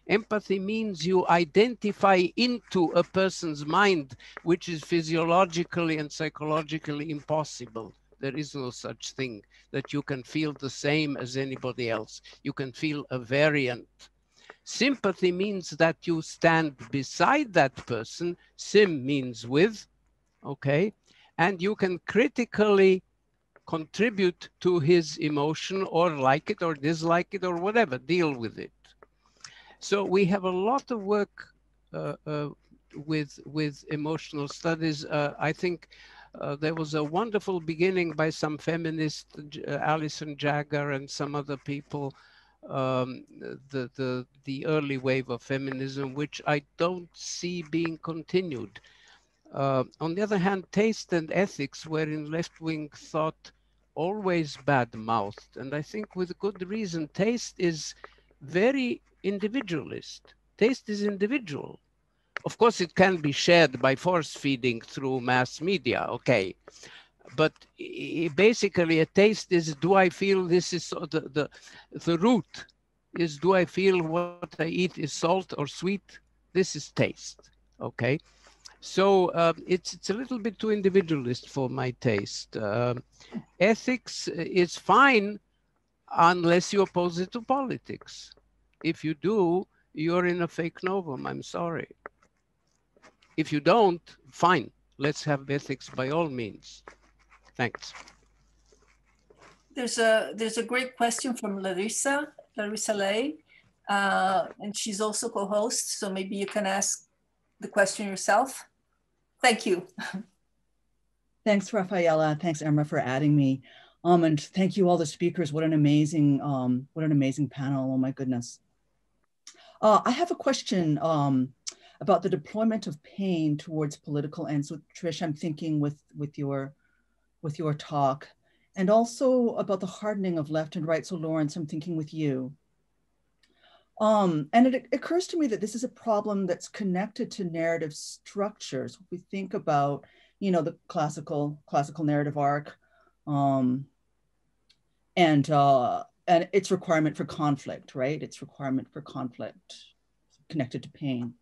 Speaker 6: Empathy means you identify into a person's mind, which is physiologically and psychologically impossible. There is no such thing that you can feel the same as anybody else. You can feel a variant. Sympathy means that you stand beside that person. Sim means with, okay? And you can critically contribute to his emotion or like it or dislike it or whatever, deal with it. So we have a lot of work with emotional studies. I think there was a wonderful beginning by some feminists, Alison Jagger and some other people, the early wave of feminism, which I don't see being continued. On the other hand, taste and ethics were in left-wing thought always bad-mouthed, and I think with good reason. Taste is very individualist. Taste is individual. Of course, it can be shared by force feeding through mass media, okay. But basically a taste is, do I feel this is the root is, do I feel what I eat is salt or sweet? This is taste, okay. So it's a little bit too individualist for my taste. Ethics is fine unless you oppose it to politics. If you do, you're in a fake novum, I'm sorry. If you don't, fine, let's have ethics by all means. Thanks.
Speaker 1: There's a great question from Larissa Lay, and she's also co-host, so maybe you can ask the question yourself. Thank you.
Speaker 9: Thanks, Rafaela. Thanks, Emma, for adding me. And thank you all the speakers. What an amazing panel. Oh my goodness. I have a question about the deployment of pain towards political ends. So, Trish, I'm thinking with your talk, and also about the hardening of left and right. So, Lawrence, I'm thinking with you. And it occurs to me that this is a problem that's connected to narrative structures. If we think about, you know, the classical narrative arc, and its requirement for conflict, right? Its requirement for conflict connected to pain,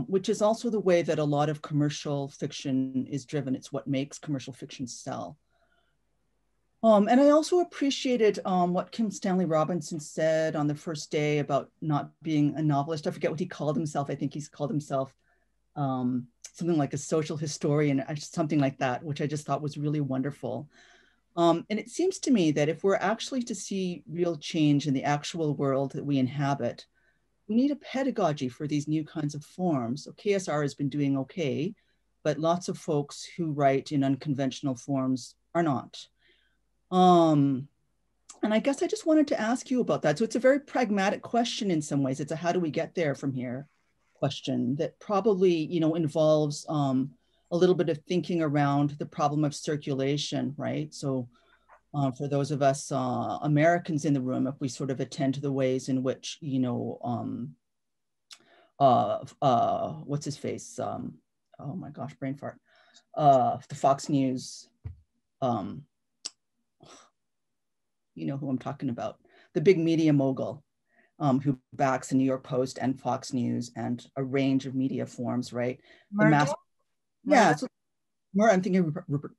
Speaker 9: which is also the way that a lot of commercial fiction is driven. It's what makes commercial fiction sell. And I also appreciated what Kim Stanley Robinson said on the first day about not being a novelist. I forget what he called himself. I think he's called himself something like a social historian, something like that, which I just thought was really wonderful. And it seems to me that if we're actually to see real change in the actual world that we inhabit, we need a pedagogy for these new kinds of forms. So KSR has been doing okay, but lots of folks who write in unconventional forms are not. And I guess I just wanted to ask you about that. So it's a very pragmatic question in some ways. It's a how do we get there from here question that probably, you know, involves a little bit of thinking around the problem of circulation, right? So for those of us Americans in the room, if we sort of attend to the ways in which, you know, what's his face? Oh my gosh, brain fart. The Fox News, you know who I'm talking about, the big media mogul who backs the New York Post and Fox News and a range of media forms, right? Yeah, so I'm thinking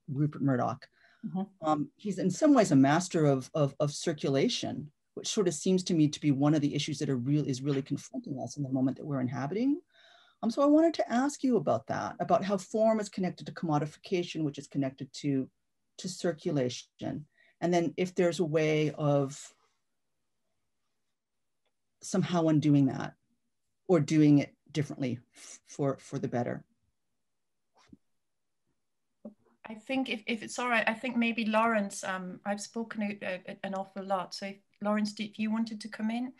Speaker 9: Rupert Murdoch. Mm-hmm. He's in some ways a master of circulation, which sort of seems to me to be one of the issues that is really confronting us in the moment that we're inhabiting. So I wanted to ask you about that, about how form is connected to commodification, which is connected to circulation. And then if there's a way of somehow undoing that or doing it differently for the better.
Speaker 3: I think if it's all right, I think maybe Lawrence, I've spoken an awful lot. So if, Lawrence, if you wanted to come in?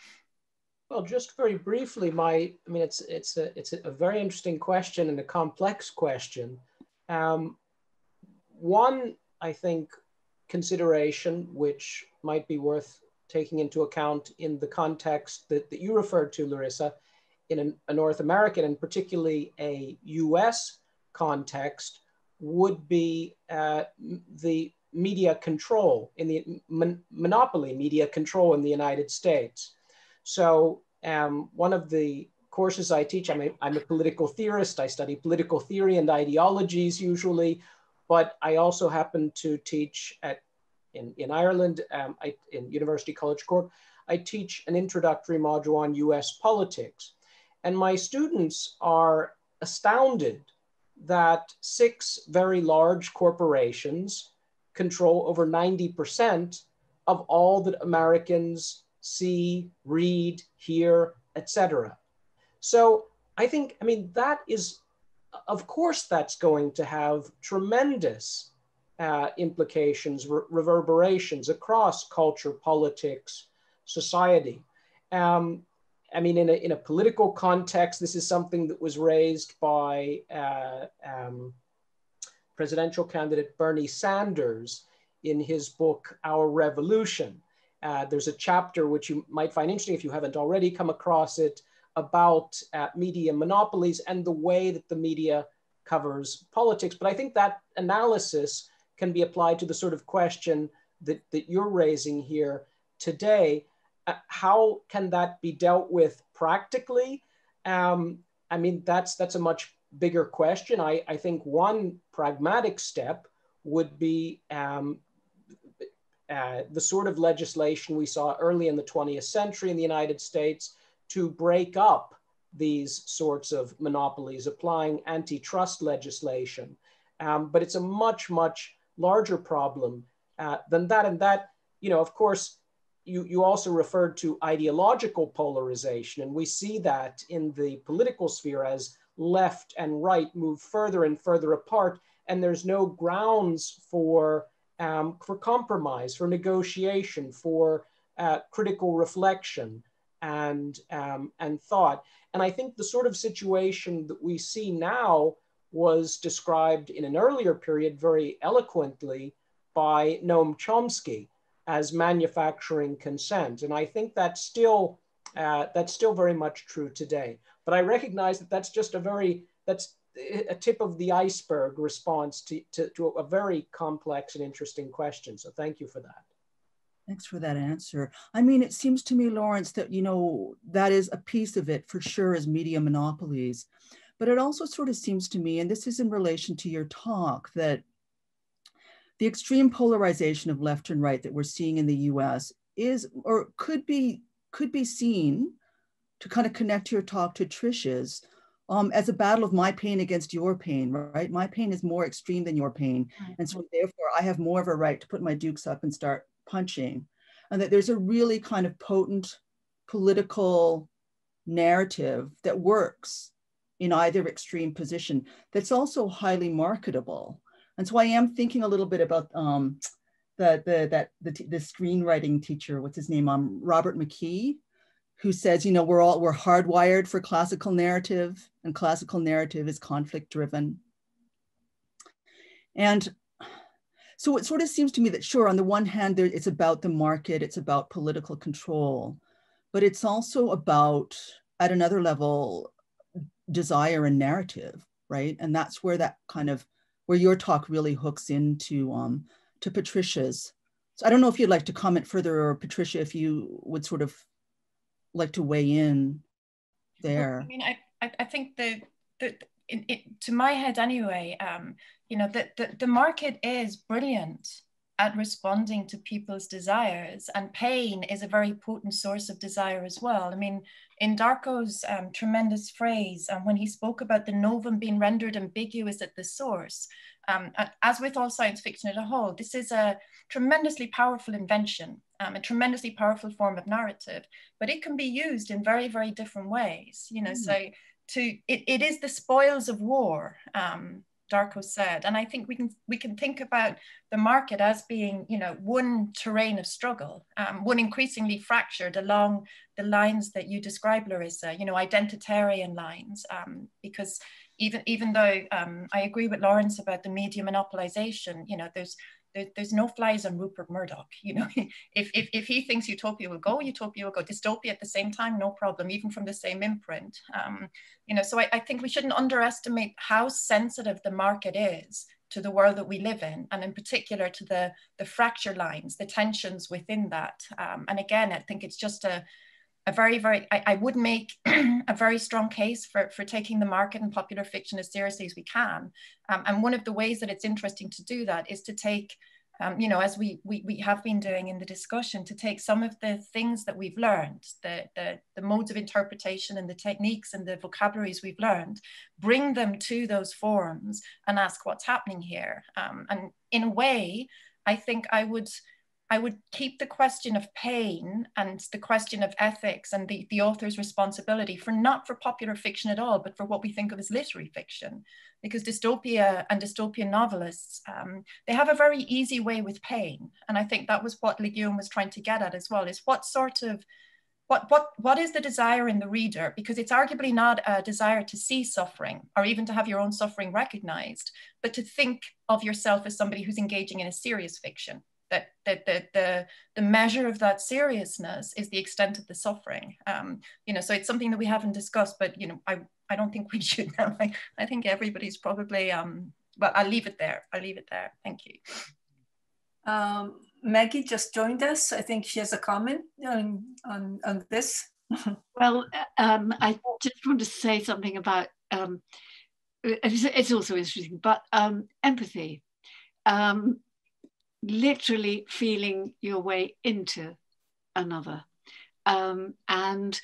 Speaker 4: Well, just very briefly, it's a very interesting question and a complex question. One, I think, consideration which might be worth taking into account in the context that you referred to, Larissa, in a North American and particularly a US context, would be the media control in the monopoly media control in the United States. So one of the courses I teach, I'm a political theorist. I study political theory and ideologies usually, but I also happen to teach in Ireland, in University College Cork. I teach an introductory module on US politics. And my students are astounded that 6 very large corporations control over 90% of all that Americans see, read, hear, etc. So I think, that is, of course, that's going to have tremendous implications, reverberations across culture, politics, society. In a political context, this is something that was raised by presidential candidate Bernie Sanders in his book, Our Revolution. There's a chapter which you might find interesting if you haven't already come across it, about media monopolies and the way that the media covers politics. But I think that analysis can be applied to the sort of question that you're raising here today. How can that be dealt with practically? That's a much bigger question. I think one pragmatic step would be the sort of legislation we saw early in the 20th century in the United States to break up these sorts of monopolies, applying antitrust legislation. But it's a much, much larger problem than that. And that, of course, you also referred to ideological polarization, and we see that in the political sphere as left and right move further and further apart, and there's no grounds for compromise, for negotiation, for critical reflection and thought. And I think the sort of situation that we see now was described in an earlier period very eloquently by Noam Chomsky as manufacturing consent. And I think that's still That's still very much true today. But I recognize that that's just that's a tip of the iceberg response to a very complex and interesting question. So thank you for that.
Speaker 9: Thanks for that answer. I mean, it seems to me, Lawrence, that, you know, that is a piece of it for sure, is media monopolies. But it also sort of seems to me, and this is in relation to your talk, that the extreme polarization of left and right that we're seeing in the US is, or could be seen, to kind of connect your talk to Trish's, as a battle of my pain against your pain, right? My pain is more extreme than your pain. And so therefore I have more of a right to put my dukes up and start punching. And that there's a really kind of potent political narrative that works in either extreme position that's also highly marketable. And so I am thinking a little bit about the screenwriting teacher, what's his name, Robert McKee, who says, you know, we're hardwired for classical narrative, and classical narrative is conflict driven. And so it sort of seems to me that, sure, on the one hand, it's about the market, it's about political control, but it's also about, at another level, desire and narrative, right? And that's where that kind of, where your talk really hooks into to Patricia's. So I don't know if you'd like to comment further, or Patricia, if you would sort of like to weigh in there.
Speaker 3: Well, I mean, I think to my head anyway, you know, the market is brilliant at responding to people's desires, and pain is a very potent source of desire as well. I mean, in Darko's tremendous phrase, when he spoke about the novum being rendered ambiguous at the source, as with all science fiction as a whole, this is a tremendously powerful invention, a tremendously powerful form of narrative, but it can be used in very, very different ways. You know, so it is the spoils of war, Darko said, and I think we can think about the market as being, you know, one terrain of struggle, one increasingly fractured along the lines that you describe, Larissa, you know, identitarian lines, because even though I agree with Lawrence about the media monopolization, you know, there's no flies on Rupert Murdoch. You know, if he thinks utopia will go, dystopia at the same time, no problem, even from the same imprint. You know, so I think we shouldn't underestimate how sensitive the market is to the world that we live in, and in particular to the fracture lines, the tensions within that. And again, I think it's just a very, I would make a very strong case for taking the market and popular fiction as seriously as we can. And one of the ways that it's interesting to do that is to take, you know, as we have been doing in the discussion, to take some of the things that we've learned, the modes of interpretation and the techniques and the vocabularies we've learned, bring them to those forums and ask what's happening here. And in a way, I think I would keep the question of pain and the question of ethics and the author's responsibility not for popular fiction at all, but for what we think of as literary fiction. Because dystopia and dystopian novelists, they have a very easy way with pain. And I think that was what Le Guillaume was trying to get at as well, is what is the desire in the reader? Because it's arguably not a desire to see suffering or even to have your own suffering recognized, but to think of yourself as somebody who's engaging in a serious fiction. That the measure of that seriousness is the extent of the suffering. You know, so it's something that we haven't discussed, but, you know, I don't think we should now. I think everybody's probably, well, I'll leave it there. Thank you.
Speaker 1: Maggie just joined us. I think she has a comment on this.
Speaker 8: Well, I just want to say something about, it's also interesting, but empathy. Literally feeling your way into another. And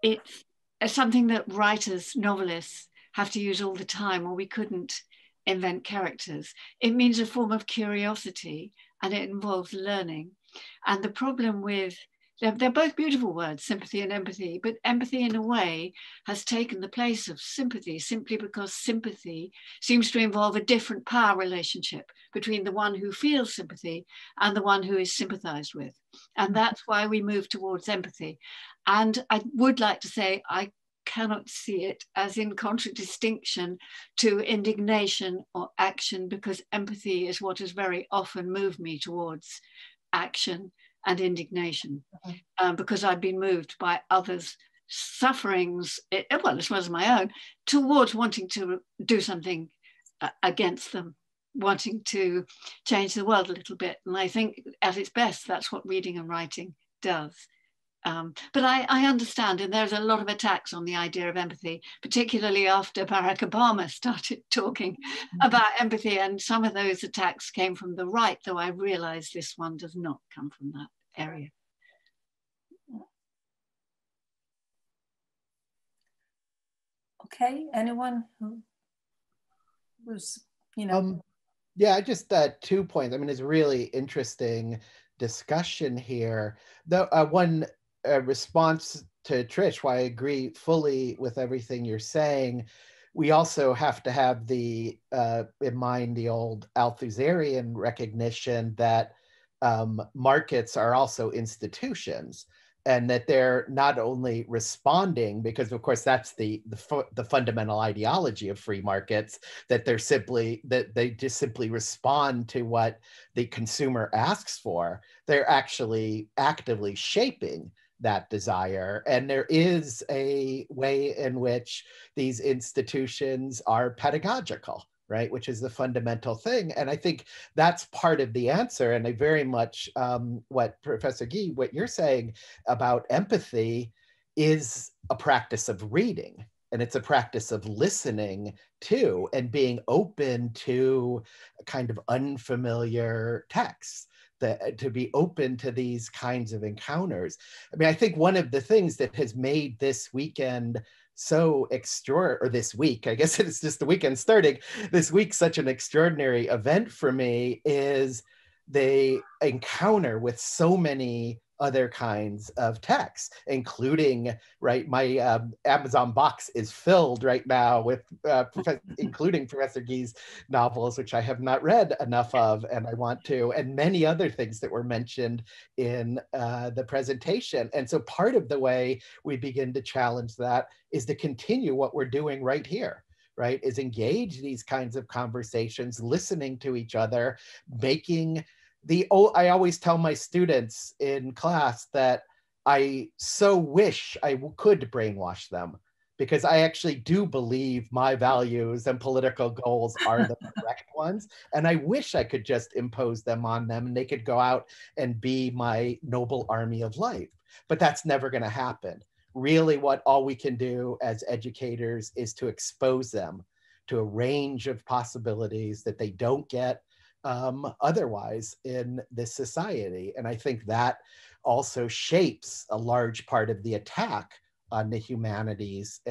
Speaker 8: it's something that writers, novelists have to use all the time, or we couldn't invent characters. It means a form of curiosity, and it involves learning. And the problem with, they're both beautiful words, sympathy and empathy, but empathy in a way has taken the place of sympathy, simply because sympathy seems to involve a different power relationship between the one who feels sympathy and the one who is sympathized with. And that's why we move towards empathy. And I would like to say, I cannot see it as in contradistinction to indignation or action, because empathy is what has very often moved me towards action and indignation, because I've been moved by others' sufferings, well, as well as my own, towards wanting to do something against them, wanting to change the world a little bit. And I think at its best, that's what reading and writing does. But I understand, and there's a lot of attacks on the idea of empathy, particularly after Barack Obama started talking about empathy, and some of those attacks came from the right, though I realize this one does not come from that area.
Speaker 1: Okay, anyone who's, you know?
Speaker 5: Yeah, just 2 points. I mean, it's a really interesting discussion here. The one response to Trish, why I agree fully with everything you're saying, we also have to have the in mind the old Althusserian recognition that markets are also institutions, and that they're not only responding, because of course that's the fundamental ideology of free markets, that they just simply respond to what the consumer asks for. They're actually actively shaping that desire. And there is a way in which these institutions are pedagogical, right? Which is the fundamental thing. And I think that's part of the answer. And I very much, what Professor Guy, what you're saying about empathy is a practice of reading. And it's a practice of listening to and being open to kind of unfamiliar texts, to be open to these kinds of encounters. I mean, I think one of the things that has made this weekend so extraordinary, or this week, I guess it's just the weekend starting, this week such an extraordinary event for me, is the encounter with so many other kinds of texts, including, right, my Amazon box is filled right now with, including Professor Guy's novels, which I have not read enough of, and I want to, and many other things that were mentioned in the presentation. And so part of the way we begin to challenge that is to continue what we're doing right here, right, is engage these kinds of conversations, listening to each other, making I always tell my students in class that I so wish I could brainwash them, because I actually do believe my values and political goals are the correct ones. And I wish I could just impose them on them and they could go out and be my noble army of life. But that's never going to happen. Really, all we can do as educators is to expose them to a range of possibilities that they don't get otherwise in this society. And I think that also shapes a large part of the attack on the humanities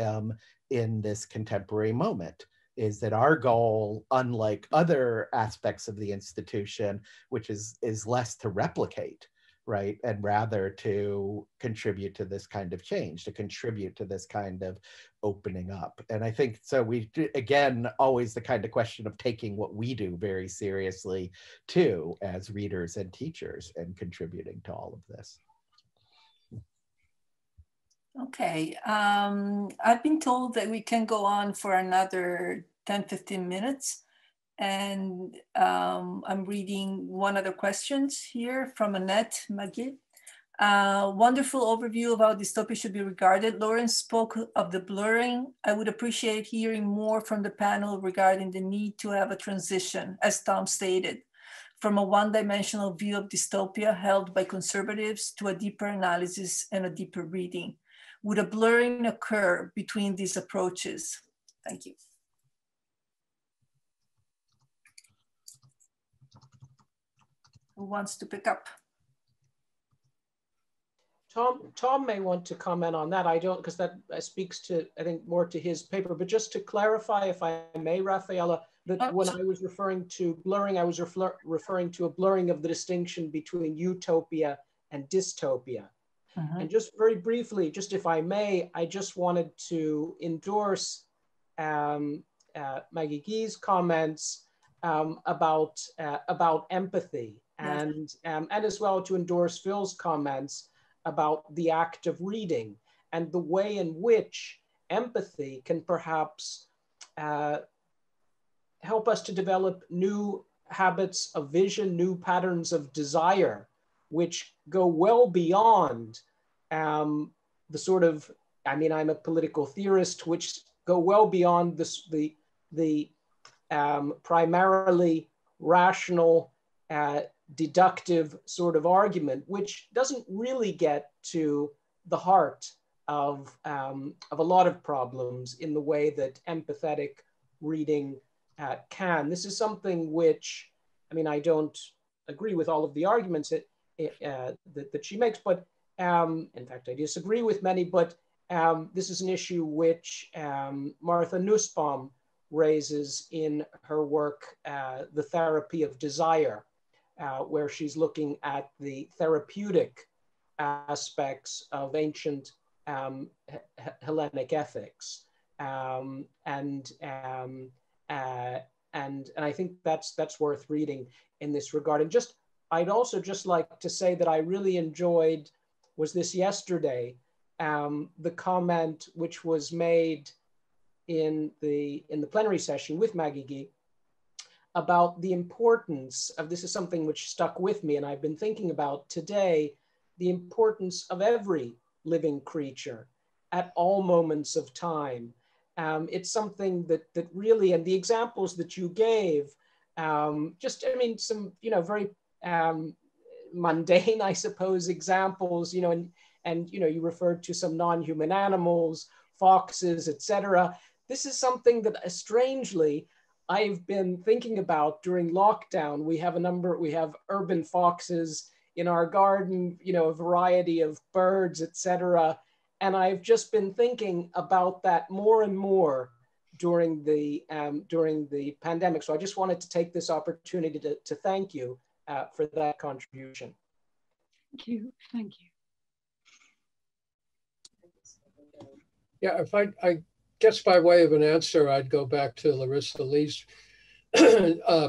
Speaker 5: in this contemporary moment, is that our goal, unlike other aspects of the institution, which is less to replicate, right, and rather to contribute to this kind of change, to contribute to this kind of opening up. And I think so we, again, always the kind of question of taking what we do very seriously too, as readers and teachers, and contributing to all of this.
Speaker 1: Okay, I've been told that we can go on for another 10-15 minutes. And I'm reading one other questions here from Annette Magid. Wonderful overview of how dystopia should be regarded. Lawrence spoke of the blurring. I would appreciate hearing more from the panel regarding the need to have a transition, as Tom stated, from a one-dimensional view of dystopia held by conservatives to a deeper analysis and a deeper reading. Would a blurring occur between these approaches? Thank you. Who wants to pick up?
Speaker 4: Tom may want to comment on that. I don't, because that speaks to, I think, more to his paper. But just to clarify, if I may, Rafaela, that when I was referring to blurring, I was referring to a blurring of the distinction between utopia and dystopia. And just very briefly, just if I may, I just wanted to endorse Maggie Guy's comments about empathy, and as well to endorse Phil's comments about the act of reading and the way in which empathy can perhaps help us to develop new habits of vision, new patterns of desire which go well beyond the sort of, I mean, I'm a political theorist, which go well beyond the primarily rational, deductive sort of argument, which doesn't really get to the heart of a lot of problems in the way that empathetic reading can. This is something which, I mean, I don't agree with all of the arguments that she makes, but in fact, I disagree with many, but this is an issue which Martha Nussbaum raises in her work, The Therapy of Desire, where she's looking at the therapeutic aspects of ancient Hellenic ethics. And I think that's worth reading in this regard. And I'd also just like to say that I really enjoyed, was this yesterday, the comment which was made in the plenary session with Maggie Gee about the importance of, this is something which stuck with me and I've been thinking about today, the importance of every living creature at all moments of time. It's something that really, and the examples that you gave, just, I mean, some, very mundane, I suppose, examples, and you referred to some non-human animals, foxes, etc. This is something that strangely I've been thinking about during lockdown. We have urban foxes in our garden, a variety of birds, etc. And I've just been thinking about that more and more during the pandemic. So I just wanted to take this opportunity to thank you for that contribution.
Speaker 8: Thank you. Thank you.
Speaker 2: Yeah, if I guess by way of an answer, I'd go back to Larissa Lee's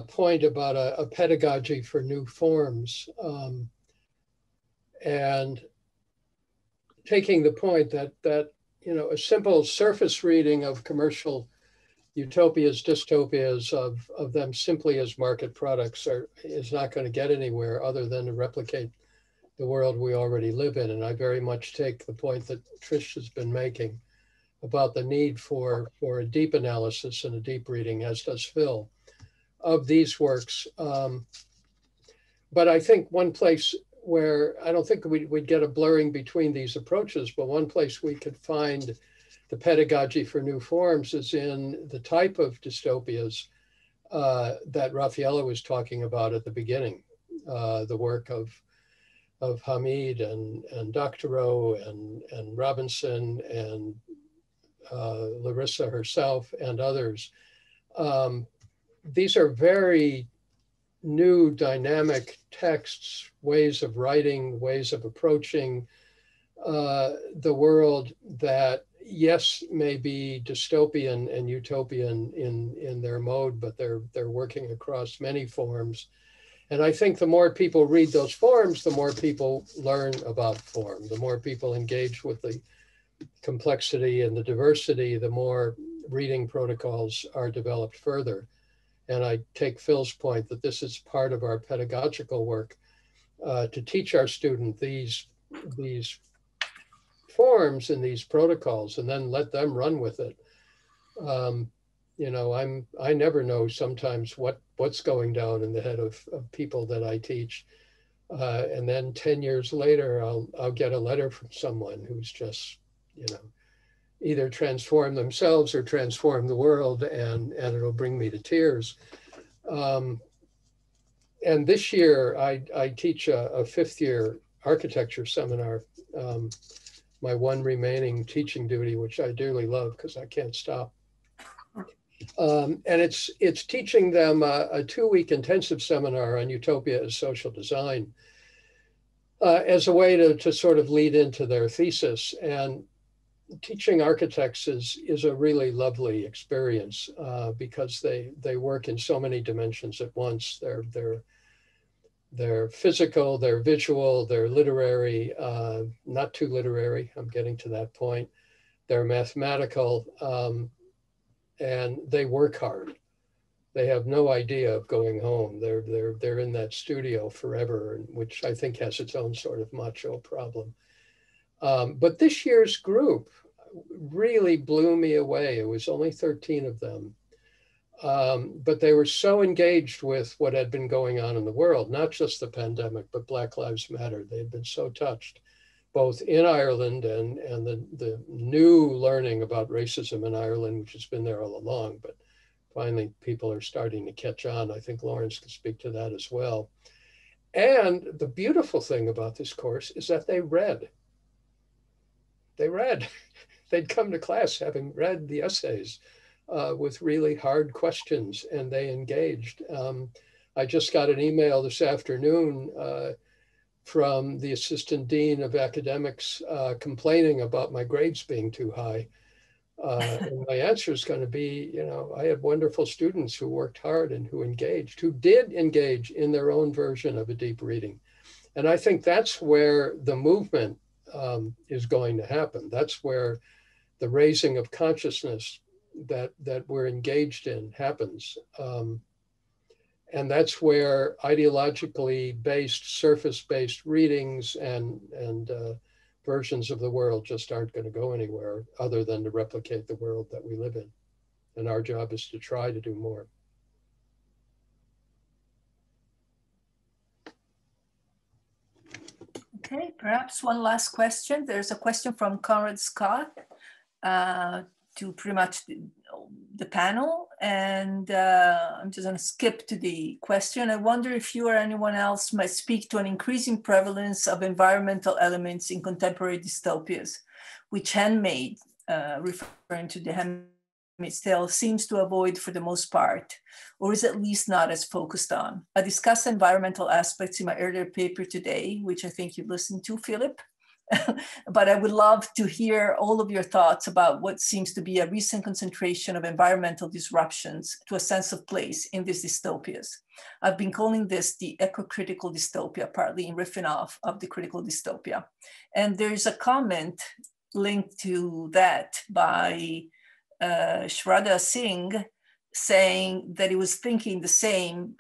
Speaker 2: point about a pedagogy for new forms. And taking the point that a simple surface reading of commercial utopias, dystopias of them simply as market products is not going to get anywhere other than to replicate the world we already live in. And I very much take the point that Trish has been making about the need for a deep analysis and a deep reading, as does Phil, of these works. But I think one place where I don't think we'd get a blurring between these approaches, but one place we could find the pedagogy for new forms is in the type of dystopias that Raffaella was talking about at the beginning, the work of Hamid and Doctorow and Robinson and Larissa herself and others. These are very new dynamic texts, ways of writing, ways of approaching the world that, yes, may be dystopian and utopian in their mode, but they're working across many forms. And I think the more people read those forms, the more people learn about form, the more people engage with the complexity and the diversity, the more reading protocols are developed further. And I take Phil's point that this is part of our pedagogical work to teach our student these forms and these protocols, and then let them run with it. I never know sometimes what's going down in the head of people that I teach. And then 10 years later, I'll get a letter from someone who's just, either transform themselves or transform the world, and it'll bring me to tears. And this year, I teach a fifth-year architecture seminar, my one remaining teaching duty, which I dearly love because I can't stop. And it's teaching them a 2-week intensive seminar on utopia as social design as a way to sort of lead into their thesis. And teaching architects is a really lovely experience because they work in so many dimensions at once. They're physical, they're visual, they're literary, not too literary, I'm getting to that point. They're mathematical, and they work hard. They have no idea of going home. They're in that studio forever, which I think has its own sort of macho problem. But this year's group really blew me away. It was only 13 of them. But they were so engaged with what had been going on in the world, not just the pandemic, but Black Lives Matter. They had been so touched, both in Ireland and the new learning about racism in Ireland, which has been there all along, but finally people are starting to catch on. I think Lawrence can speak to that as well. And the beautiful thing about this course is that they read. They read. They'd come to class having read the essays. With really hard questions, and they engaged. I just got an email this afternoon from the assistant dean of academics complaining about my grades being too high. And my answer is going to be, you know, I had wonderful students who worked hard and who engaged, who did engage in their own version of a deep reading. And I think that's where the movement is going to happen. That's where the raising of consciousness that we're engaged in happens. And that's where ideologically based, surface-based readings and versions of the world just aren't going to go anywhere other than to replicate the world that we live in. And our job is to try to do more.
Speaker 1: Okay, perhaps one last question. There's a question from Conrad Scott to pretty much the panel, and I'm just going to skip to the question. I wonder if you or anyone else might speak to an increasing prevalence of environmental elements in contemporary dystopias, which Handmaid, referring to the Handmaid's Tale, seems to avoid for the most part, or is at least not as focused on. I discussed environmental aspects in my earlier paper today, which I think you listened to, Philip. But I would love to hear all of your thoughts about what seems to be a recent concentration of environmental disruptions to a sense of place in these dystopias. I've been calling this the eco-critical dystopia, partly in riffing off of the critical dystopia. And there's a comment linked to that by Shraddha Singh, saying that he was thinking the same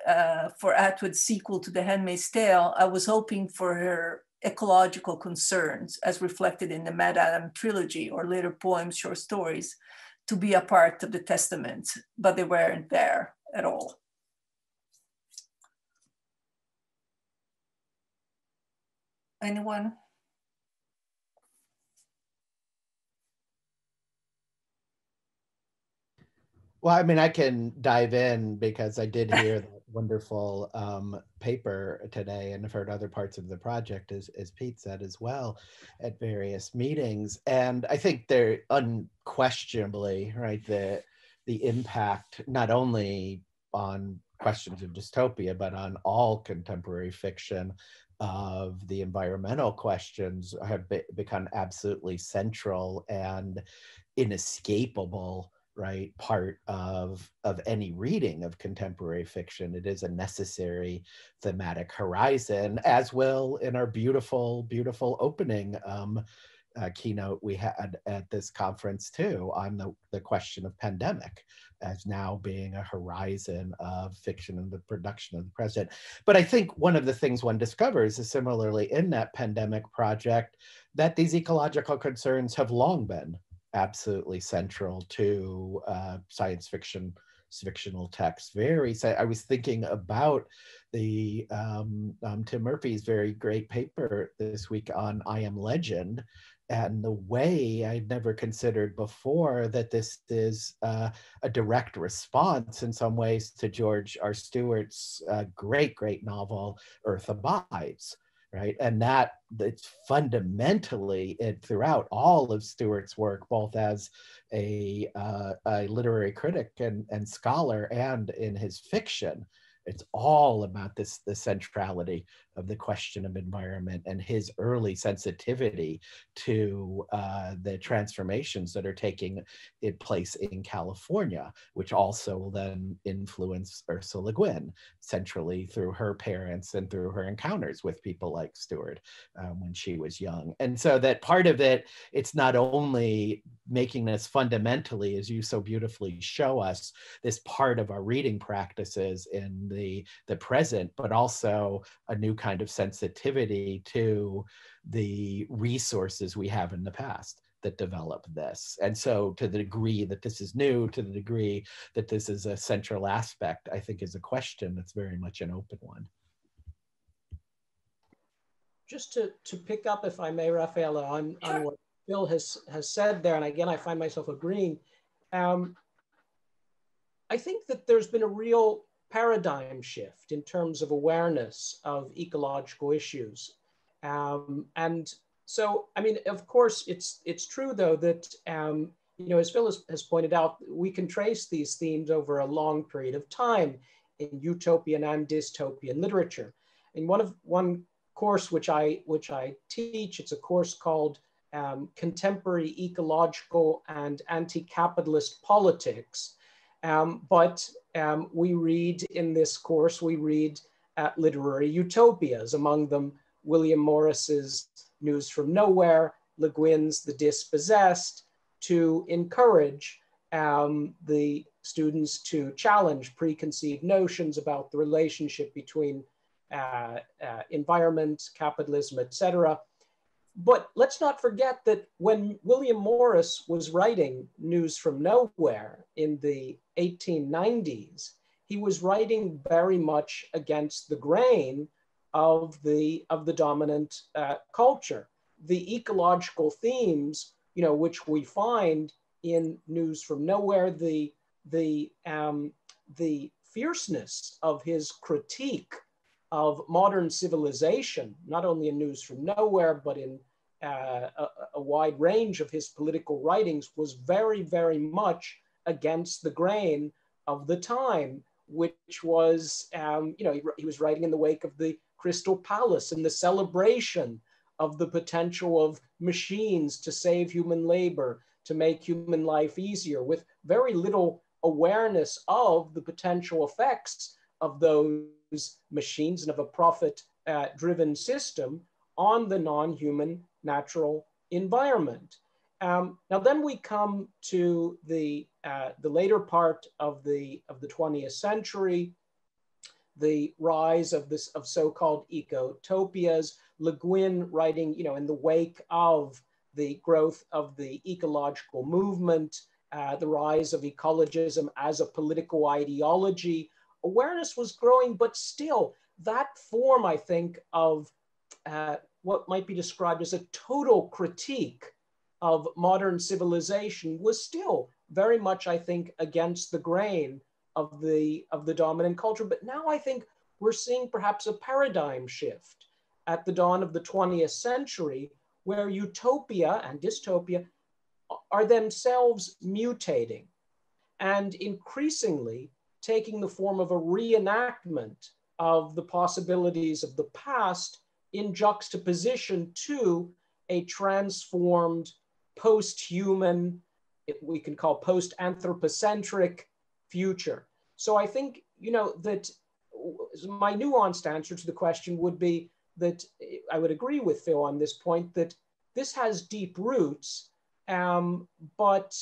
Speaker 1: for Atwood's sequel to The Handmaid's Tale. I was hoping for her ecological concerns, as reflected in the Mad Adam trilogy or later poems, short stories, to be a part of the testament, but they weren't there at all. Anyone?
Speaker 5: Well, I mean, I can dive in because I did hear that wonderful paper today and have heard other parts of the project, as Pete said as well, at various meetings. And I think they're unquestionably, right, the impact not only on questions of dystopia, but on all contemporary fiction of the environmental questions have become absolutely central and inescapable, right, part of any reading of contemporary fiction. It is a necessary thematic horizon, as will in our beautiful, beautiful opening keynote we had at this conference too, on the question of pandemic as now being a horizon of fiction and the production of the present. But I think one of the things one discovers is similarly in that pandemic project that these ecological concerns have long been absolutely central to science fiction, fictional texts. I was thinking about the Tim Murphy's very great paper this week on I Am Legend, and the way I'd never considered before that this is a direct response in some ways to George R. Stewart's great, great novel, Earth Abides. Right, and that it's fundamentally throughout all of Stewart's work, both as a literary critic and scholar, and in his fiction, it's all about the centrality of the question of environment and his early sensitivity to the transformations that are taking place in California, which also will then influence Ursula Le Guin centrally through her parents and through her encounters with people like Stewart when she was young. And so that part of it, it's not only making this fundamentally, as you so beautifully show us, this part of our reading practices in the present, but also a new kind of sensitivity to the resources we have in the past that develop this. And so to the degree that this is new, to the degree that this is a central aspect, I think is a question that's very much an open one.
Speaker 4: Just to pick up, if I may, Rafaela, on what Phil has said there, and again, I find myself agreeing. I think that there's been a real paradigm shift in terms of awareness of ecological issues. And so, I mean, of course, it's true, though, that, you know, as Phil has pointed out, we can trace these themes over a long period of time in utopian and dystopian literature. And one course which I teach, it's a course called Contemporary Ecological and Anti-Capitalist Politics. But we read in this course, we read literary utopias, among them William Morris's News from Nowhere, Le Guin's The Dispossessed, to encourage the students to challenge preconceived notions about the relationship between environment, capitalism, etc. But let's not forget that when William Morris was writing News from Nowhere in the 1890s, he was writing very much against the grain of the dominant culture. The ecological themes, you know, which we find in News from Nowhere, the fierceness of his critique of modern civilization, not only in News from Nowhere, but in a wide range of his political writings, was very, very much against the grain of the time, which was, you know, he was writing in the wake of the Crystal Palace and the celebration of the potential of machines to save human labor, to make human life easier, with very little awareness of the potential effects of those machines and of a profit-driven system on the non-human natural environment. Now then we come to the later part of the 20th century, the rise of so-called ecotopias, Le Guin writing, you know, in the wake of the growth of the ecological movement, the rise of ecologism as a political ideology. Awareness was growing, but still that form, I think, of what might be described as a total critique of modern civilization was still very much, I think, against the grain of the dominant culture. But now I think we're seeing perhaps a paradigm shift at the dawn of the 20th century, where utopia and dystopia are themselves mutating and increasingly taking the form of a reenactment of the possibilities of the past in juxtaposition to a transformed post-human, we can call post-anthropocentric future. So I think, you know, that my nuanced answer to the question would be that I would agree with Phil on this point, that this has deep roots, but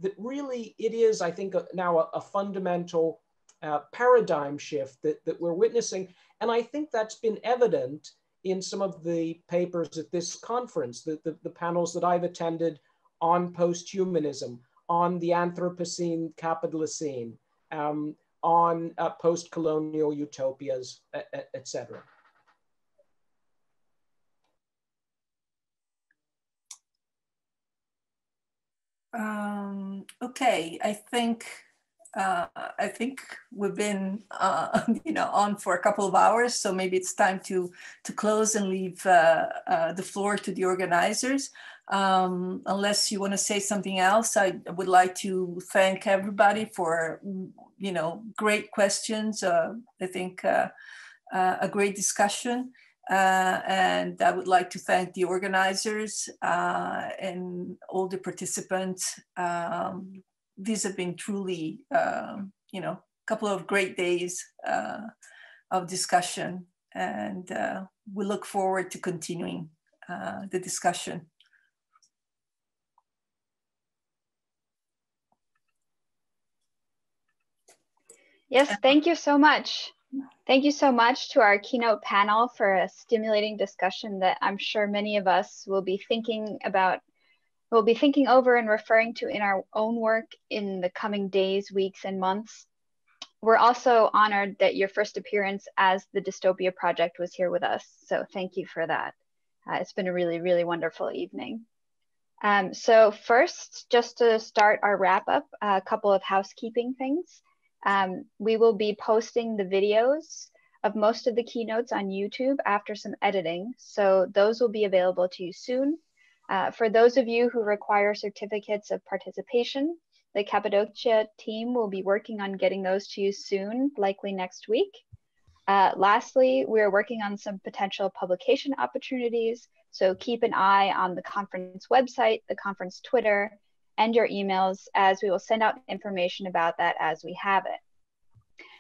Speaker 4: that really it is, I think, now a fundamental paradigm shift that we're witnessing. And I think that's been evident in some of the papers at this conference, the panels that I've attended on post-humanism, on the Anthropocene, Capitalocene, on post-colonial utopias, et cetera.
Speaker 1: Okay, I think we've been you know, on for a couple of hours, so maybe it's time to close and leave the floor to the organizers. Unless you want to say something else, I would like to thank everybody for, you know, great questions. I think a great discussion. And I would like to thank the organizers and all the participants. These have been truly, you know, a couple of great days of discussion, and we look forward to continuing the discussion.
Speaker 10: Yes, thank you so much. Thank you so much to our keynote panel for a stimulating discussion that I'm sure many of us will be thinking about, will be thinking over and referring to in our own work in the coming days, weeks, and months. We're also honored that your first appearance as the Dystopia Project was here with us. So thank you for that. It's been a really, really wonderful evening. So first, just to start our wrap up, a couple of housekeeping things. We will be posting the videos of most of the keynotes on YouTube after some editing. So those will be available to you soon. For those of you who require certificates of participation, the Kapadokya team will be working on getting those to you soon, likely next week. Lastly, we're working on some potential publication opportunities. So keep an eye on the conference website, the conference Twitter, and your emails, as we will send out information about that as we have it.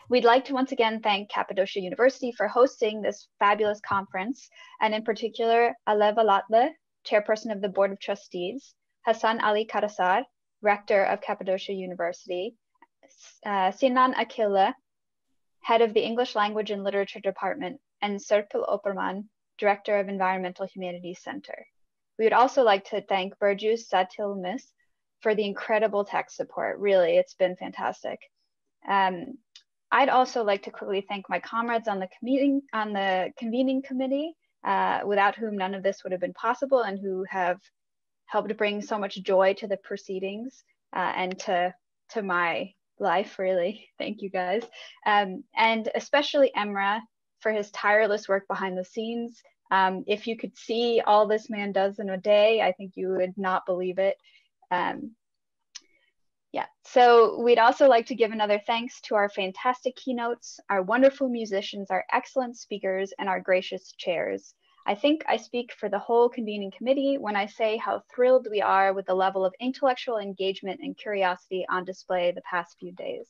Speaker 10: We'd like to once again thank Kapadokya University for hosting this fabulous conference, and in particular, Alev Alatlı, Chairperson of the Board of Trustees, Hasan Ali Karasar, Rector of Kapadokya University, Sinan Akilla, Head of the English Language and Literature Department, and Serpil Opperman, Director of Environmental Humanities Center. We would also like to thank Burcu Satilmis for the incredible tech support. Really, it's been fantastic. I'd also like to quickly thank my comrades on the convening committee, without whom none of this would have been possible, and who have helped bring so much joy to the proceedings and to my life, really. Thank you guys. And especially Emre for his tireless work behind the scenes. If you could see all this man does in a day, I think you would not believe it. Yeah, so we'd also like to give another thanks to our fantastic keynotes, our wonderful musicians, our excellent speakers, and our gracious chairs. I think I speak for the whole convening committee when I say how thrilled we are with the level of intellectual engagement and curiosity on display the past few days.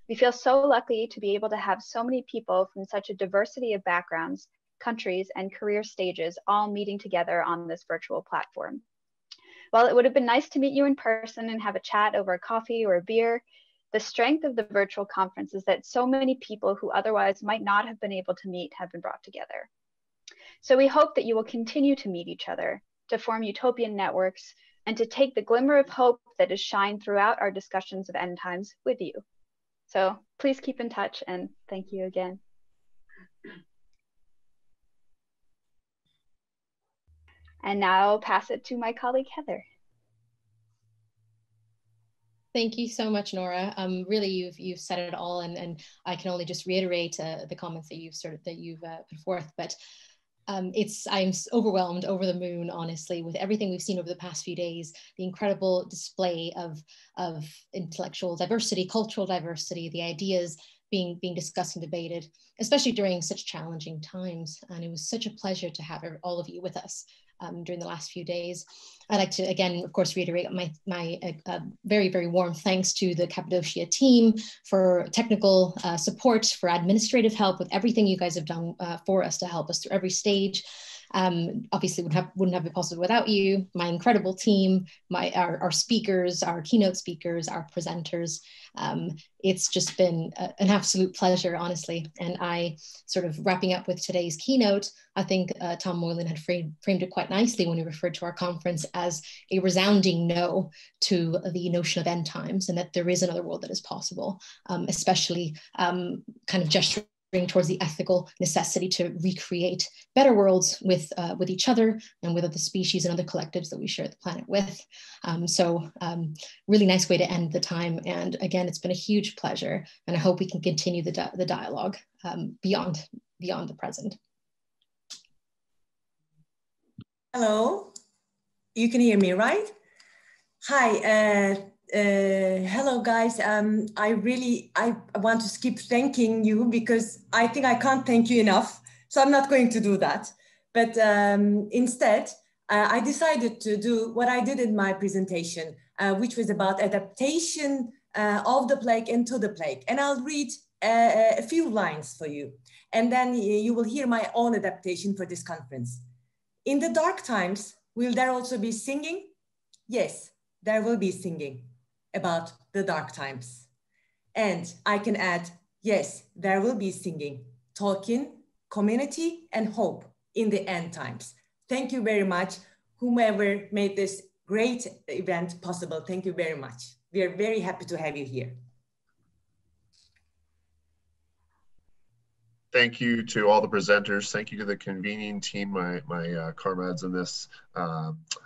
Speaker 10: We feel so lucky to be able to have so many people from such a diversity of backgrounds, countries, and career stages all meeting together on this virtual platform. While it would have been nice to meet you in person and have a chat over a coffee or a beer, the strength of the virtual conference is that so many people who otherwise might not have been able to meet have been brought together. So we hope that you will continue to meet each other, to form utopian networks, and to take the glimmer of hope that has shined throughout our discussions of end times with you. So please keep in touch, and thank you again. And now I'll pass it to my colleague, Heather.
Speaker 11: Thank you so much, Nora. Really, you've said it all, and I can only just reiterate the comments that you've put forth. But I'm overwhelmed, over the moon, honestly, with everything we've seen over the past few days. The incredible display of intellectual diversity, cultural diversity, the ideas being discussed and debated, especially during such challenging times. And it was such a pleasure to have all of you with us during the last few days. I'd like to, again, of course, reiterate my very, very warm thanks to the Kapadokya team for technical support, for administrative help with everything you guys have done for us to help us through every stage. Obviously wouldn't have been possible without you, my incredible team, our speakers, our keynote speakers, our presenters. It's just been an absolute pleasure, honestly. And I, sort of wrapping up with today's keynote, I think Tom Moylan had framed it quite nicely when he referred to our conference as a resounding no to the notion of end times, and that there is another world that is possible, especially kind of gesturing towards the ethical necessity to recreate better worlds with each other and with other species and other collectives that we share the planet with. Really nice way to end the time. And again, it's been a huge pleasure, and I hope we can continue the dialogue beyond the present.
Speaker 12: Hello, you can hear me, right? Hi. Hello guys, I want to keep thanking you because I think I can't thank you enough, so I'm not going to do that. But instead, I decided to do what I did in my presentation, which was about adaptation of the plague into the plague. And I'll read a few lines for you, and then you will hear my own adaptation for this conference. In the dark times, will there also be singing? Yes, there will be singing about the dark times. And I can add, Yes, there will be singing, talking, community, and hope in the end times. Thank you very much, whomever made this great event possible. Thank you very much. We are very happy to have you here.
Speaker 13: Thank you to all the presenters. Thank you to the convening team, my comrades in this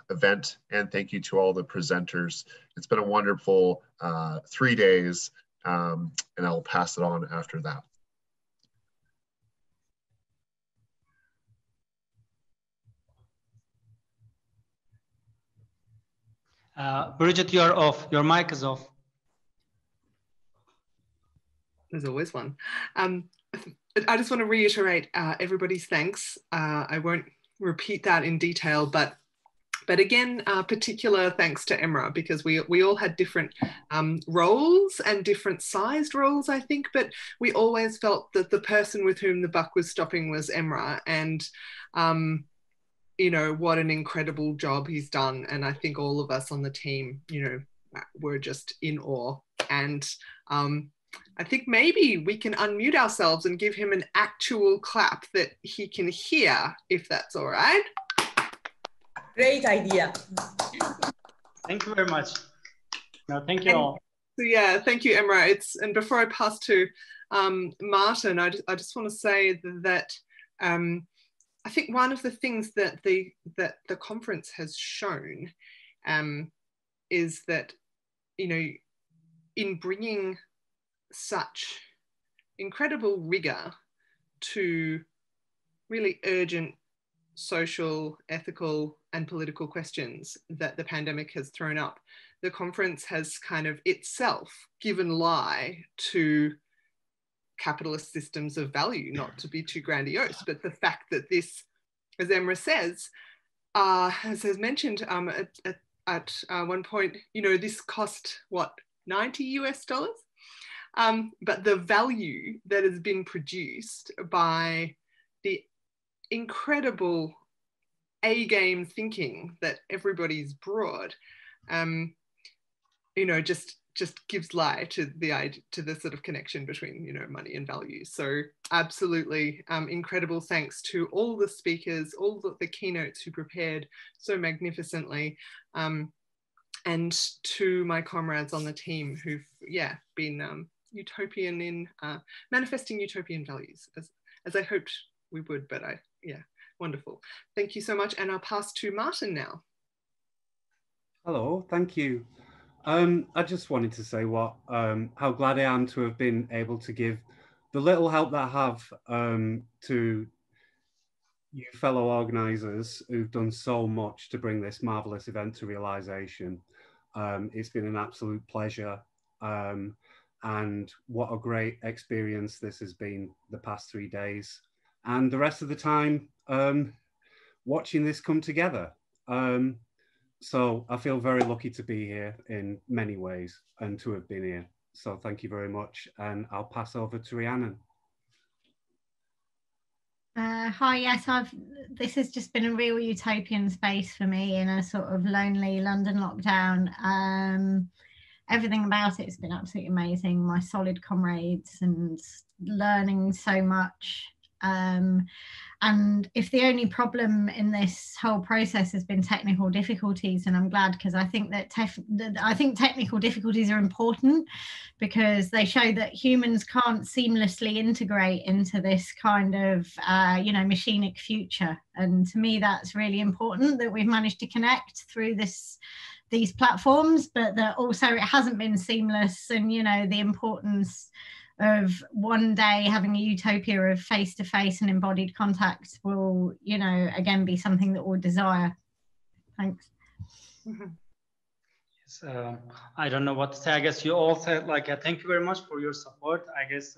Speaker 13: event, and thank you to all the presenters. It's been a wonderful 3 days, and I'll pass it on after that.
Speaker 7: Bridget, you are off. Your mic is off.
Speaker 14: There's always one. I just want to reiterate everybody's thanks. I won't repeat that in detail, but again, particular thanks to Emrah, because we all had different roles and different sized roles, I think, but we always felt that the person with whom the buck was stopping was Emrah, and you know, what an incredible job he's done. And I think all of us on the team, you know, were just in awe. And I think maybe we can unmute ourselves and give him an actual clap that he can hear, if that's all right.
Speaker 12: Great idea.
Speaker 7: Thank you very much. No, thank you all.
Speaker 14: So yeah, thank you, Emrah. And before I pass to Martin, I just want to say that I think one of the things that the conference has shown is that, you know, in bringing such incredible rigor to really urgent social, ethical, and political questions that the pandemic has thrown up, the conference has kind of itself given lie to capitalist systems of value, not to be too grandiose, but the fact that this, as Emrah says, as has mentioned at one point, you know, this cost, what, $90 US? But the value that has been produced by the incredible A-game thinking that everybody's brought, you know, just gives lie to the sort of connection between, you know, money and values. So absolutely incredible thanks to all the speakers, all the keynotes who prepared so magnificently, and to my comrades on the team who've, yeah, been utopian in manifesting utopian values, as I hoped we would, but yeah, wonderful. Thank you so much. And I'll pass to Martin now.
Speaker 15: Hello, thank you. I just wanted to say how glad I am to have been able to give the little help that I have to you fellow organisers who've done so much to bring this marvellous event to realisation. It's been an absolute pleasure, and what a great experience this has been the past 3 days, and the rest of the time watching this come together. So I feel very lucky to be here in many ways and to have been here. So thank you very much. And I'll pass over to Rhiannon.
Speaker 16: Hi, yes, this has just been a real utopian space for me in a sort of lonely London lockdown. Everything about it has been absolutely amazing. My solid comrades and learning so much. And if the only problem in this whole process has been technical difficulties, and I'm glad, because I think that technical difficulties are important because they show that humans can't seamlessly integrate into this kind of you know, machinic future. And to me, that's really important that we've managed to connect through these platforms, but that also it hasn't been seamless. And you know, the importance of one day having a utopia of face-to-face and embodied contact will, you know, again be something that we'll desire. Thanks.
Speaker 7: Yes, I don't know what to say. I guess you all said, like, thank you very much for your support. I guess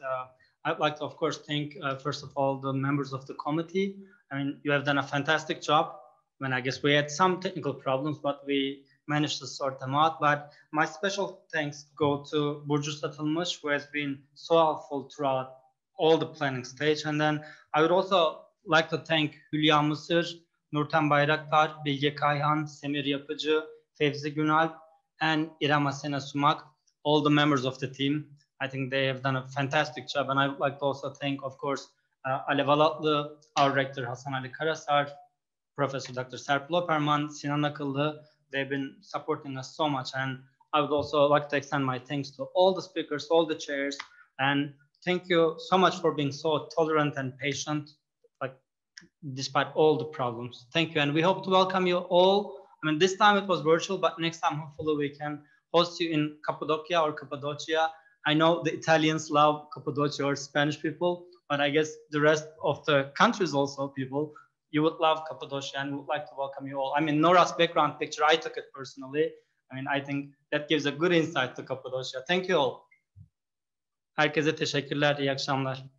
Speaker 7: I'd like to, of course, thank first of all the members of the committee. I mean, you have done a fantastic job. I mean, I guess we had some technical problems, but we managed to sort them out. But my special thanks go to Burcu Satılmış, who has been so helpful throughout all the planning stage. And then I would also like to thank Hülya Mısır, Nurten Bayraktar, Bilge Kayhan, Semir Yapıcı, Fevzi Günalp, and İrem Asena Sumak, all the members of the team. I think they have done a fantastic job. And I would like to also thank, of course, Alev Alatlı, our rector Hasan Ali Karasar, Professor Dr. Serpil Operman, Sinan Akıllı. They've been supporting us so much. And I would also like to extend my thanks to all the speakers, all the chairs, and thank you so much for being so tolerant and patient, like despite all the problems. Thank you. And we hope to welcome you all. I mean, this time it was virtual, but next time, hopefully we can host you in Kapadokya or Kapadokya. I know the Italians love Kapadokya or Spanish people, but I guess the rest of the countries also people, you would love Kapadokya, and we would like to welcome you all. I mean, Nora's background picture, I took it personally. I mean, I think that gives a good insight to Kapadokya. Thank you all. Herkese teşekkürler, iyi akşamlar.